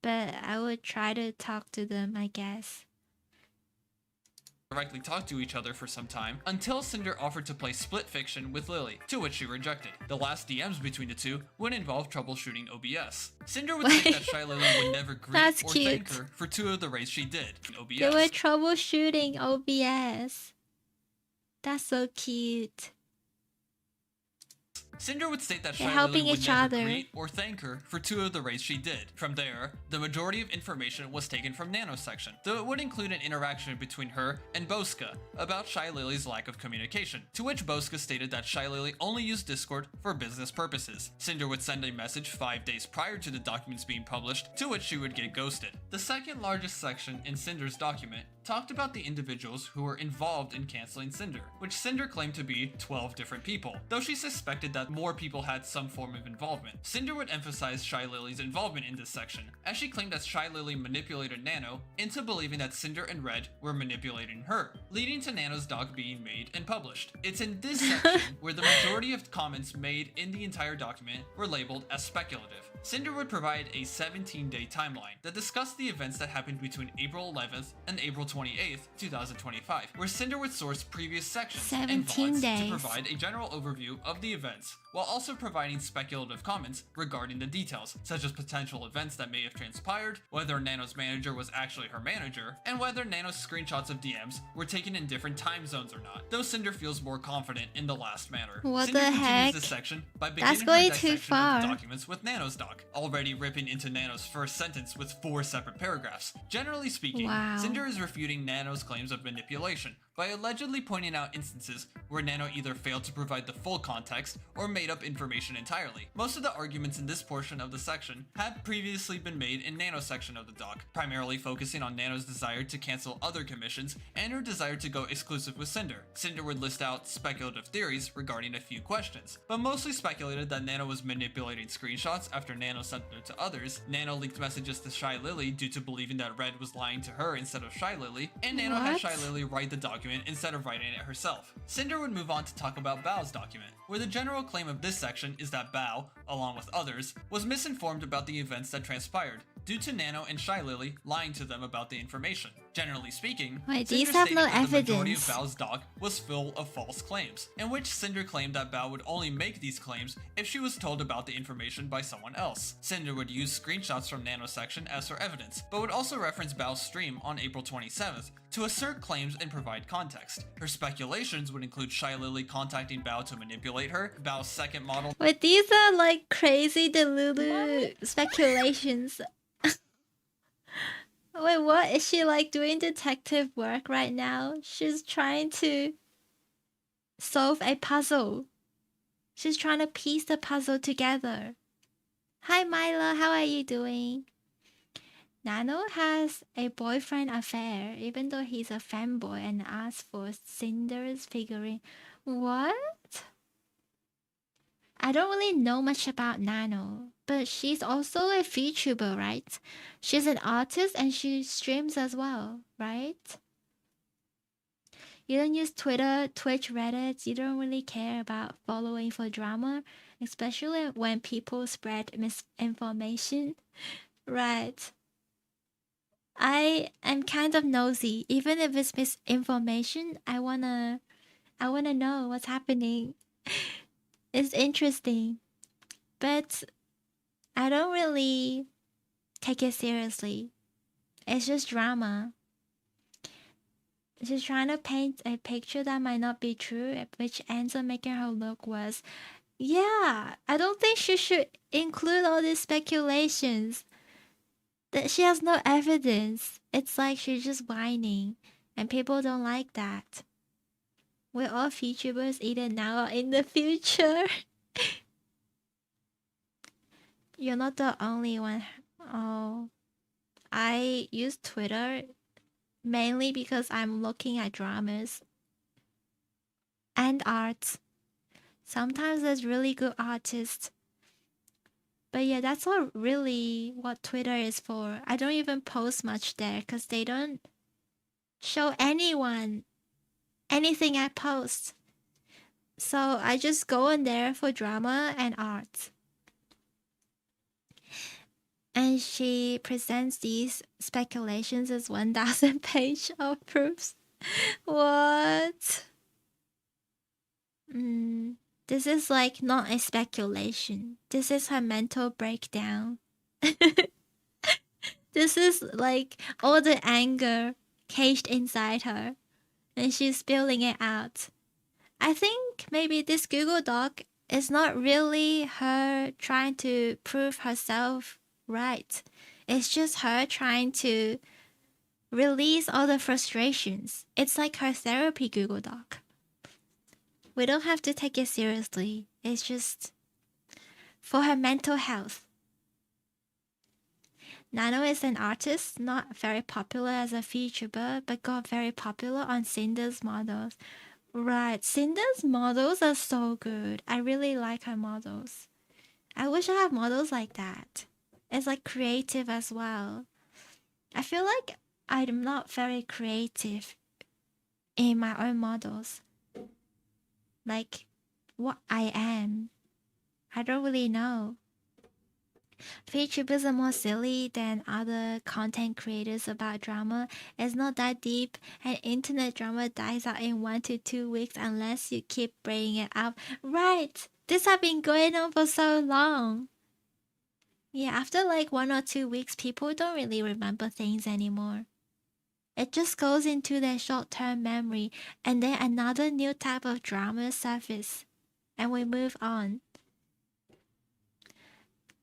But I would try to talk to them, I guess. Directly talk to each other for some time, until Cinder offered to play Split Fiction with Lily, to which she rejected. The last DMs between the two would involve troubleshooting OBS. Cinder would say that Shy Lily would never greet or thank her for 2 of the raids she did in OBS. They were troubleshooting OBS. That's so cute. Cinder would state that Shy Lily would never greet or thank her for 2 of the raids she did. From there, the majority of information was taken from Nano's section, though it would include an interaction between her and Bosca about Shy Lily's lack of communication, to which Bosca stated that Shy Lily only used Discord for business purposes. Cinder would send a message 5 days prior to the documents being published, to which she would get ghosted. The second largest section in Cinder's document talked about the individuals who were involved in canceling Cinder, which Cinder claimed to be 12 different people, though she suspected that more people had some form of involvement. Cinder would emphasize Shy Lily's involvement in this section, as she claimed that Shy Lily manipulated Nano into believing that Cinder and Red were manipulating her, leading to Nano's doc being made and published. It's in this section where the majority of comments made in the entire document were labeled as speculative. Cinder would provide a 17-day timeline that discussed the events that happened between April 11th and April 28th, 2025, where Cinder would source previous sections and VODs to provide a general overview of the events, while also providing speculative comments regarding the details, such as potential events that may have transpired, whether Nano's manager was actually her manager, and whether Nano's screenshots of DMs were taken in different time zones or not, though Cinder feels more confident in the last matter. What Cinder the continues heck? this section by beginning That's going her too dissection far. of the documents with Nano's doc, already ripping into Nano's first sentence with 4 separate paragraphs. Generally speaking, Wow. Cinder is refuting Nano's claims of manipulation, by allegedly pointing out instances where Nano either failed to provide the full context or made up information entirely. Most of the arguments in this portion of the section have previously been made in Nano's section of the doc, primarily focusing on Nano's desire to cancel other commissions and her desire to go exclusive with Cinder. Cinder would list out speculative theories regarding a few questions, but mostly speculated that Nano was manipulating screenshots after Nano sent them to others. Nano leaked messages to Shy Lily due to believing that Red was lying to her instead of Shy Lily, and Nano had Shy Lily write the document instead of writing it herself. Cinder would move on to talk about Bao's document, where the general claim of this section is that Bao, along with others, was misinformed about the events that transpired, due to Nano and Shy Lily lying to them about the information. Generally speaking, these Cinder have stated no that the majority of evidence. Bao's doc was full of false claims, in which Cinder claimed that Bao would only make these claims if she was told about the information by someone else. Cinder would use screenshots from Nano's section as her evidence, but would also reference Bao's stream on April 27th to assert claims and provide context. Her speculations would include Shy Lily contacting Bao to manipulate her, Bao's second model. Wait, these are like crazy delulu speculations. Wait, what? Is she like doing detective work right now? She's trying to solve a puzzle. She's trying to piece the puzzle together. Hi Mila, how are you doing? Nano has a boyfriend affair, even though he's a fanboy and asks for Cinder's figurine. What? I don't really know much about Nano, but she's also a VTuber, right? She's an artist and she streams as well, right? You don't use Twitter, Twitch, Reddit, you don't really care about following for drama, especially when people spread misinformation, right? I am kind of nosy, even if it's misinformation, I wanna know what's happening. It's interesting, but I don't really take it seriously. It's just drama. She's trying to paint a picture that might not be true, which ends up making her look worse. Yeah, I don't think she should include all these speculations. That she has no evidence. It's like she's just whining, and people don't like that. We're all VTubers either now or in the future. You're not the only one. Oh, I use Twitter mainly because I'm looking at dramas and art. Sometimes there's really good artists. But yeah, that's not really what Twitter is for. I don't even post much there because they don't show anyone anything I post. So I just go in there for drama and art. And she presents these speculations as 1,000 page of proofs. What? This is like not a speculation. This is her mental breakdown. This is like all the anger caged inside her. And she's spilling it out. I think maybe this Google Doc is not really her trying to prove herself right. It's just her trying to release all the frustrations. It's like her therapy Google Doc. We don't have to take it seriously. It's just for her mental health. Nano is an artist, not very popular as a VTuber, but got very popular on Cinder's models. Right, Cinder's models are so good. I really like her models. I wish I had models like that. It's like creative as well. I feel like I'm not very creative in my own models. Like what I am. I don't really know. VTubers are more silly than other content creators about drama. It's not that deep, and internet drama dies out in 1 to 2 weeks unless you keep bringing it up. Right! This has been going on for so long. Yeah, after like 1 or 2 weeks, people don't really remember things anymore. It just goes into their short-term memory, and then another new type of drama surfaces, and we move on.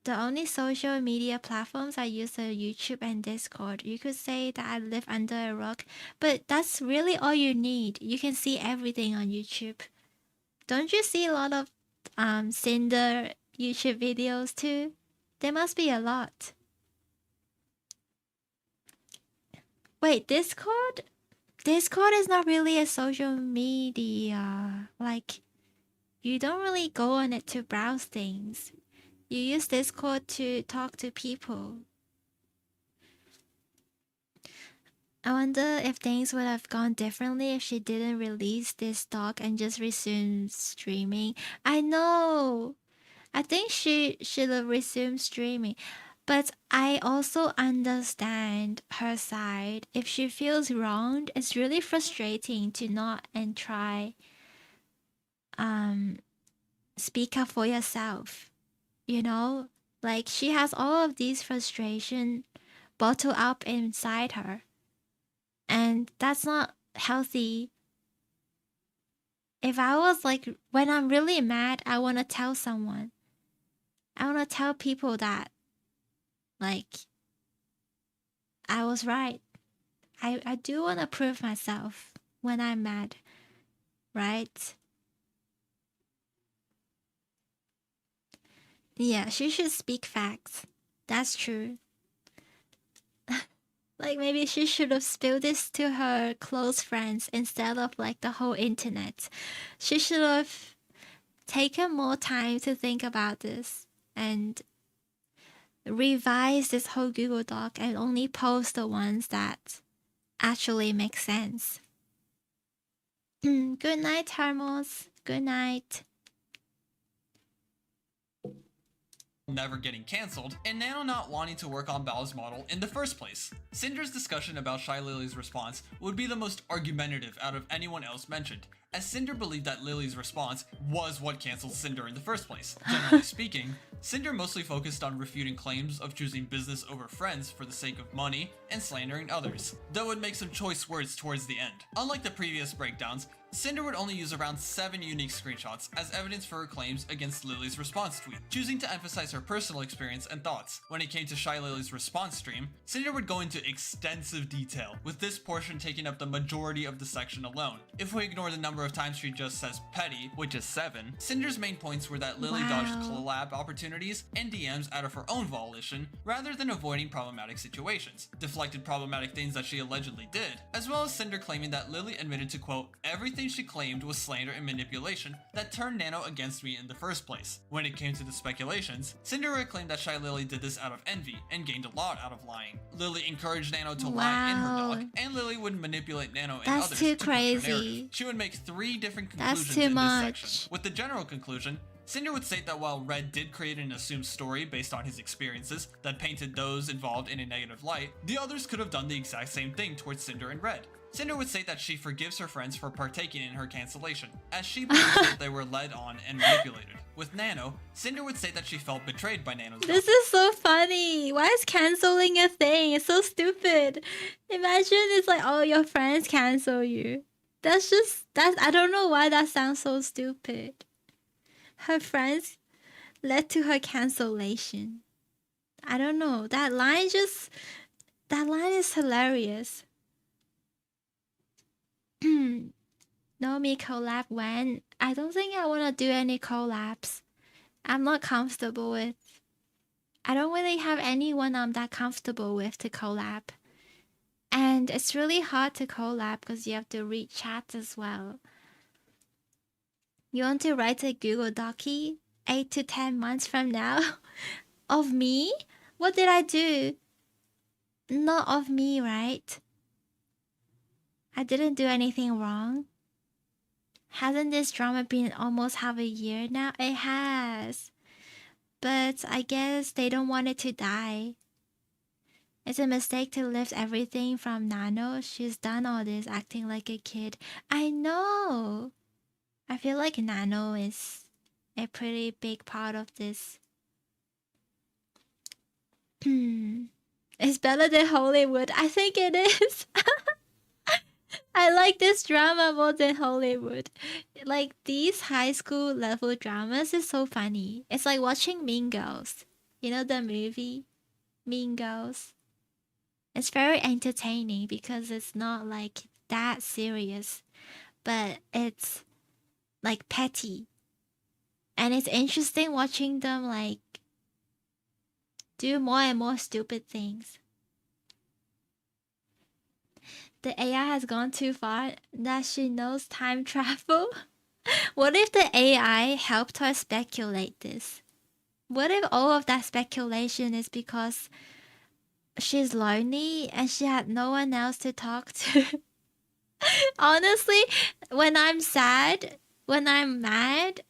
The only social media platforms I use are YouTube and Discord. You could say that I live under a rock, but that's really all you need. You can see everything on YouTube. Don't you see a lot of Cinder YouTube videos too? There must be a lot. Wait, Discord? Discord is not really a social media. Like, you don't really go on it to browse things. You use Discord to talk to people. I wonder if things would have gone differently if she didn't release this doc and just resumed streaming. I know. I think she should have resumed streaming. But I also understand her side. If she feels wronged, it's really frustrating to not and try speak up for yourself. You know? Like, she has all of these frustration bottled up inside her. And that's not healthy. If I was like, when I'm really mad, I want to tell someone. I want to tell people that, like, I was right. I do want to prove myself when I'm mad, right? Yeah, she should speak facts. That's true. Like, maybe she should have spilled this to her close friends instead of like the whole internet. She should have taken more time to think about this and revise this whole Google Doc and only post the ones that actually make sense. Good night, Hermos. Good night. Never getting cancelled, and Nano not wanting to work on Bao's model in the first place. Cinder's discussion about Shy Lily's response would be the most argumentative out of anyone else mentioned, as Cinder believed that Lily's response was what cancelled Cinder in the first place. Generally speaking, Cinder mostly focused on refuting claims of choosing business over friends for the sake of money and slandering others, though would make some choice words towards the end. Unlike the previous breakdowns, Cinder would only use around 7 unique screenshots as evidence for her claims against Lily's response tweet, choosing to emphasize her personal experience and thoughts. When it came to Shy Lily's response stream, Cinder would go into extensive detail, with this portion taking up the majority of the section alone. If we ignore the number of times she just says petty, which is 7, Cinder's main points were that Lily dodged collab opportunities and DMs out of her own volition, rather than avoiding problematic situations, deflected problematic things that she allegedly did, as well as Cinder claiming that Lily admitted to, quote, everything she claimed was slander and manipulation that turned Nano against me in the first place. When it came to the speculations, Cinder claimed that Shy Lily did this out of envy and gained a lot out of lying. Lily encouraged Nano to lie in her doc, and Lily would manipulate Nano and others to push her narrative. She would make 3 different conclusions in this section. With the general conclusion, Cinder would state that while Red did create an assumed story based on his experiences that painted those involved in a negative light, the others could have done the exact same thing towards Cinder and Red. Cinder would say that she forgives her friends for partaking in her cancellation, as she believes that they were led on and manipulated. With Nano, Cinder would say that she felt betrayed by Nano's This is so funny. Why is canceling a thing? It's so stupid. Imagine it's like, oh, your friends cancel you. That's I don't know why that sounds so stupid. Her friends led to her cancellation. I don't know. That line is hilarious. Nomi collab when? I don't think I want to do any collabs. I'm not comfortable with. I don't really have anyone I'm that comfortable with to collab. And it's really hard to collab because you have to read chat as well. You want to write a Google Docie 8 to 10 months from now? Of me? What did I do? Not of me, right? I didn't do anything wrong. Hasn't this drama been almost half a year now? It has. But I guess they don't want it to die. It's a mistake to lift everything from Nano. She's done all this acting like a kid. I know. I feel like Nano is a pretty big part of this. It's better than Hollywood. I think it is. I like this drama more than Hollywood. Like, these high school level dramas is so funny. It's like watching Mean Girls. You know the movie Mean Girls? It's very entertaining because it's not like that serious, but it's like petty. And it's interesting watching them like do more and more stupid things. The AI has gone too far that she knows time travel. What if the AI helped her speculate this? What if all of that speculation is because she's lonely and she had no one else to talk to? Honestly, when I'm sad, when I'm mad,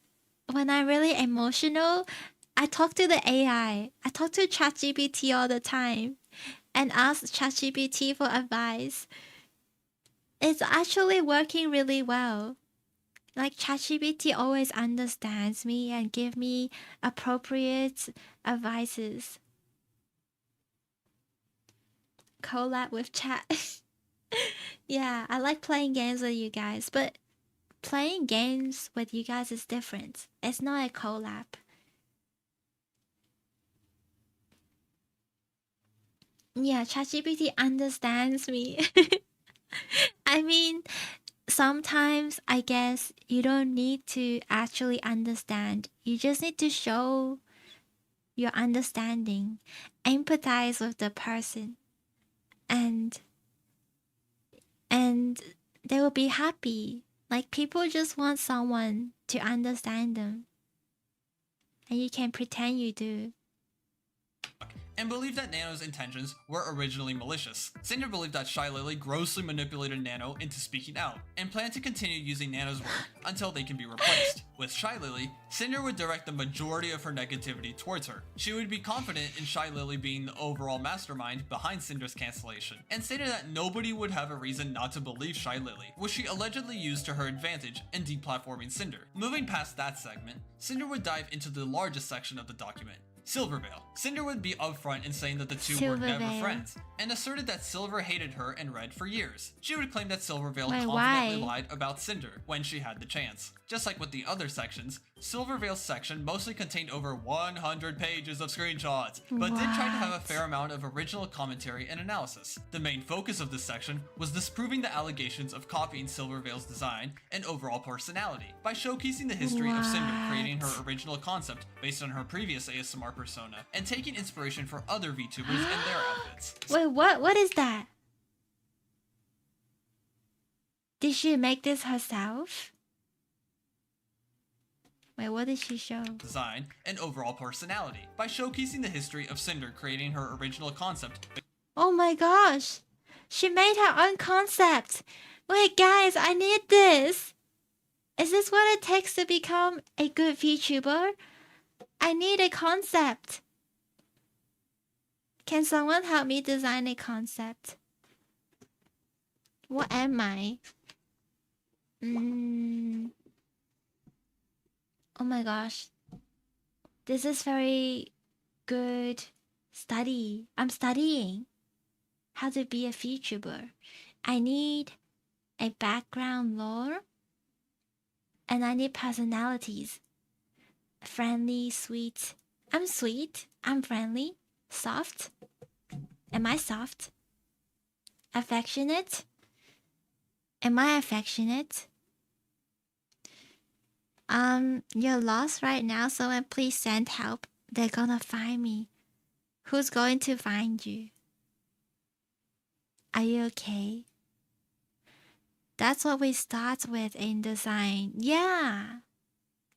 when I'm really emotional, I talk to the AI. I talk to ChatGPT all the time and ask ChatGPT for advice. It's actually working really well. Like ChatGPT always understands me and give me appropriate advices. Collab with chat. Yeah, I like playing games with you guys, but playing games with you guys is different. It's not a collab. Yeah, ChatGPT understands me. I mean, sometimes I guess you don't need to actually understand. You just need to show your understanding, empathize with the person, and they will be happy. Like people just want someone to understand them. And you can pretend you do. And believed that Nano's intentions were originally malicious. Cinder believed that Shy Lily grossly manipulated Nano into speaking out, and planned to continue using Nano's work until they can be replaced. With Shy Lily, Cinder would direct the majority of her negativity towards her. She would be confident in Shy Lily being the overall mastermind behind Cinder's cancellation, and stated that nobody would have a reason not to believe Shy Lily, which she allegedly used to her advantage in deplatforming Cinder. Moving past that segment, Cinder would dive into the largest section of the document, Silvervale. Cinder would be upfront in saying that the two were never friends, and asserted that Silver hated her and Red for years. She would claim that Silvervale confidently lied about Cinder when she had the chance. Just like with the other sections, Silvervale's section mostly contained over 100 pages of screenshots, but did try to have a fair amount of original commentary and analysis. The main focus of this section was disproving the allegations of copying Silvervale's design and overall personality, by showcasing the history of Cinder creating her original concept based on her previous ASMR persona, and taking inspiration for other VTubers and their outfits. Wait, what? What is that? Did she make this herself? Wait, what did she show? Design and overall personality, by showcasing the history of Cinder creating her original concept. Oh my gosh! She made her own concept! Wait, guys, I need this! Is this what it takes to become a good VTuber? I need a concept! Can someone help me design a concept? What am I? Oh my gosh. This is very good study. I'm studying how to be a VTuber. I need a background lore. And I need personalities. Friendly, sweet. I'm sweet. I'm friendly. Soft. Am I soft? Affectionate? Am I affectionate? You're lost right now, someone please send help. They're gonna find me. Who's going to find you? Are you okay? That's what we start with in design. Yeah.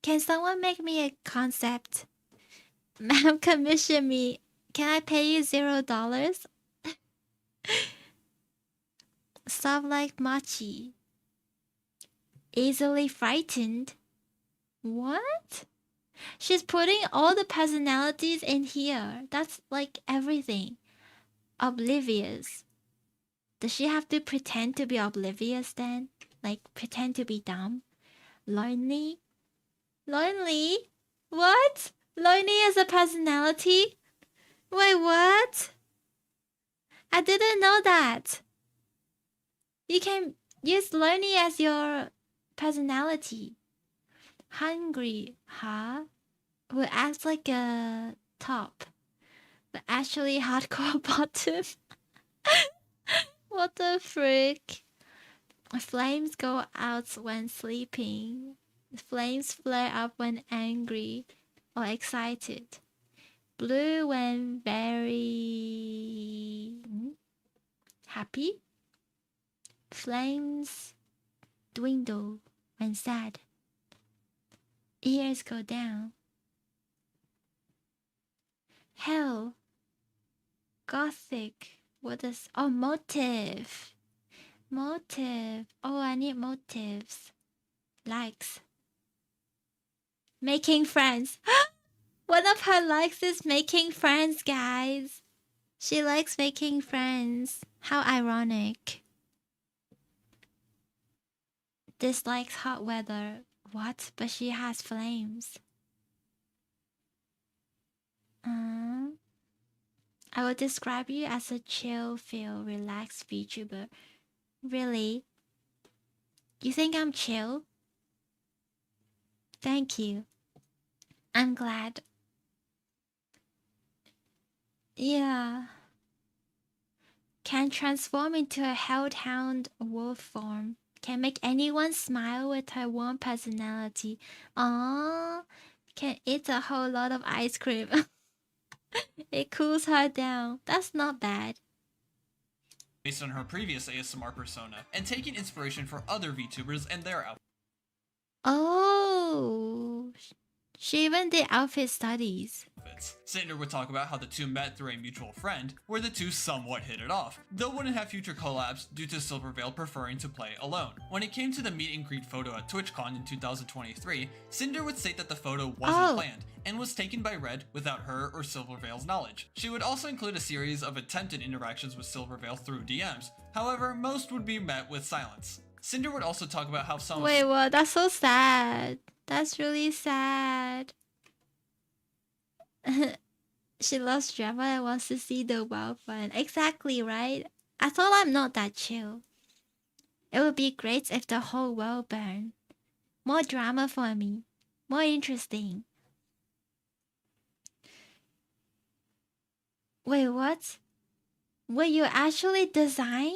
Can someone make me a concept? Ma'am, commission me. Can I pay you $0? Stuff like Machi. Easily frightened. What? She's putting all the personalities in here. That's like everything. Oblivious. Does she have to pretend to be oblivious then? Like pretend to be dumb? Lonely? Lonely? What? Lonely as a personality? Wait, what? I didn't know that. You can use lonely as your personality. Hungry, huh? Who acts like a top. But actually hardcore bottom. What the frick? Flames go out when sleeping. Flames flare up when angry or excited. Blue when very happy. Flames dwindle when sad. Ears go down. Hell. Gothic. What is... Oh, motive. Motive. Oh, I need motives. Likes. Making friends. One of her likes is making friends, guys. She likes making friends. How ironic. Dislikes hot weather. What? But she has flames. I would describe you as a chill, feel, relaxed VTuber. Really? You think I'm chill? Thank you. I'm glad. Yeah. Can transform into a hellhound wolf form. Can make anyone smile with her warm personality. Aww. Can eat a whole lot of ice cream. It cools her down. That's not bad. Based on her previous ASMR persona, and taking inspiration for other VTubers and their outfits. Oh. She even did outfit studies. Cinder would talk about how the two met through a mutual friend, where the two somewhat hit it off, though wouldn't have future collabs due to Silvervale preferring to play alone. When it came to the meet and greet photo at TwitchCon in 2023, Cinder would state that the photo wasn't planned, and was taken by Red without her or Silvervale's knowledge. She would also include a series of attempted interactions with Silvervale through DMs, however, most would be met with silence. Cinder would also talk about how some... Wait, what? That's so sad. That's really sad. She loves drama and wants to see the wild fun. Exactly, right? I thought I'm not that chill. It would be great if the whole world burned. More drama for me. More interesting. Wait, what? Wait, you actually design?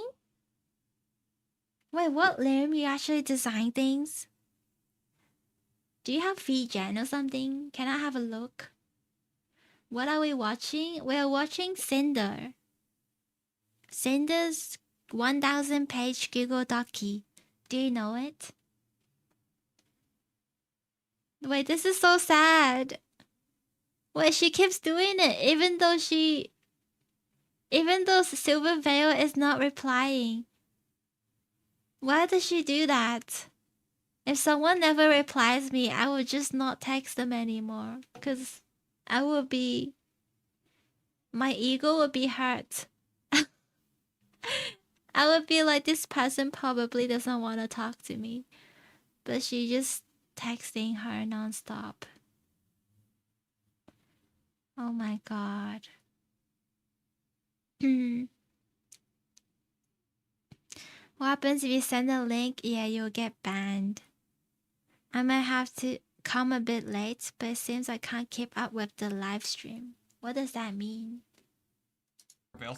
Wait, what, Lim? You actually design things? Do you have VGen or something? Can I have a look? What are we watching? We're watching Cinder. Cinder's 1000 page Google Docu. Do you know it? Wait, this is so sad. Wait, she keeps doing it even though Silvervale is not replying. Why does she do that? If someone never replies me, I would just not text them anymore. Because my ego would be hurt. I would be like, this person probably doesn't want to talk to me. But she just texting her nonstop. Oh my god. What happens if you send a link? Yeah, you'll get banned. I might have to come a bit late, but it seems I can't keep up with the live stream. What does that mean?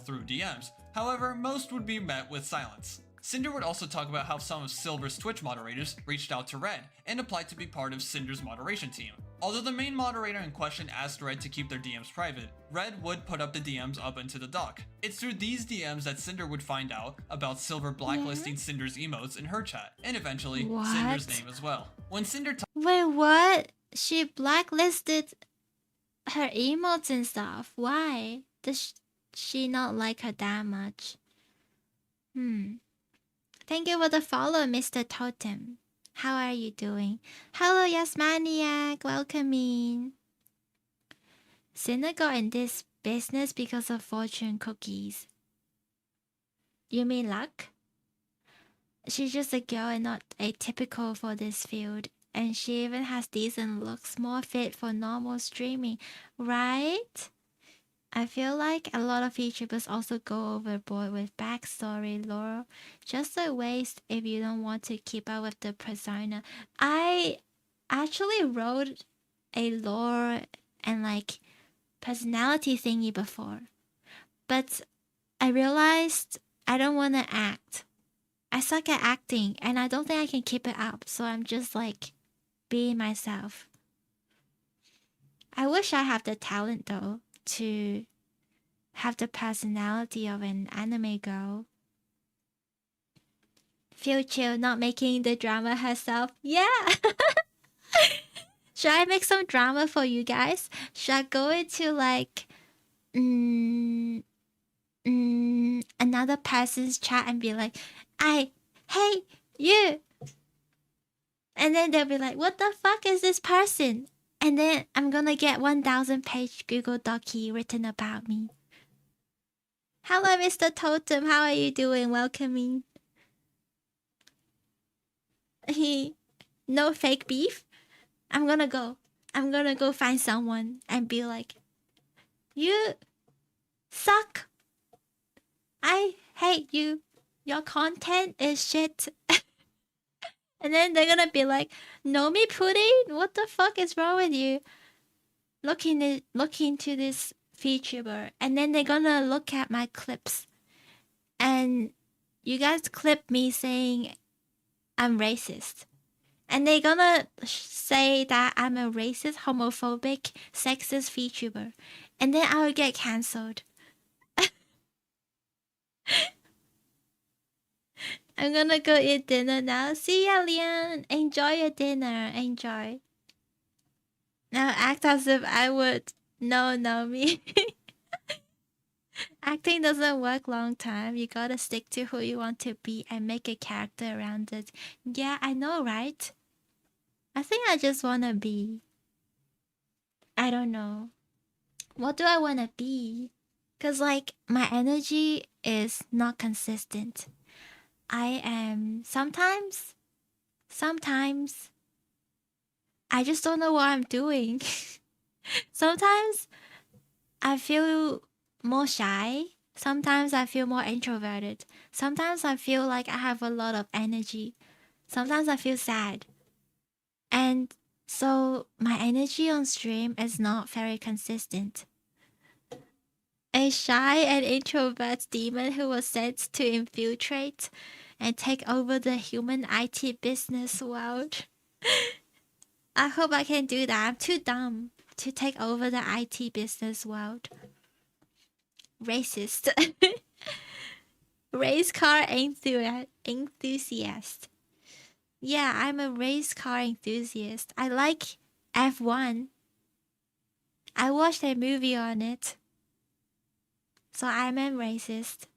Through DMs. However, most would be met with silence. Cinder would also talk about how some of Silver's Twitch moderators reached out to Red and applied to be part of Cinder's moderation team. Although the main moderator in question asked Red to keep their DMs private, Red would put up the DMs up into the doc. It's through these DMs that Cinder would find out about Silver blacklisting Cinder's emotes in her chat, and eventually Cinder's name as well. When Cinder Wait, what? She blacklisted her emotes and stuff. Why? Does she not like her that much? Thank you for the follow, Mr. Totem. How are you doing? Hello, Yasmaniac. Welcome in. Cinder got in this business because of fortune cookies. You mean luck? She's just a girl and not atypical for this field. And she even has decent looks, more fit for normal streaming, right? I feel like a lot of VTubers also go overboard with backstory lore. Just a waste if you don't want to keep up with the persona. I actually wrote a lore and like personality thingy before. But I realized I don't want to act. I suck at acting and I don't think I can keep it up. So I'm just like being myself. I wish I have the talent though to have the personality of an anime girl. Feel chill not making the drama herself. Yeah. Should I make some drama for you guys? Should I go into like another person's chat and be like, hey, you. And then they'll be like, what the fuck is this person? And then I'm gonna get 1,000-page Google Docu written about me. Hello, Mr. Totem. How are you doing? Welcoming. No fake beef. I'm gonna go find someone and be like, you suck. I hate you. Your content is shit. And then they're gonna be like, Nomi Pudding? What the fuck is wrong with you? Look into this VTuber. And then they're gonna look at my clips. And you guys clip me saying I'm racist. And they're gonna say that I'm a racist, homophobic, sexist VTuber. And then I will get cancelled. I'm gonna go eat dinner now. See ya, Leon. Enjoy your dinner. Enjoy. Now act as if I would know me. Acting doesn't work long time. You gotta stick to who you want to be and make a character around it. Yeah, I know, right? I think I just wanna be. I don't know. What do I wanna be? Cause like my energy is not consistent. I am sometimes I just don't know what I'm doing. Sometimes I feel more shy. Sometimes I feel more introverted. Sometimes I feel like I have a lot of energy. Sometimes I feel sad. And so my energy on stream is not very consistent. A shy and introvert demon who was sent to infiltrate and take over the human IT business world. I hope I can do that. I'm too dumb to take over the IT business world. Racist. Race car enthusiast. Yeah, I'm a race car enthusiast. I like F1. I watched a movie on it. So I'm a racist.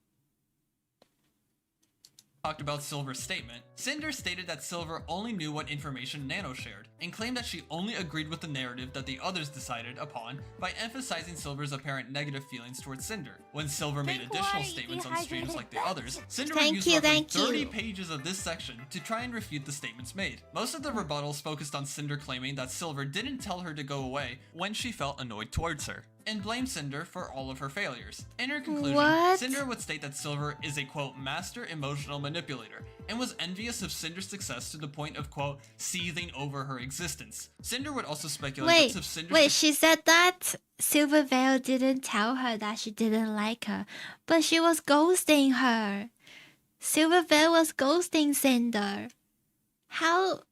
Talked about Silver's statement, Cinder stated that Silver only knew what information Nano shared, and claimed that she only agreed with the narrative that the others decided upon by emphasizing Silver's apparent negative feelings towards Cinder. When Silver made additional statements on streams like the others, Cinder would use roughly 30 pages of this section to try and refute the statements made. Most of the rebuttals focused on Cinder claiming that Silver didn't tell her to go away when she felt annoyed towards her, and blamed Cinder for all of her failures. In her conclusion, Cinder would state that Silver is a, quote, master emotional manipulator, and was envious of Cinder's success to the point of, quote, seething over her existence. Cinder would also speculate that if Cinder— Wait, she said that Silverveil didn't tell her that she didn't like her, but she was ghosting her. Silverveil was ghosting Cinder. How...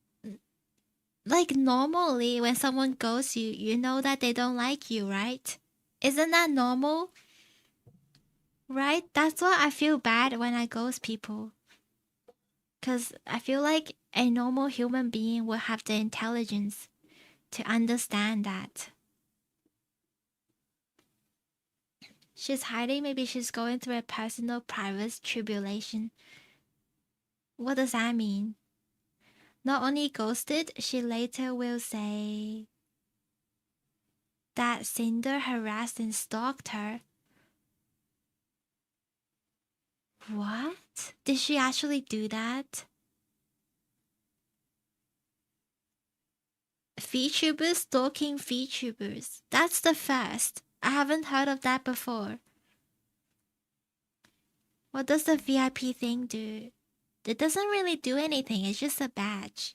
Like, normally, when someone ghosts you, you know that they don't like you, right? Isn't that normal? Right? That's why I feel bad when I ghost people. Because I feel like a normal human being will have the intelligence to understand that. She's hiding. Maybe she's going through a personal private tribulation. What does that mean? Not only ghosted, she later will say that Cinder harassed and stalked her. What? Did she actually do that? VTubers stalking VTubers. That's the first. I haven't heard of that before. What does the VIP thing do? It doesn't really do anything, it's just a badge.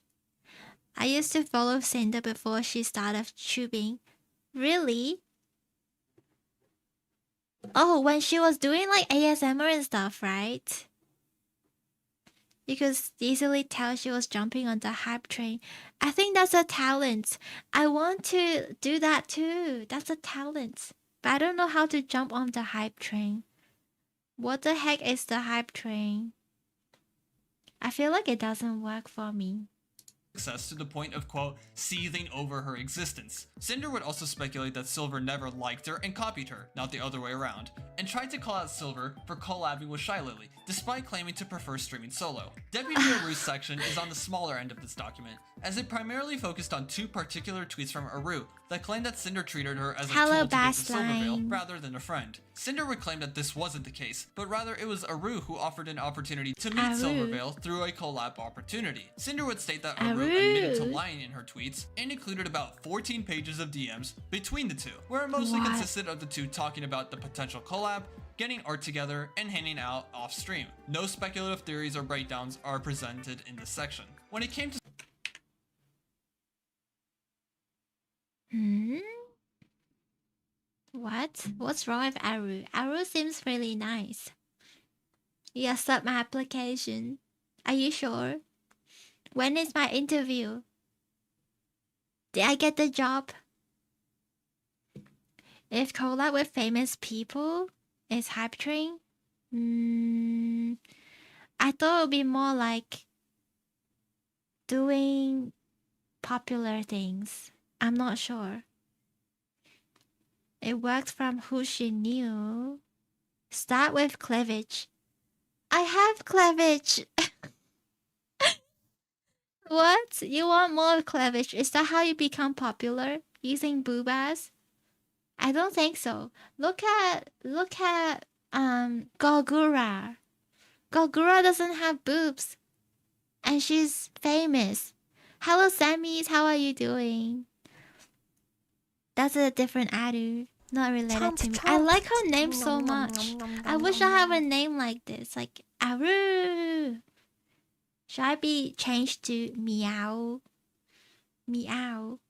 I used to follow Cinder before she started tubing. Really? Oh, when she was doing like ASMR and stuff, right? You could easily tell she was jumping on the hype train. I think that's a talent. I want to do that too. That's a talent. But I don't know how to jump on the hype train. What the heck is the hype train? I feel like it doesn't work for me. Success to the point of, quote, seething over her existence. Cinder would also speculate that Silver never liked her and copied her, not the other way around, and tried to call out Silver for collabing with Shy Lily, despite claiming to prefer streaming solo. Deputy Aru's section is on the smaller end of this document, as it primarily focused on 2 particular tweets from Aru that claimed that Cinder treated her as a tool to get the Silverveil rather than a friend. Cinder would claim that this wasn't the case, but rather it was Aru who offered an opportunity to meet Silverveil through a collab opportunity. Cinder would state that Aru admitted to lying in her tweets and included about 14 pages of DMs between the two, where it mostly consisted of the two talking about the potential collab, getting art together, and hanging out off stream. No speculative theories or breakdowns are presented in this section. When it came to What? What's wrong with Aru? Aru seems really nice. You accept my application. Are you sure? When is my interview? Did I get the job? If collab with famous people is hype train, I thought it would be more like doing popular things. I'm not sure. It worked from who she knew. Start with cleavage. I have cleavage. What? You want more cleavage? Is that how you become popular? Using boobas? I don't think so. Look at Gogura. Gogura doesn't have boobs. And she's famous. Hello Sammys, how are you doing? That's a different Aru. Not related to me. I like her name so much. I wish I have a name like this. Like Aru. Should I be changed to Meow? Meow.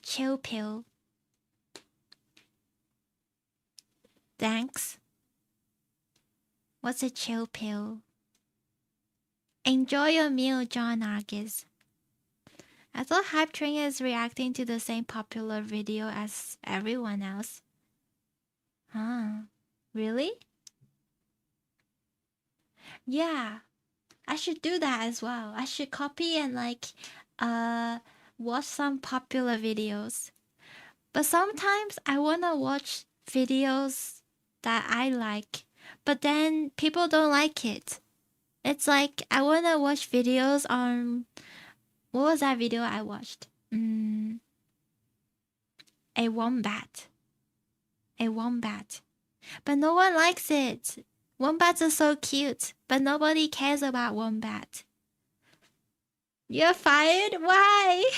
Chill pill. Thanks. What's a chill pill? Enjoy your meal, John Argis. I thought Hype Train is reacting to the same popular video as everyone else. Huh. Really? Yeah. I should do that as well. I should copy and like watch some popular videos. But sometimes I wanna watch videos that I like, but then people don't like it. It's like I wanna watch videos on... What was that video I watched? A wombat. A wombat. But no one likes it. Wombats are so cute, but nobody cares about wombat. You're fired? Why?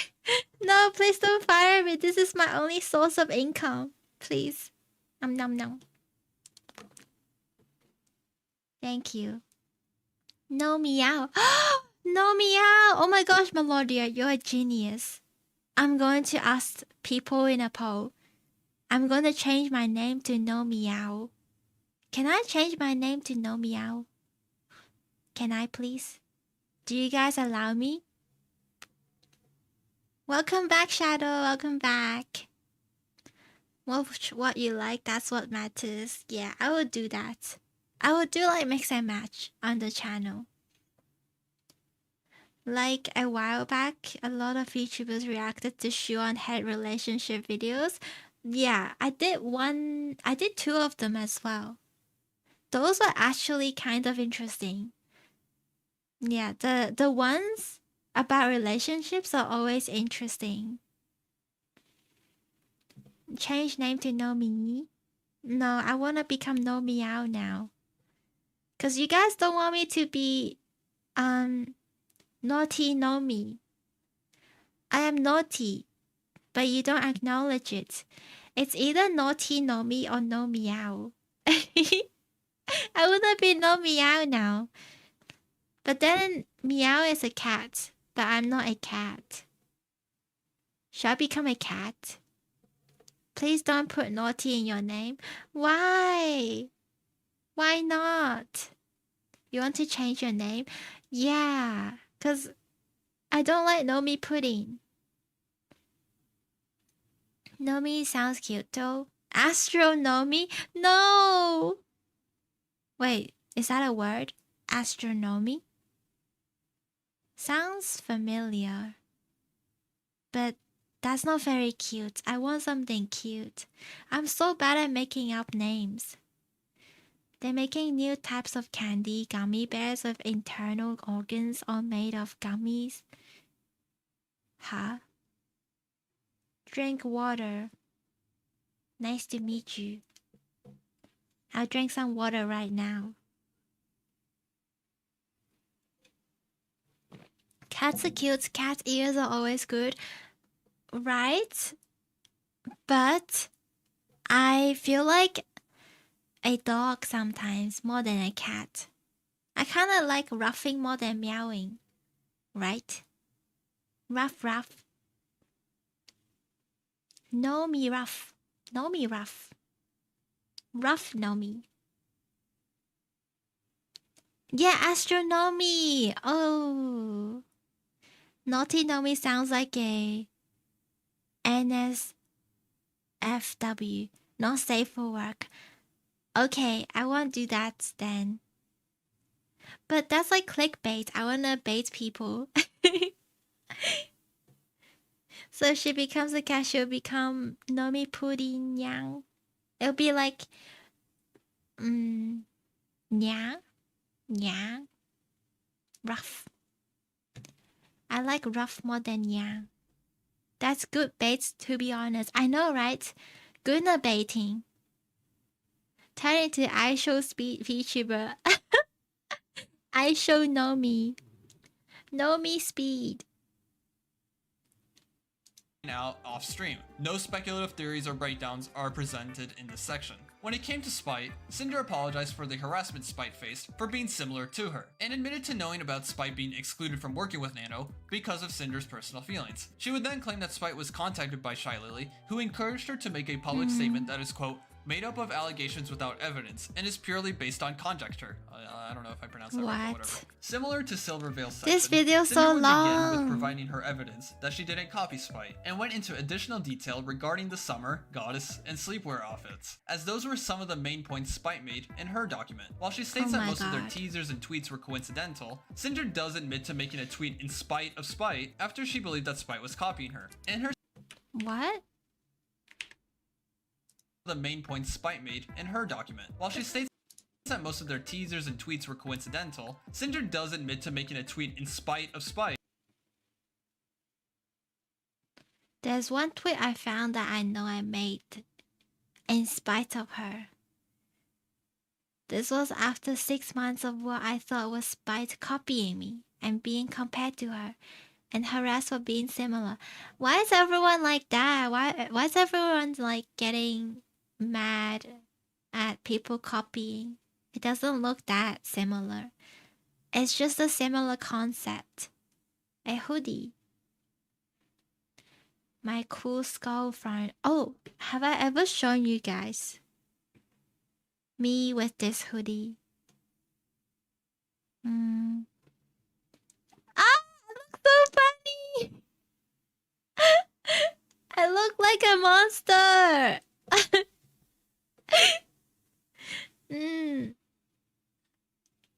No, please don't fire me. This is my only source of income. Please. Nom. Thank you. No meow. No meow. Oh my gosh, Melodia, you're a genius. I'm going to ask people in a poll. I'm going to change my name to No Meow. Can I change my name to No Meow? Can I please? Do you guys allow me? Welcome back, Shadow. Welcome back. What you like, that's what matters. Yeah, I would do that. I would do like mix and match on the channel. Like a while back, a lot of YouTubers reacted to Shu on head relationship videos. Yeah, I did 2 of them as well. Those were actually kind of interesting. Yeah, the ones about relationships are always interesting. Change name to No Me. No, I wanna become No Meow now. Cause you guys don't want me to be naughty no me. I am naughty, but you don't acknowledge it. It's either naughty no me or no meow. I wanna be no meow now. But then meow is a cat, but I'm not a cat. Should I become a cat? Please don't put naughty in your name. Why? Why not? You want to change your name? Yeah, because I don't like Nomi Pudding. Nomi sounds cute though. Astronomy? No! Wait, is that a word? Astronomy? Sounds familiar. But that's not very cute. I want something cute. I'm so bad at making up names. They're making new types of candy, gummy bears with internal organs all made of gummies. Huh? Drink water. Nice to meet you. I'll drink some water right now. Cats are cute. Cat ears are always good. Right? But I feel like a dog sometimes more than a cat. I kind of like ruffing more than meowing. Right? Ruff, ruff. No me rough. No me rough. Rough no me. Yeah, astronomy. Oh. Naughty Nomi sounds like a NSFW. Not safe for work. Okay, I won't do that then. But that's like clickbait. I wanna bait people. So if she becomes a cat, she'll become Nomi Pudding Yang. It'll be like Nya. Nya. Rough. I like rough more than Yang. That's good bait, to be honest. I know, right? Good baiting. Turn into I show speed VTuber. I show Nomi. Nomi speed. Now off stream. No speculative theories or breakdowns are presented in this section. When it came to Spite, Cinder apologized for the harassment Spite faced for being similar to her, and admitted to knowing about Spite being excluded from working with Nano because of Cinder's personal feelings. She would then claim that Spite was contacted by Shy Lily, who encouraged her to make a public statement that is, quote, made up of allegations without evidence and is purely based on conjecture. I don't know if I pronounced that right, but whatever. Similar to Silverveil's section, This video's Cinder so would long. begin with providing her evidence that she didn't copy Spite, and went into additional detail regarding the summer, goddess, and sleepwear outfits, as those were some of the main points Spite made in her document. While she states that most of their teasers and tweets were coincidental, Cinder does admit to making a tweet in spite of Spite after she believed that Spite was copying her. In her What? the main points Spite made in her document. While she states that most of their teasers and tweets were coincidental, Cinder does admit to making a tweet in spite of Spite. There's one tweet I found that I know I made in spite of her. This was after 6 months of what I thought was Spite copying me and being compared to her, and harassed for being similar. Why is everyone like that? Why is everyone like getting mad at people copying? It doesn't look that similar. It's just a similar concept. A hoodie. My cool skull front. Oh, have I ever shown you guys me with this hoodie? Ah, I look so funny. I look like a monster.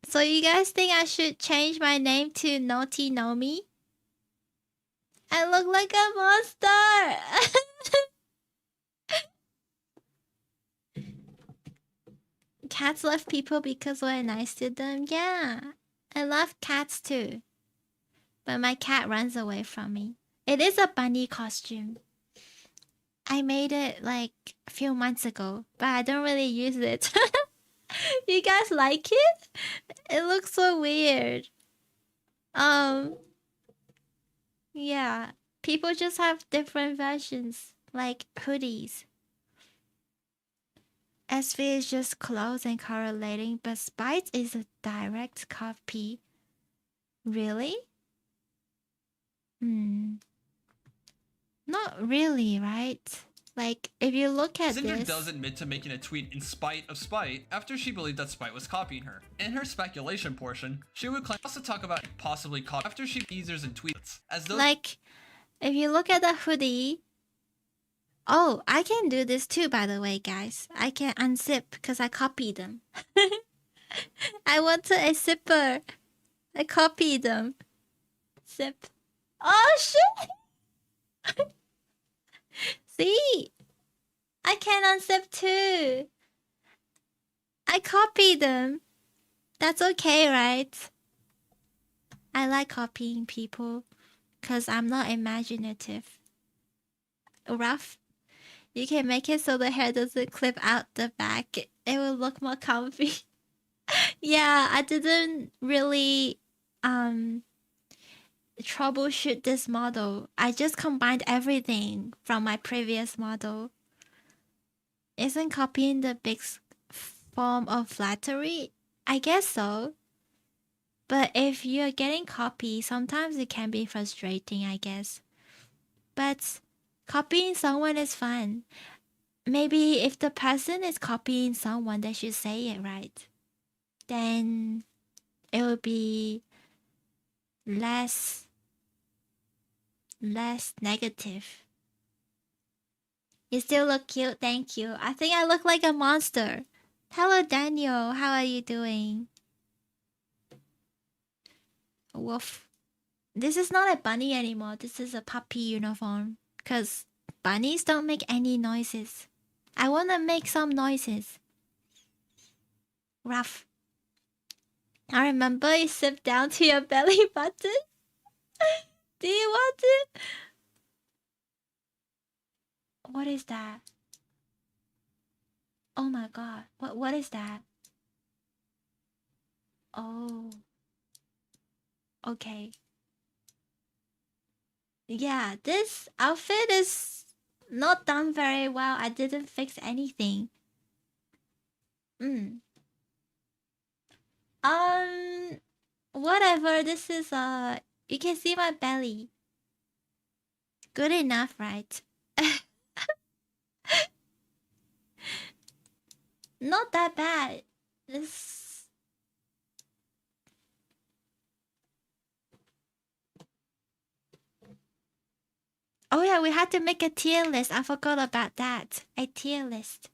So you guys think I should change my name to Naughty Nomi? I look like a monster. Cats love people because we're nice to them. Yeah, I love cats too. But my cat runs away from me. It is a bunny costume. I made it like a few months ago, but I don't really use it. You guys like it? It looks so weird. Yeah. People just have different versions, like hoodies. SV is just close and correlating, but Spite is a direct copy. Really? Not really, right? Like, if you look at Cinder this... does admit to making a tweet in spite of Spite after she believed that Spite was copying her. In her speculation portion, she would claim also talk about possibly copy after she users and tweets, as though Like, if you look at the hoodie... Oh, I can do this too, by the way, guys. I can unzip because I copied them. I wanted a zipper. I copied them. Zip. Oh, shit! See? I can unzip too. I copied them. That's okay, right? I like copying people because I'm not imaginative. Rough. You can make it so the hair doesn't clip out the back. It will look more comfy. Yeah, I didn't really troubleshoot this model. I just combined everything from my previous model. Isn't copying the big form of flattery? I guess so. But if you're getting copied, sometimes it can be frustrating, I guess. But copying someone is fun. Maybe if the person is copying someone, they should say it right. Then it will be less negative. You still look cute, thank you. I think I look like a monster. Hello, Daniel. How are you doing? Woof. This is not a bunny anymore. This is a puppy uniform. Because bunnies don't make any noises. I want to make some noises. Rough. I remember you sip down to your belly button. Do you want it? What is that? Oh my god. What is that? Oh. Okay. Yeah, this outfit is not done very well. I didn't fix anything. Whatever. This is you can see my belly. Good enough, right? Not that bad. This... Oh yeah, we had to make a tier list. I forgot about that. A tier list.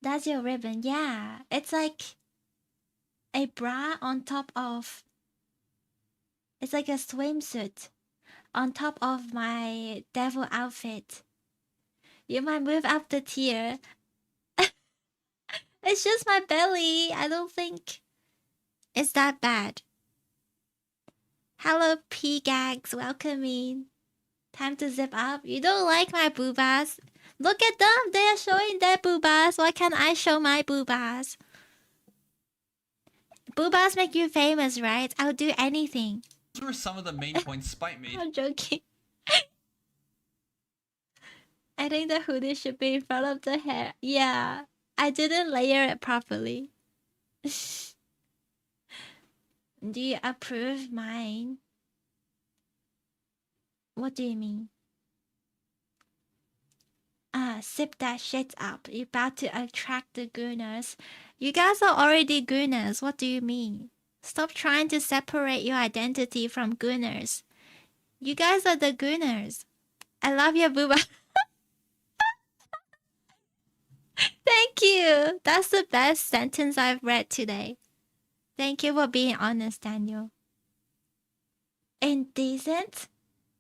That's your ribbon. Yeah. It's like a bra on top of... It's like a swimsuit on top of my devil outfit. You might move up the tier. It's just my belly. I don't think it's that bad. Hello, P-Gags. Welcome in. Time to zip up. You don't like my boobas? Look at them. They are showing their boobas. Why can't I show my boobas? Boobas make you famous, right? I'll do anything. those were some of the main points Spite made. I'm joking. I think the hoodie should be in front of the hair. Yeah, I didn't layer it properly. Do you approve mine? What do you mean? Sip that shit up. You're about to attract the gooners. You guys are already gooners. What do you mean? Stop trying to separate your identity from gooners. You guys are the gooners. I love your booba. Thank you. That's the best sentence I've read today. Thank you for being honest, Daniel. Indecent?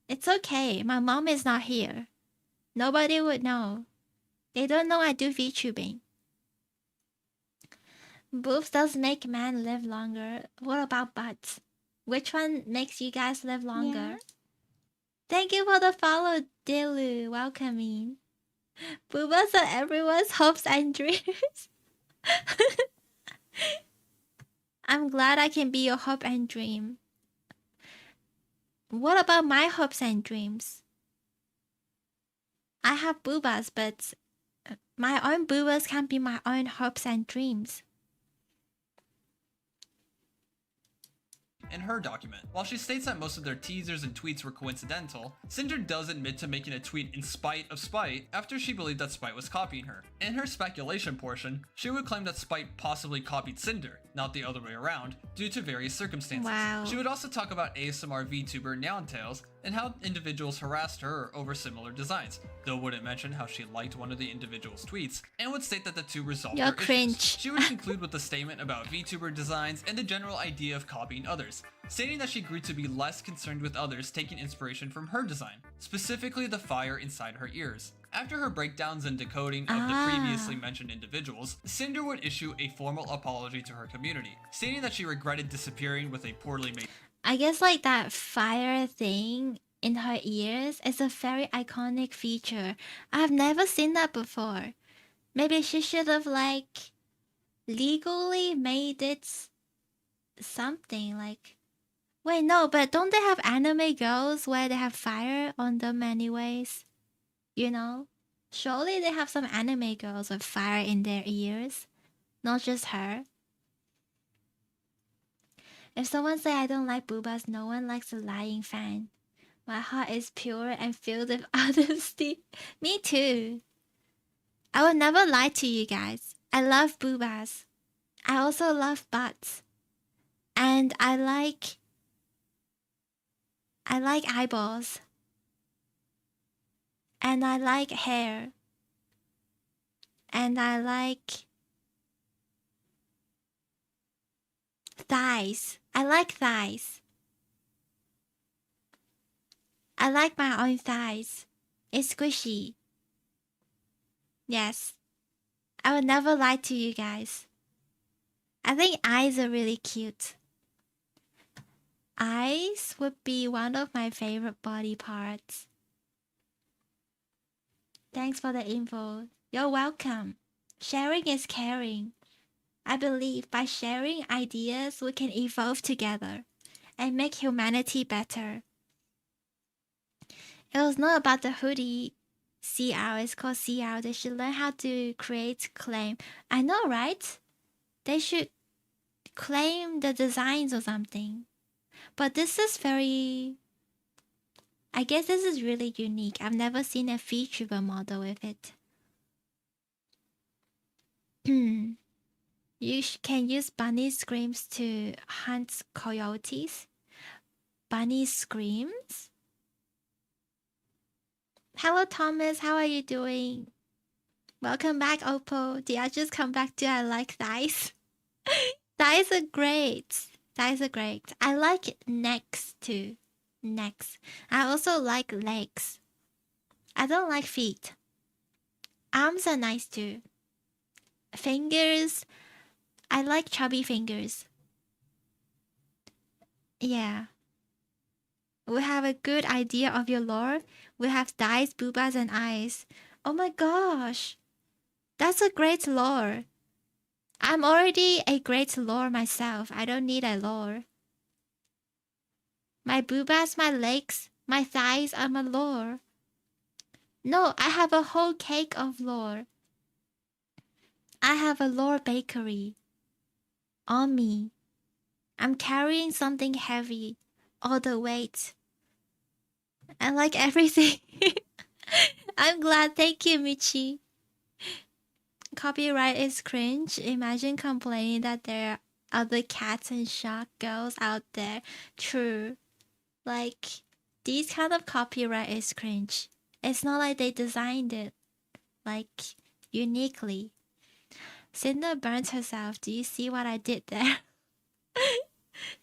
It's okay. My mom is not here. Nobody would know. They don't know I do VTubing. Boobs does make men live longer. What about butts? Which one makes you guys live longer? Yeah. Thank you for the follow, Dilu. Welcome in. Boobas are everyone's hopes and dreams. I'm glad I can be your hope and dream. What about my hopes and dreams? I have boobas, but my own boobas can be my own hopes and dreams. in her document. While she states that most of their teasers and tweets were coincidental, Cinder does admit to making a tweet in spite of Spite after she believed that Spite was copying her. In her speculation portion, she would claim that Spite possibly copied Cinder, not the other way around, due to various circumstances. Wow. She would also talk about ASMR VTuber Nowntales and how individuals harassed her over similar designs, though wouldn't mention how she liked one of the individual's tweets, and would state that the two resolved You're their cringe. issues. She would conclude with a statement about VTuber designs and the general idea of copying others, stating that she grew to be less concerned with others taking inspiration from her design, specifically the fire inside her ears. After her breakdowns and decoding of the previously mentioned individuals, Cinder would issue a formal apology to her community, stating that she regretted disappearing with a poorly made. I guess like that fire thing in her ears is a very iconic feature. I've never seen that before. Maybe she should have like legally made it something like. Wait, no, but don't they have anime girls where they have fire on them anyways? You know? Surely they have some anime girls with fire in their ears. Not just her. If someone say I don't like boobas, no one likes a lying fan. My heart is pure and filled with honesty. Me too. I will never lie to you guys. I love boobas. I also love butts. And I like eyeballs. And I like hair. And I like thighs. I like thighs. I like my own thighs. It's squishy. Yes. I would never lie to you guys. I think eyes are really cute. Eyes would be one of my favorite body parts. Thanks for the info. You're welcome. Sharing is caring. I believe by sharing ideas, we can evolve together and make humanity better. It was not about the hoodie. CR, it's called CR. They should learn how to create claim. I know, right? They should claim the designs or something. But this is very... I guess this is really unique. I've never seen a VTuber model with it. You can use bunny screams to hunt coyotes. Bunny screams? Hello Thomas, how are you doing? Welcome back Oppo. Did I just come back to I like thighs? Thighs are great. Thighs are great. I like necks too. Necks. I also like legs. I don't like feet. Arms are nice too. Fingers. I like chubby fingers. Yeah. We have a good idea of your lore. We have thighs, boobas, and eyes. Oh my gosh. That's a great lore. I'm already a great lore myself. I don't need a lore. My boobas, my legs, my thighs are my lore. No, I have a whole cake of lore. I have a lore bakery on me. I'm carrying something heavy, all the weight. I like everything. I'm glad. Thank you, Michi. Copyright is cringe. Imagine complaining that there are other cats and shark girls out there. True. Like, these kind of copyright is cringe. It's not like they designed it, like, uniquely. Cinder burns herself. Do you see what I did there?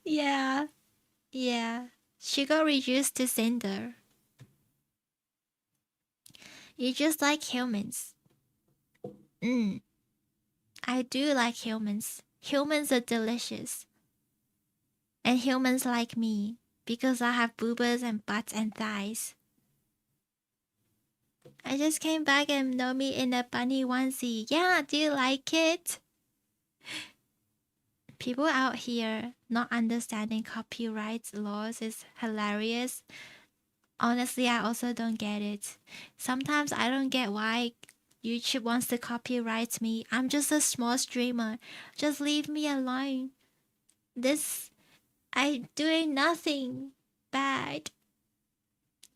Yeah. Yeah. She got reduced to cinder. You just like humans. I do like humans. Humans are delicious. And humans like me. Because I have boobas and butts and thighs. I just came back and know me in a bunny onesie. Yeah, do you like it? People out here not understanding copyright laws is hilarious. Honestly, I also don't get it. Sometimes I don't get why YouTube wants to copyright me. I'm just a small streamer. Just leave me alone. This I'm doing nothing bad.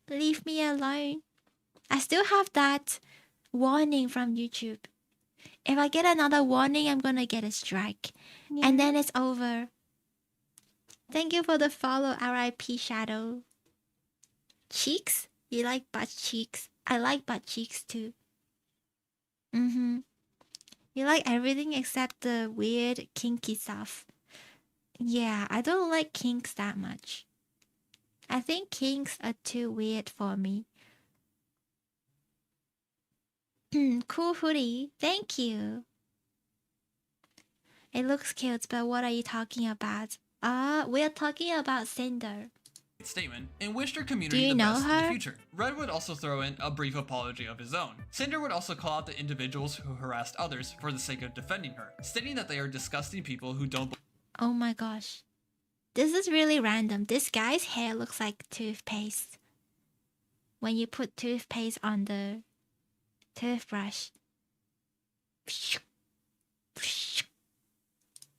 Leave me alone. I still have that warning from YouTube. If I get another warning, I'm gonna get a strike. Yeah. And then it's over. Thank you for the follow, RIP Shadow. Cheeks? You like butt cheeks? I like butt cheeks too. You like everything except the weird kinky stuff. Yeah, I don't like kinks that much. I think kinks are too weird for me. Cool hoodie. Thank you. It looks cute, but what are you talking about? We're talking about Cinder. Statement and wished her community Do you the know best in her? the future. Red would also throw in a brief apology of his own. Cinder would also call out the individuals who harassed others for the sake of defending her, stating that they are disgusting people who don't Oh my gosh. This is really random. This guy's hair looks like toothpaste. When you put toothpaste on the toothbrush.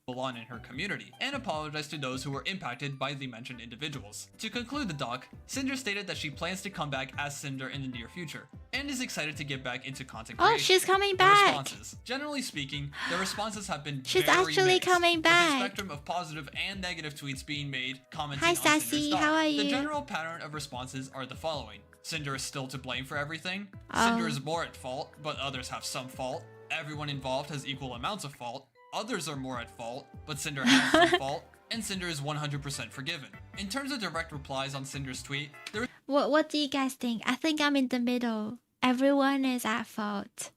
belong in her community, and apologized to those who were impacted by the mentioned individuals. To conclude the doc, Cinder stated that she plans to come back as Cinder in the near future, and is excited to get back into content creation. Oh, she's coming The back. responses. Generally speaking, the responses have been She's very actually mixed, coming with a back. spectrum of positive and negative tweets being made, commenting Hi, on Cinder's Sassy. doc. How are The you? general pattern of responses are the following. Cinder is still to blame for everything. Oh. Cinder is more at fault, but others have some fault. Everyone involved has equal amounts of fault. Others are more at fault, but Cinder has some fault, and Cinder is 100% forgiven. In terms of direct replies on Cinder's tweet, there is What do you guys think? I think I'm in the middle. Everyone is at fault.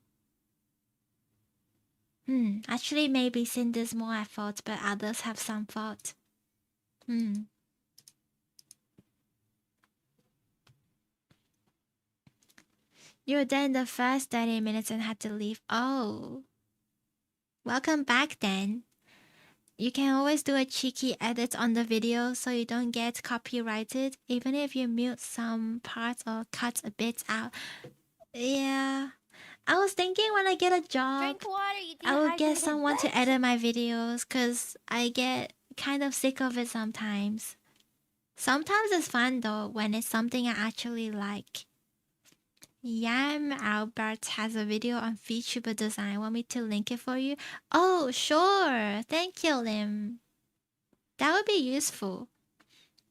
Actually maybe Cinder's more at fault, but others have some fault. You were there in the first 30 minutes and had to leave. Oh. Welcome back then. You can always do a cheeky edit on the video so you don't get copyrighted, even if you mute some parts or cut a bit out. Yeah. I was thinking when I get a job, Drink water, you I will get dehydrated someone to bitch. edit my videos because I get kind of sick of it sometimes. Sometimes it's fun though when it's something I actually like. Yam Albert has a video on VTuber design. Want me to link it for you? Oh, sure. Thank you, Lim. That would be useful.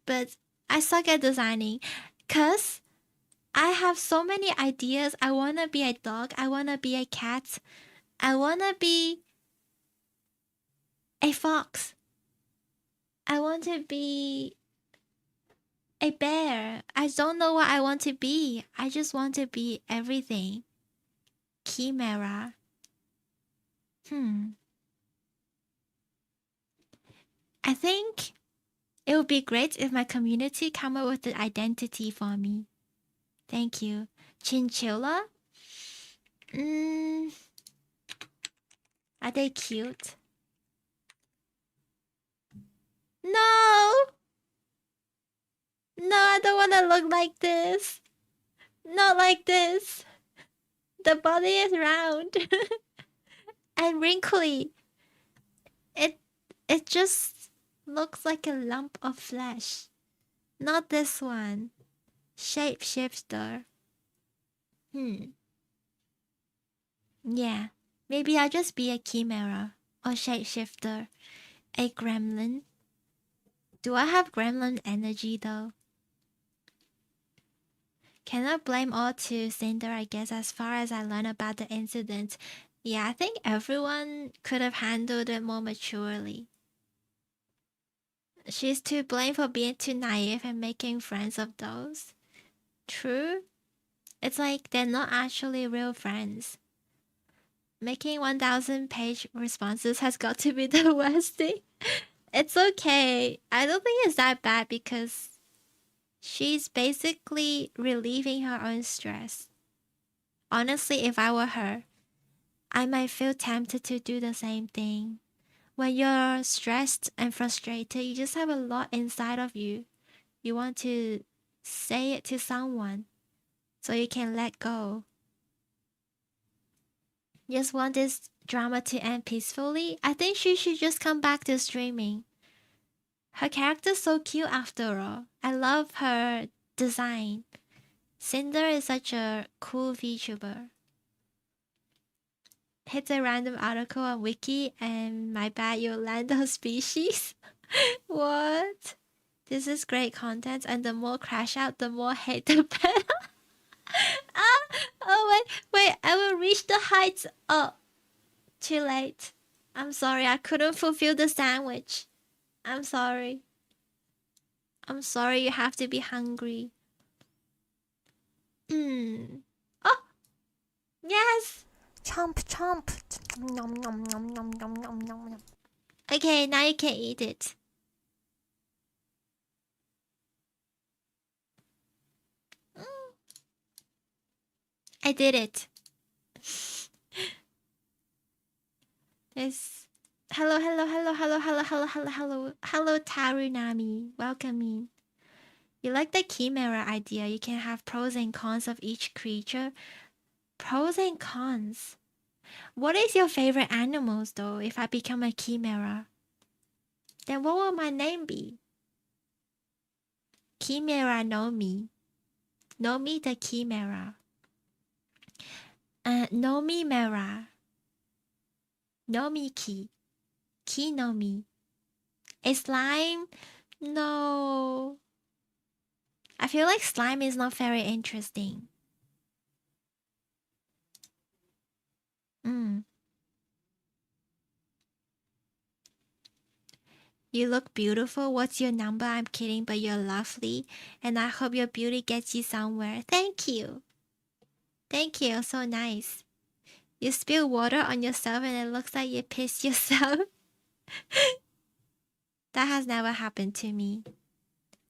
But I suck at designing because I have so many ideas. I want to be a dog. I want to be a cat. I want to be a fox. I want to be a bear. I don't know what I want to be. I just want to be everything. Chimera. I think it would be great if my community come up with an identity for me. Thank you. Chinchilla? Are they cute? No! No, I don't want to look like this. Not like this. The body is round and wrinkly. It just looks like a lump of flesh. Not this one. Shapeshifter. Yeah, maybe I'll just be a chimera or shapeshifter. A gremlin. Do I have gremlin energy though? Cannot blame all to Cinder, I guess, as far as I learned about the incident. Yeah, I think everyone could have handled it more maturely. She's to blame for being too naive and making friends of those. True. It's like they're not actually real friends. Making 1,000 page responses has got to be the worst thing. It's okay. I don't think it's that bad because she's basically relieving her own stress. Honestly, if I were her, I might feel tempted to do the same thing. When you're stressed and frustrated, you just have a lot inside of you. You want to say it to someone so you can let go. Just want this drama to end peacefully. I think she should just come back to streaming. Her character's so cute after all. I love her design. Cinder is such a cool VTuber. Hit a random article on Wiki and my bad, you'll land on species. What? This is great content, and the more crash out, the more hate the better. Oh wait, I will reach the heights. Oh, too late. I'm sorry, I couldn't fulfill the sandwich. I'm sorry. I'm sorry you have to be hungry. Oh, yes. Chomp chomp. Nom nom nom nom nom nom nom. Okay, now you can eat it. I did it. This. Hello, Tarunami. Welcome in. You like the chimera idea? You can have pros and cons of each creature. Pros and cons. What is your favorite animals though? If I become a chimera, then what will my name be? Chimera Nomi. Nomi the chimera. Nomi Mera. Nomi Ki. Ki Nomi. A slime? No. I feel like slime is not very interesting. You look beautiful. What's your number? I'm kidding, but you're lovely. And I hope your beauty gets you somewhere. Thank you. Thank you. So nice. You spill water on yourself and it looks like you pissed yourself. That has never happened to me.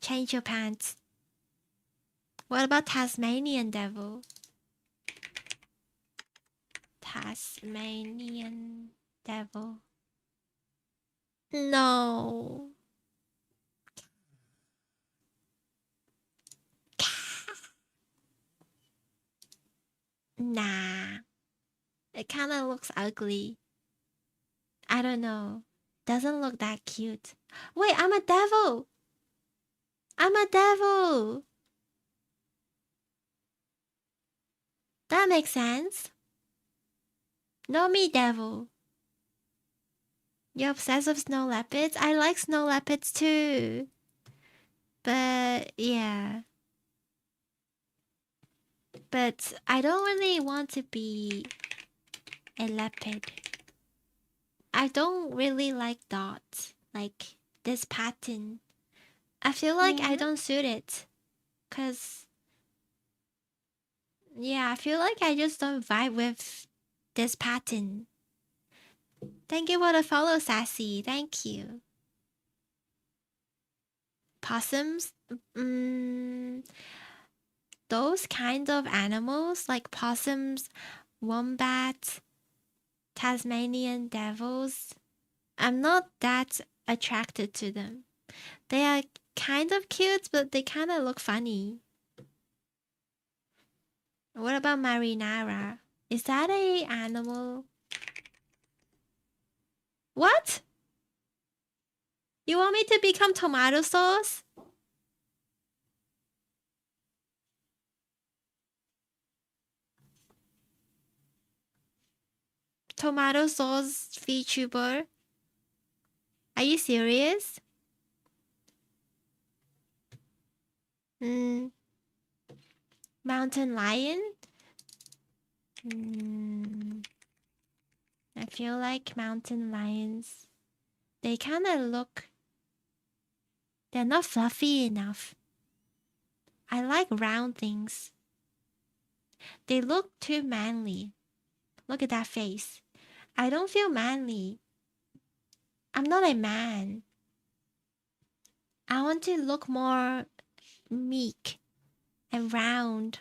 Change your pants. What about Tasmanian devil? Tasmanian devil. No. Nah. It kind of looks ugly. I don't know. Doesn't look that cute. Wait, I'm a devil. I'm a devil. That makes sense. No, me devil. You're obsessed with snow leopards? I like snow leopards too. But yeah. But I don't really want to be a leopard. I don't really like dots. Like this pattern. I feel like I don't suit it. Cause yeah, I feel like I just don't vibe with this pattern. Thank you for the follow, Sassy. Thank you. Possums? Those kind of animals, like possums, wombats, Tasmanian devils, I'm not that attracted to them. They are kind of cute, but they kind of look funny. What about marinara? Is that a animal? What? You want me to become tomato sauce? Tomato sauce VTuber? Are you serious? Mountain lion? I feel like mountain lions, they kind of look... They're not fluffy enough. I like round things. They look too manly. Look at that face. I don't feel manly. I'm not a man. I want to look more meek and round.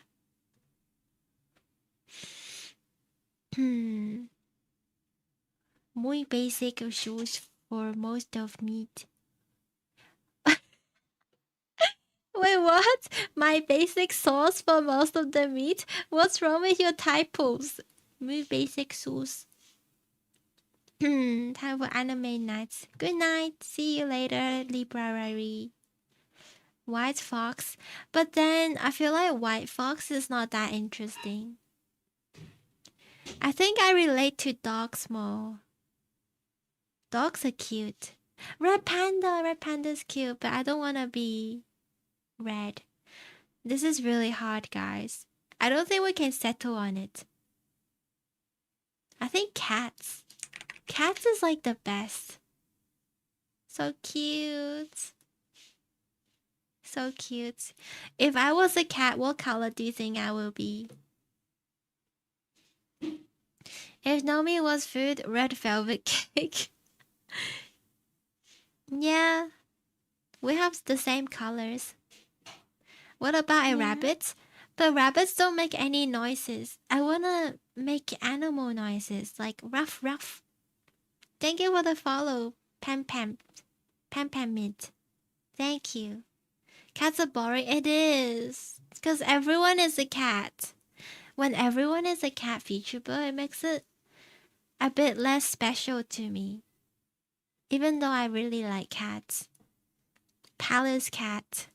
Muy basic shoes for most of meat. Wait, what? My basic sauce for most of the meat? What's wrong with your typos? Muy basic sauce. Time for anime nights. Good night. See you later, library. White Fox. But then I feel like White Fox is not that interesting. I think I relate to dogs more. Dogs are cute. Red Panda. Red Panda's cute, but I don't want to be red. This is really hard, guys. I don't think we can settle on it. I think cats. Cats is like the best. So cute. So cute. If I was a cat, what color do you think I will be? If Nomi was food, red velvet cake. Yeah. We have the same colors. What about a rabbit? But rabbits don't make any noises. I wanna make animal noises, like ruff ruff. Thank you for the follow, Pam Pam. Pam Pam Mint. Thank you. Cats are boring. It is. Because everyone is a cat. When everyone is a cat VTuber, it makes it a bit less special to me. Even though I really like cats. Palace cat.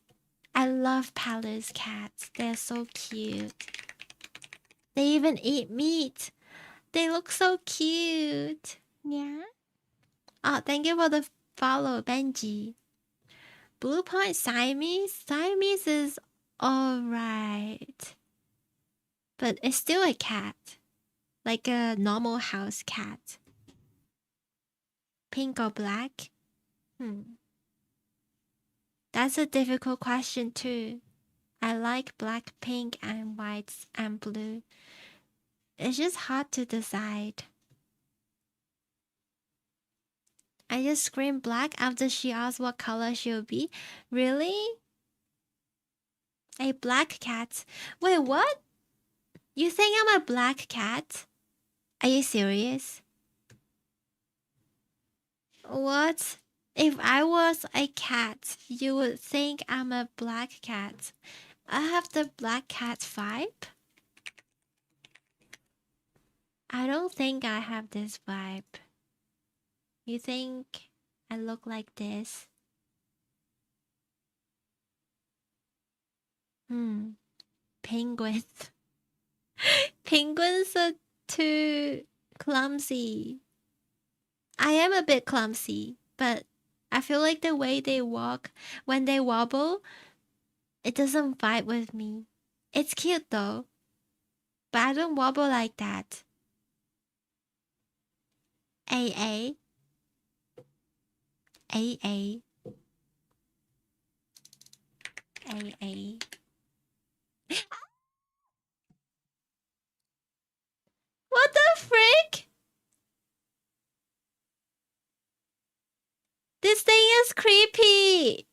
I love palace cats. They're so cute. They even eat meat. They look so cute. Yeah. Oh, thank you for the follow, Benji. Blue Point Siamese? Siamese is alright. But it's still a cat. Like a normal house cat. Pink or black? That's a difficult question too. I like black, pink, and whites and blue. It's just hard to decide. I just screamed black after she asked what color she'll be. Really? A black cat? Wait, what? You think I'm a black cat? Are you serious? What? If I was a cat, you would think I'm a black cat. I have the black cat vibe? I don't think I have this vibe. You think I look like this? Penguins. Penguins are too clumsy. I am a bit clumsy, but I feel like the way they walk when they wobble, it doesn't vibe with me. It's cute though, but I don't wobble like that. AA. AA. AA. What the frick? This thing is creepy.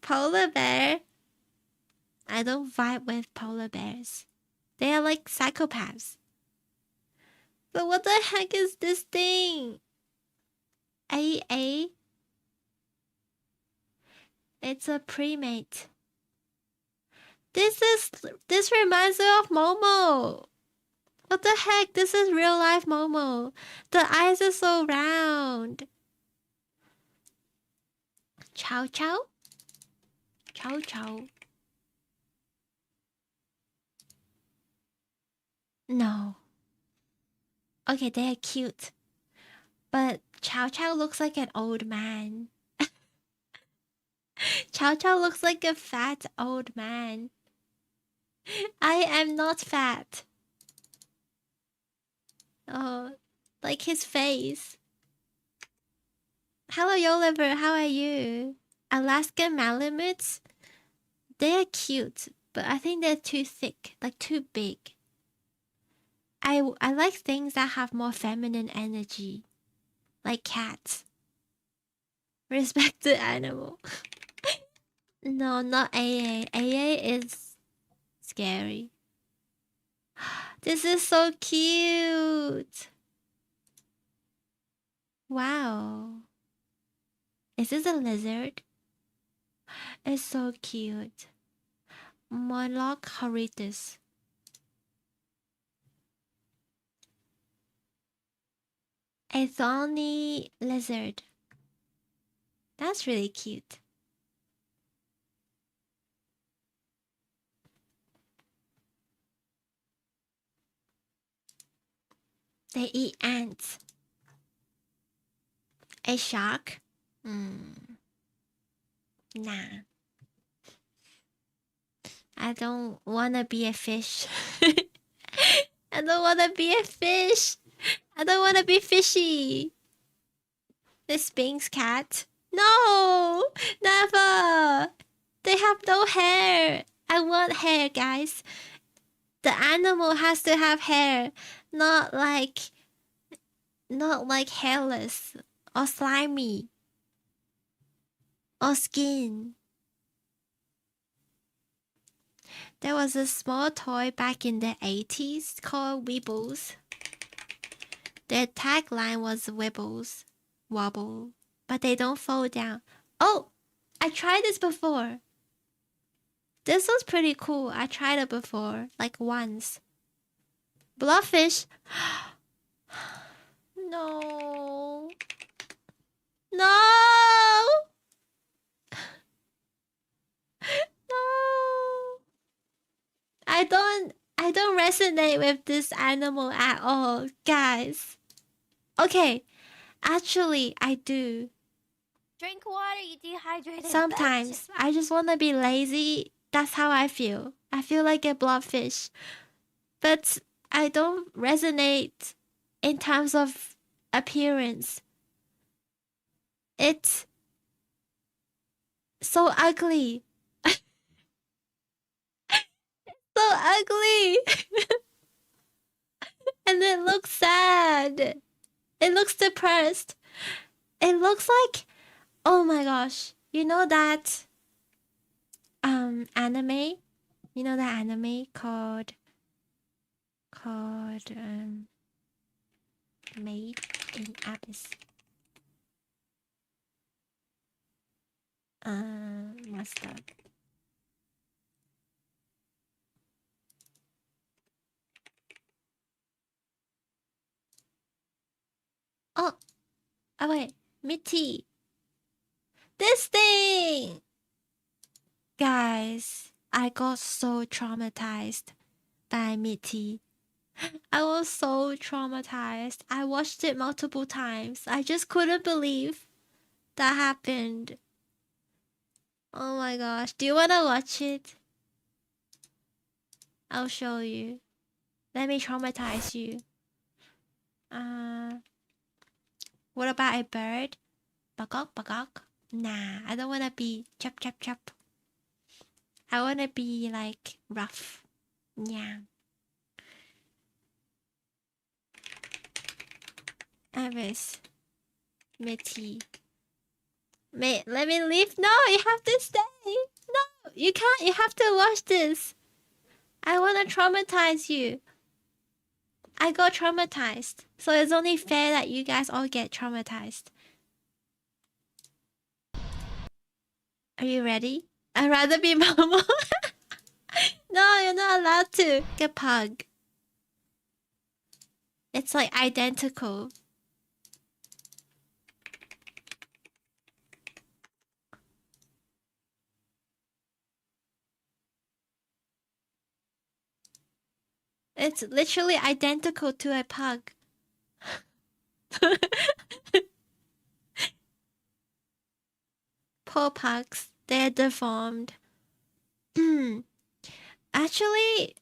Polar bear? I don't vibe with polar bears. They are like psychopaths. But what the heck is this thing? AA? It's a primate. This reminds me of Momo. What the heck? This is real life Momo. The eyes are so round. Chow chow? Chow chow. No. Okay, they are cute. But Chow Chow looks like an old man. Chow Chow looks like a fat old man. I am not fat. Oh, like his face. Hello, Yoliver, how are you? Alaskan Malamutes? They are cute, but I think they're too thick, like too big. I like things that have more feminine energy. Like cats. Respect the animal. No, not AA. AA is scary. This is so cute. Wow. Is this a lizard? It's so cute. Monarch horridus. a thorny lizard. That's really cute. They eat ants. A shark? Nah. I don't wanna be a fish. I don't wanna be a fish. I don't wanna be fishy. The Sphinx cat? No! Never! They have no hair. I want hair, guys. The animal has to have hair, not like hairless or slimy or skin. There was a small toy back in the 80s called Weebles. Their tagline was Wibbles, wobble, but they don't fall down. Oh, I tried this before. This was pretty cool. I tried it before, like once. Blobfish. No. No. No. I don't resonate with this animal at all, guys. Okay, actually I do. Drink water, you dehydrated. Sometimes I just want to be lazy. That's how I feel. I feel like a blobfish. But I don't resonate in terms of appearance. It's so ugly. So ugly. And it looks sad. It looks depressed. It looks like, oh my gosh, you know that anime? You know that anime called Made in Abyss. What's that? Oh, wait, Mitty. This thing! Guys, I got so traumatized by Mitty. I was so traumatized. I watched it multiple times. I just couldn't believe that happened. Oh my gosh. Do you want to watch it? I'll show you. Let me traumatize you. What about a bird? Bagok, bagok. Nah, I don't want to be chop, chop, chop. I want to be like rough. Yeah. Avis. Mitty. Mate, let me leave. No, you have to stay. No, you can't. You have to watch this. I want to traumatize you. I got traumatized. So it's only fair that you guys all get traumatized. Are you ready? I'd rather be Momo. No, you're not allowed to. Get pug. It's like identical. It's literally identical to a pug. Poor pugs. They're deformed. Actually,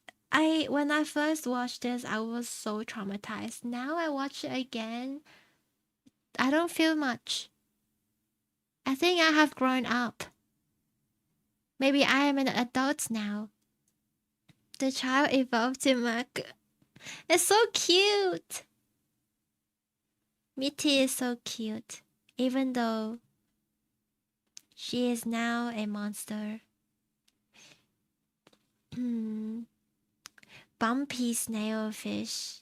when I first watched this, I was so traumatized. Now I watch it again. I don't feel much. I think I have grown up. Maybe I am an adult now. The child evolved to Mac. It's so cute. Mitty is so cute. Even though she is now a monster. Bumpy snailfish.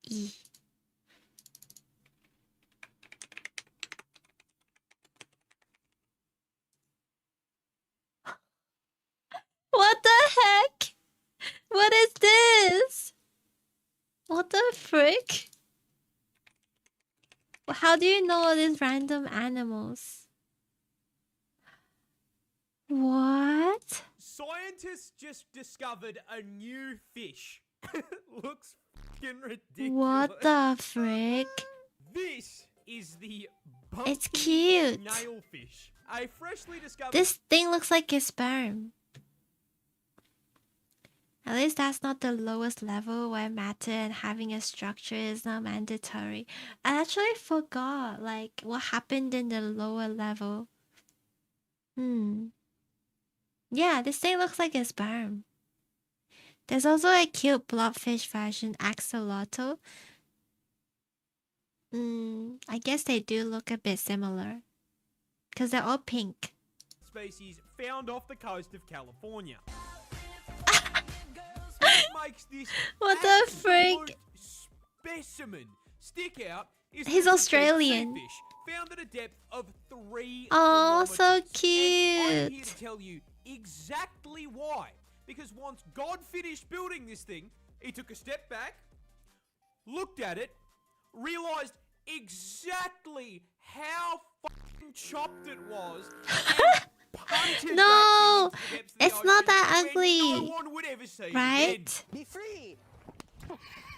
E. What the heck? What is this? What the How do you know all these random animals? What? Scientists just discovered a new fish. Looks fucking ridiculous. What the frick? This is the It's bumpy cute. nailfish. A freshly discovered. This thing looks like a sperm. At least that's not the lowest level where matter and having a structure is not mandatory. I actually forgot like what happened in the lower level. Yeah, this thing looks like a sperm. There's also a cute blobfish version, axolotl. I guess they do look a bit similar. Because they're all pink. Species found off the coast of California. What makes this What the frick? absolute specimen stick out is He's this Australian. fish found at a depth of 3 Oh, so kilometers. And I'm cute. here to tell you exactly why. Because once God finished building this thing, he took a step back, looked at it, realized exactly how fucking chopped it was, and punted No, back into the depths of the it's not ocean that where ugly, no one would ever see it again. right? Be free.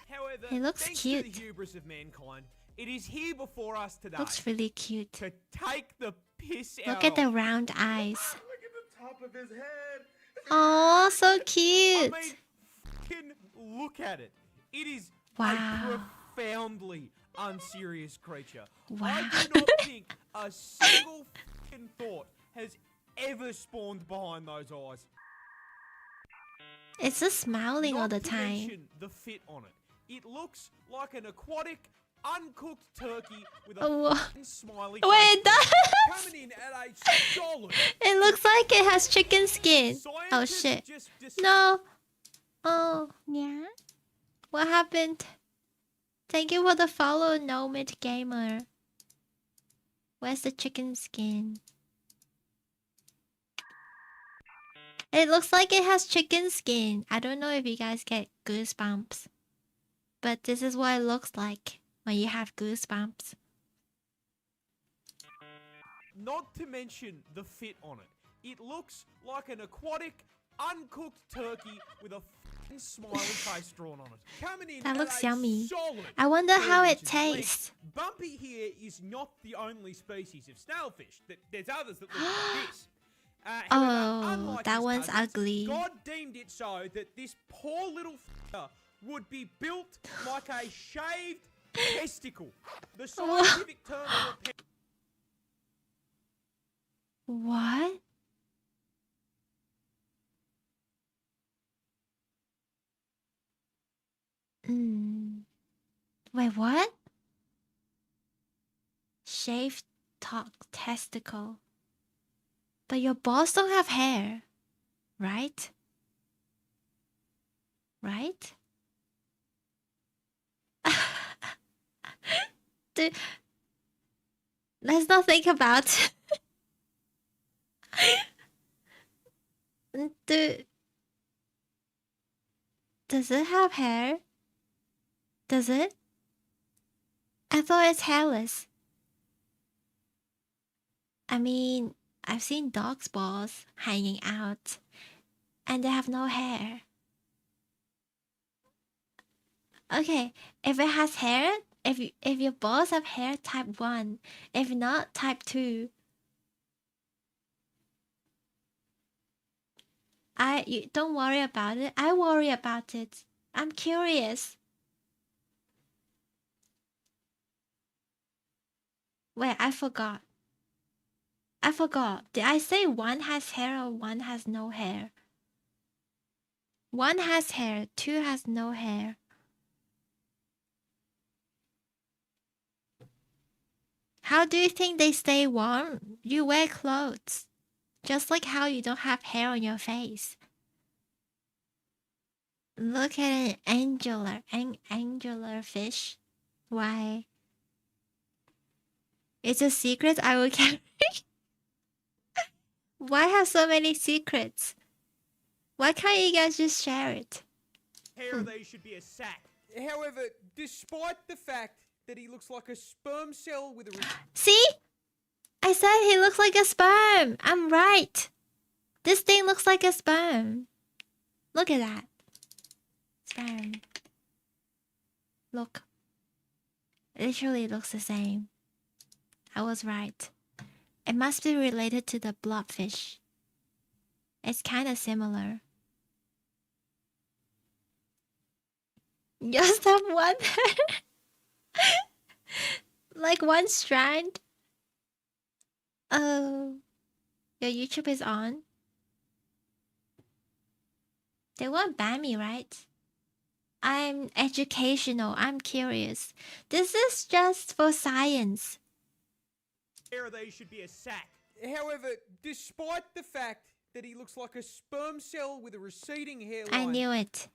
However, It looks thanks cute. to the hubris of mankind, it is here before us today Looks really cute. to take the piss Look out at the of. round eyes. Look at the top of his head. Oh, so I cute. mean, fucking look at it. It is Wow. a profoundly unserious creature. Wow. I do not think a single fucking thought has ever spawned behind those eyes. It's just smiling all Not the to time. mention the fit on it. It looks like an aquatic, uncooked turkey with a Oh, fucking smiley wait, face it does. coming in at a solid. It looks like it has chicken skin. Oh Scientists shit. just No. Oh, yeah. What happened? Thank you for the follow, Nomad Gamer. Where's the chicken skin? It looks like it has chicken skin. I don't know if you guys get goosebumps. But this is what it looks like when you have goosebumps. Not to mention the fit on it. It looks like an aquatic, uncooked turkey with a fucking smiley face drawn on it. Coming in That at looks a yummy. solid I wonder 3 how it inches in length. tastes. Bumpy here is not the only species of snailfish. There's others that look like this. However, Oh, unlike that his one's cousins, ugly. God deemed it so that this poor little f***er would be built like a shaved testicle. The scientific term for a What? Wait, what? Shaved testicle. But your balls don't have hair, right? Right? Dude, let's not think about Dude, does it have hair? Does it? I thought it's hairless. I mean, I've seen dogs' balls hanging out, and they have no hair. Okay, if it has hair, if your balls have hair, type 1. If not, type 2. You don't worry about it. I worry about it. I'm curious. Wait, I forgot. Did I say one has hair or one has no hair? One has hair, 2 has no hair. How do you think they stay warm? You wear clothes. Just like how you don't have hair on your face. Look at an angular fish. Why? It's a secret I will carry. Why have so many secrets? Why can't you guys just share it? hair of these should be a sack. However, despite the fact that he looks like a sperm cell with a... See? I said he looks like a sperm. I'm right. This thing looks like a sperm. Look at that. Sperm. Look. Literally looks the same. I was right. It must be related to the blobfish. It's kind of similar. Just have one like one strand. Oh, your YouTube is on. They won't ban me, right? I'm educational. I'm curious. This is just for science. Hair of these should be a sack. However, despite the fact that he looks like a sperm cell with a receding hairline, I knew it.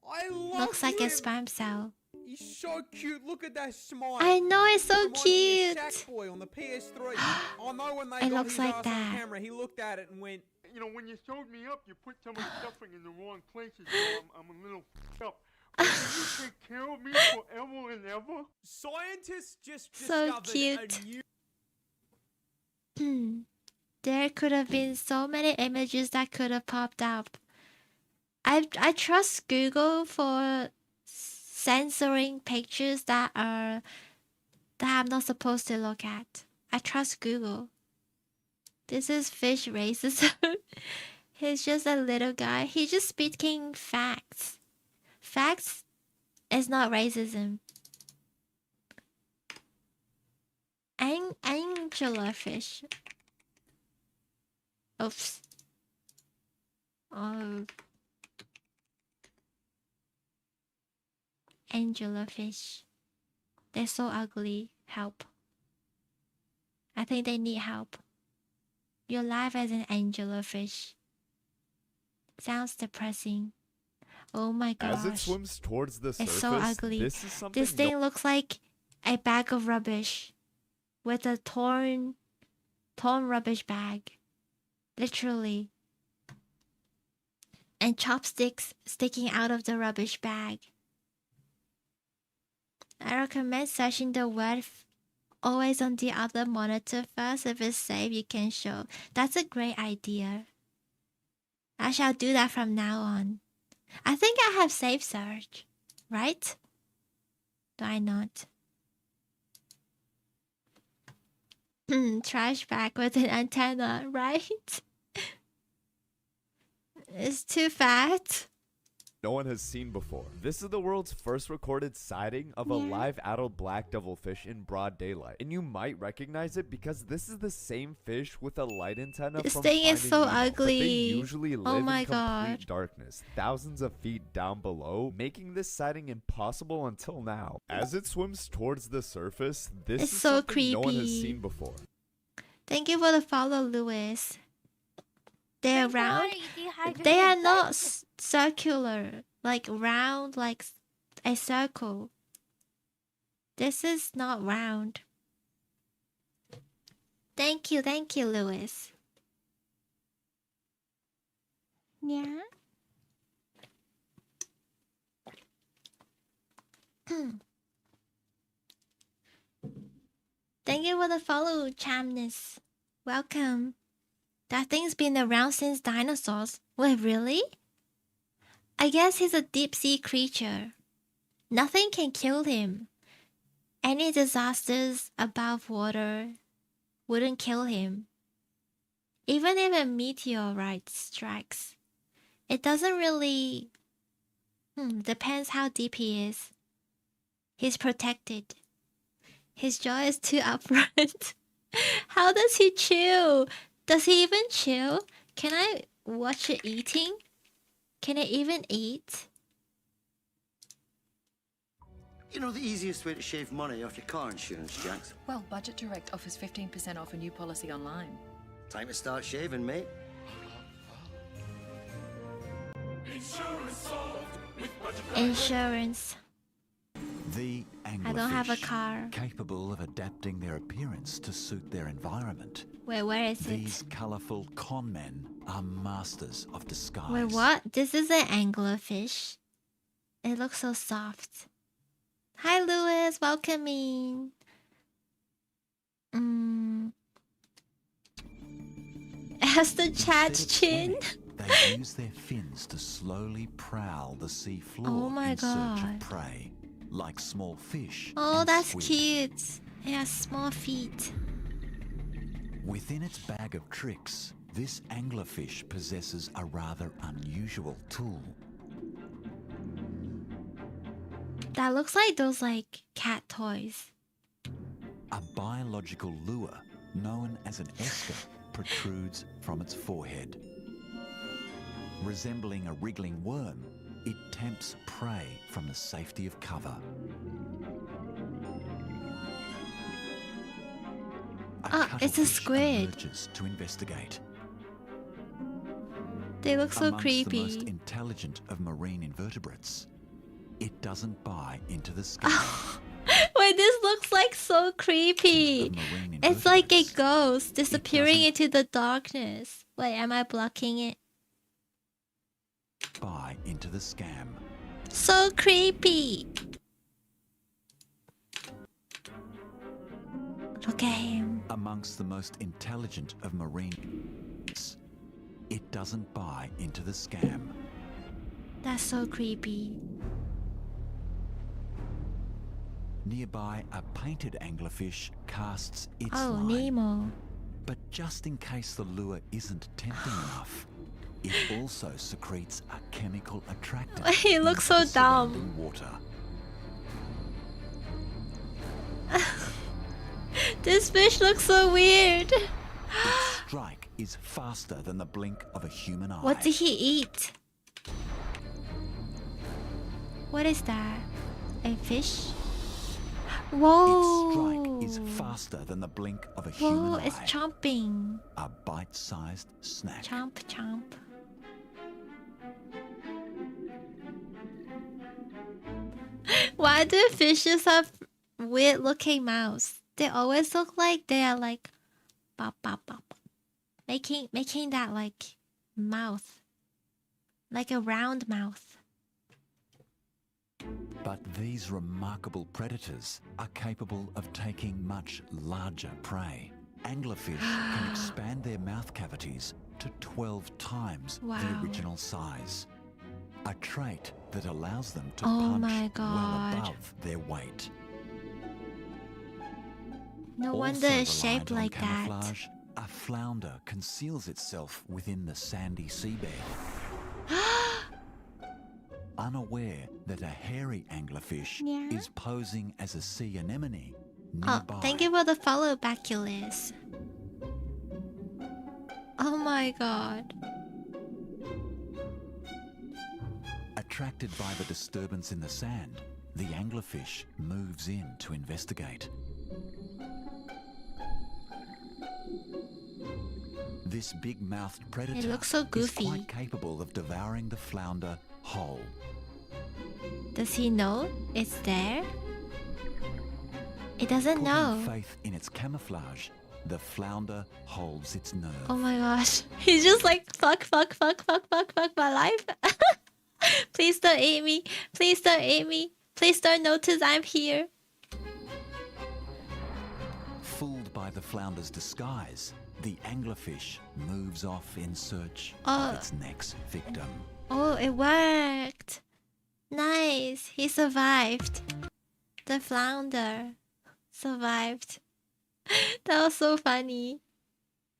I love Looks like him. a sperm cell. He's so cute. Look at that smile. I know, it's so Reminds me of cute. Sackboy on the PS3. I know when they It got looks his like ass that. on camera, he looked at it and went, You know, when you showed me up, you put some of the stuffing in the wrong places, so I'm a little up. But can you take care of me forever and ever? scientists just So discovered cute. a new... There could have been so many images that could have popped up. I trust Google for censoring pictures that I'm not supposed to look at. I trust Google. This is fish racism. He's just a little guy. He's just speaking facts. Facts is not racism. Anglerfish. Oops. Oh. Anglerfish. They're so ugly. Help. I think they need help. Your life as an anglerfish. Sounds depressing. Oh my gosh. As it swims towards the surface, It's so ugly. this is something This thing looks like a bag of rubbish. With a torn rubbish bag. Literally. And chopsticks sticking out of the rubbish bag. I recommend searching the word always on the other monitor first. If it's safe, you can show. That's a great idea. I shall do that from now on. I think I have safe search, right? Do I not? Trash bag with an antenna, right? It's too fat. no one has seen before. This is the world's first recorded sighting of a live adult black devilfish in broad daylight. And you might recognize it because this is the same fish with a light antenna This from thing is Finding so Nemo, but ugly. they usually live Oh my in complete God. darkness, thousands of feet down below, making this sighting impossible until now. As it swims towards the surface, this It's is so something no one has creepy. seen before. Thank you for the follow, Lewis. They're Drink round. water, you dehydrated They are bitch. not circular, like round, like a circle. This is not round. Thank you, Lewis. Yeah. Thank you for the follow, Chamness. Welcome. That thing's been around since dinosaurs. Wait, really? I guess he's a deep sea creature. Nothing can kill him. Any disasters above water wouldn't kill him. Even if a meteorite strikes, it doesn't really... depends how deep he is. He's protected. His jaw is too upfront. How does he chew? Does he even chew? Can I watch it eating? Can it even eat? You know the easiest way to shave money off your car insurance, Jax? Well, Budget Direct offers 15% off a new policy online. Time to start shaving, mate. Insurance. The I don't have a anglerfish, car. capable of adapting their appearance to suit their environment. Wait, where is These it? colourful con men are masters of disguise. Wait, what? This is an anglerfish. It looks so soft. Hi, Lewis. Welcome in. As the chat's chin. They use their fins to slowly prowl the sea floor in search of prey, like small fish. Oh, that's squid. cute. It has small feet. Within its bag of tricks, this anglerfish possesses a rather unusual tool. That looks like those like cat toys. A biological lure known as an esker protrudes from its forehead. Resembling a wriggling worm, it tempts prey from the safety of cover. It's a squid. Emerges to investigate. They look so Amongst creepy. the most intelligent of marine invertebrates, it doesn't buy into the scam. Wait, this looks like so creepy. It's like a ghost disappearing into the darkness. Wait, am I blocking it? Buy into the scam. So creepy. Look at him. Amongst the most intelligent of marine, it doesn't buy into the scam. That's so creepy. Nearby, a painted anglerfish casts its Oh, line. Nemo. But just in case the lure isn't tempting enough, it also secretes a chemical attractant. He looks so into the dumb. surrounding water. This fish looks so weird. Its strike is faster than the blink of a human eye. What did he eat? What is that? A fish? Whoa! Its strike is faster than the blink of a human Whoa, eye. it's chomping. A bite-sized snack. Chomp, chomp. Why do fishes have weird looking mouths? They always look like they are like bop bop bop. Making that like mouth. Like a round mouth. But these remarkable predators are capable of taking much larger prey. Anglerfish can expand their mouth cavities to 12 times the Wow. original size. A trait that allows them to Oh punch my well God. above their weight. No Also wonder it's reliant shaped on like that. camouflage, a flounder conceals itself within the sandy seabed. Unaware that a hairy anglerfish Yeah. is posing as a sea anemone Oh, nearby. thank you for the follow back, Ulyss. Oh my god. Attracted by the disturbance in the sand, the anglerfish moves in to investigate. This big-mouthed predator looks so is goofy. quite capable of devouring the flounder whole. Does he know it's there? It doesn't Putting know. faith in its camouflage, the flounder holds its nerve. Oh my gosh. He's just like, fuck my life. Please don't eat me. Please don't eat me. Please don't notice I'm here. Fooled by the flounder's disguise, the anglerfish moves off in search Oh. of its next victim. Oh, it worked. Nice. He survived. The flounder survived. That was so funny.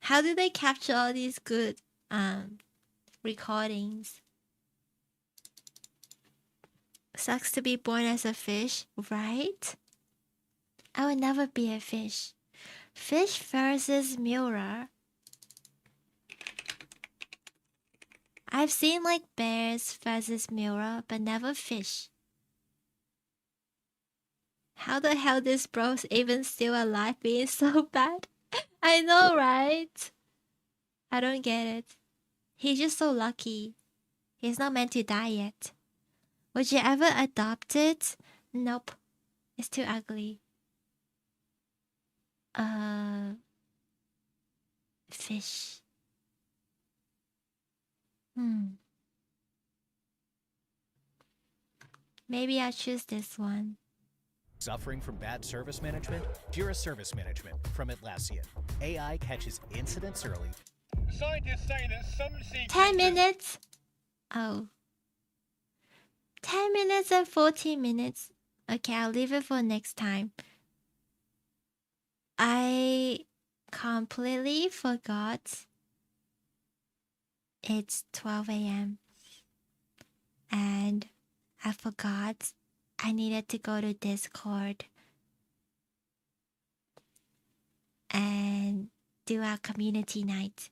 How did they capture all these good recordings? Sucks to be born as a fish, right? I would never be a fish. Fish versus mirror. I've seen like bears versus mirror, but never fish. How the hell this bro's even still alive being so bad? I know, right? I don't get it. He's just so lucky. He's not meant to die yet. Would you ever adopt it? Nope. It's too ugly. Fish. Maybe I'll choose this one. Suffering from bad service management? Jira Service Management from Atlassian. AI catches incidents early. Scientists say that some 10 minutes? Oh. 10 minutes and 14 minutes. Okay, I'll leave it for next time. I completely forgot it's 12 a.m. and I forgot I needed to go to Discord and do our community night.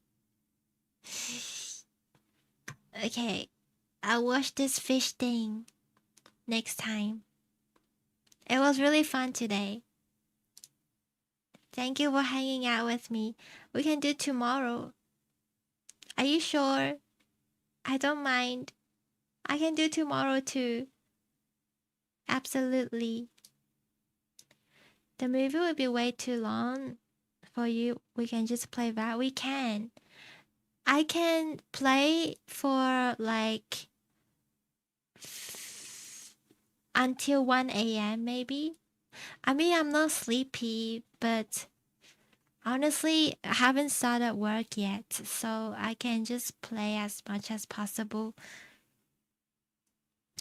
Okay, I'll watch this fish thing next time. It was really fun today. Thank you for hanging out with me. We can do tomorrow. Are you sure? I don't mind. I can do tomorrow too. Absolutely. The movie will be way too long for you. We can just play that. We can. I can play for like until 1 a.m. maybe. I mean, I'm not sleepy, but honestly, I haven't started work yet, so I can just play as much as possible.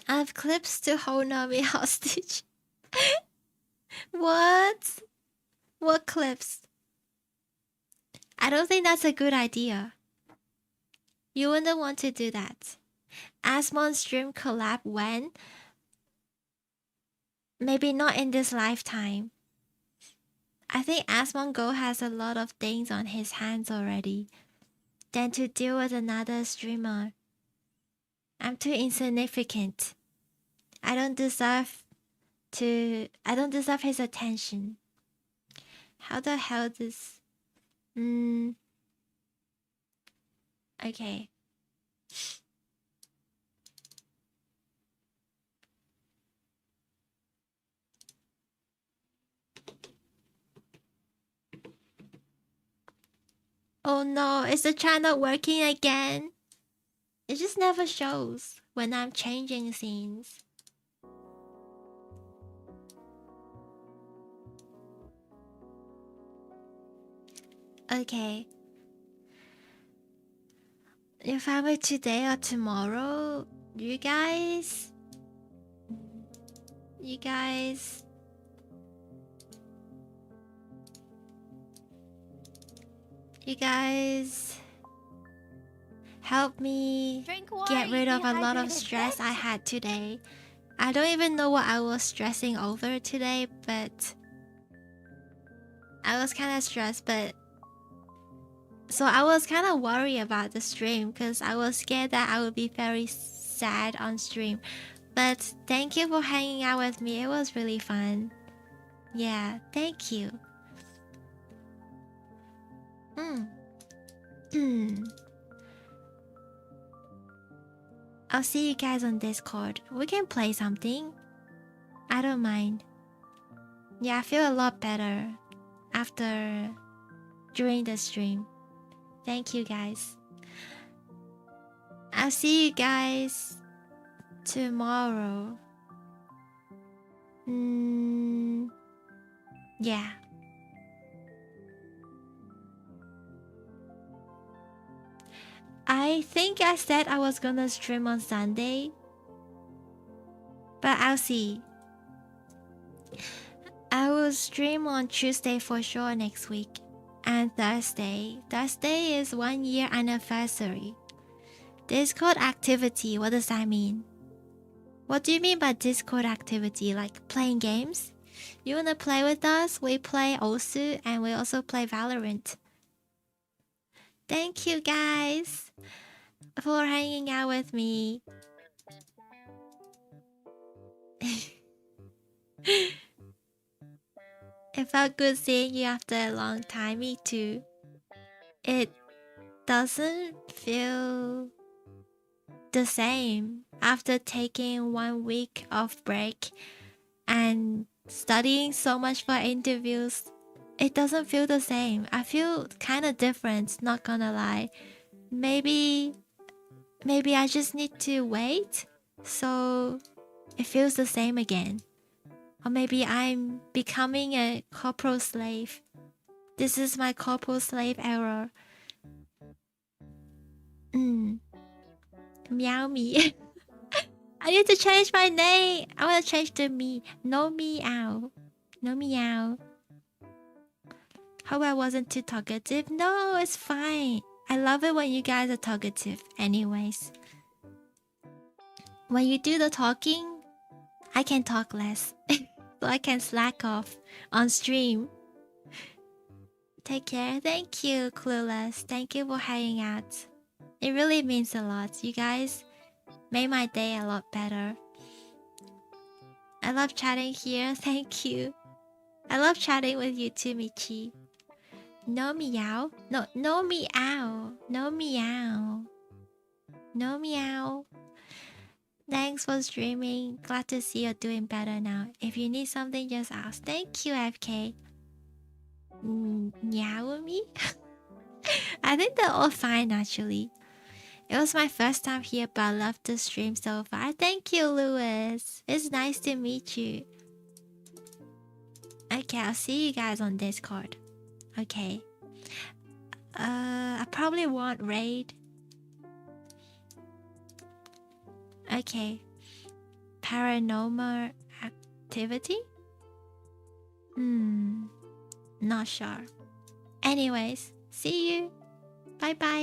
I have clips to hold Nami hostage. What? What clips? I don't think that's a good idea. You wouldn't want to do that. Asmon stream collab when? Maybe not in this lifetime. I think Asmon Go has a lot of things on his hands already. Than to deal with another streamer. I'm too insignificant. I don't deserve his attention. How the hell this? Okay. Oh no, is the chat not working again? It just never shows when I'm changing scenes. Okay. If I were today or tomorrow, you guys help me get rid of a lot of stress I had today. I don't even know what I was stressing over today, but I was kind of stressed, but so I was kind of worried about the stream because I was scared that I would be very sad on stream. But thank you for hanging out with me. It was really fun. Yeah, thank you. I'll see you guys on Discord. We can play something. I don't mind. Yeah, I feel a lot better during the stream. Thank you guys. I'll see you guys tomorrow. Yeah. I think I said I was gonna stream on Sunday, but I'll see. I will stream on Tuesday for sure next week. And Thursday. Thursday is 1 year anniversary. Discord activity, what does that mean? What do you mean by Discord activity? Like playing games? You wanna play with us? We play Osu and we also play Valorant. Thank you guys for hanging out with me. It felt good seeing you after a long time, me too. It doesn't feel the same after taking 1 week of break and studying so much for interviews. It doesn't feel the same. I feel kind of different, not gonna lie. Maybe I just need to wait so it feels the same again. Or maybe I'm becoming a corporal slave. This is my corporal slave error. Meow me. I need to change my name. I want to change to me. No meow. No meow. Hope I wasn't too talkative. No, it's fine. I love it when you guys are talkative anyways. When you do the talking, I can talk less. So I can slack off on stream. Take care. Thank you, Clueless. Thank you for hanging out. It really means a lot. You guys made my day a lot better. I love chatting here. Thank you. I love chatting with you too, Michi. No meow. No meow. No meow. No meow. Thanks for streaming. Glad to see you're doing better now. If you need something, just ask. Thank you, FK. Meow me? I think they're all fine, actually. It was my first time here, but I love the stream so far. Thank you, Lewis. It's nice to meet you. Okay, I'll see you guys on Discord. Okay. I probably want raid. Okay. Paranormal activity? Not sure. Anyways, see you. Bye bye.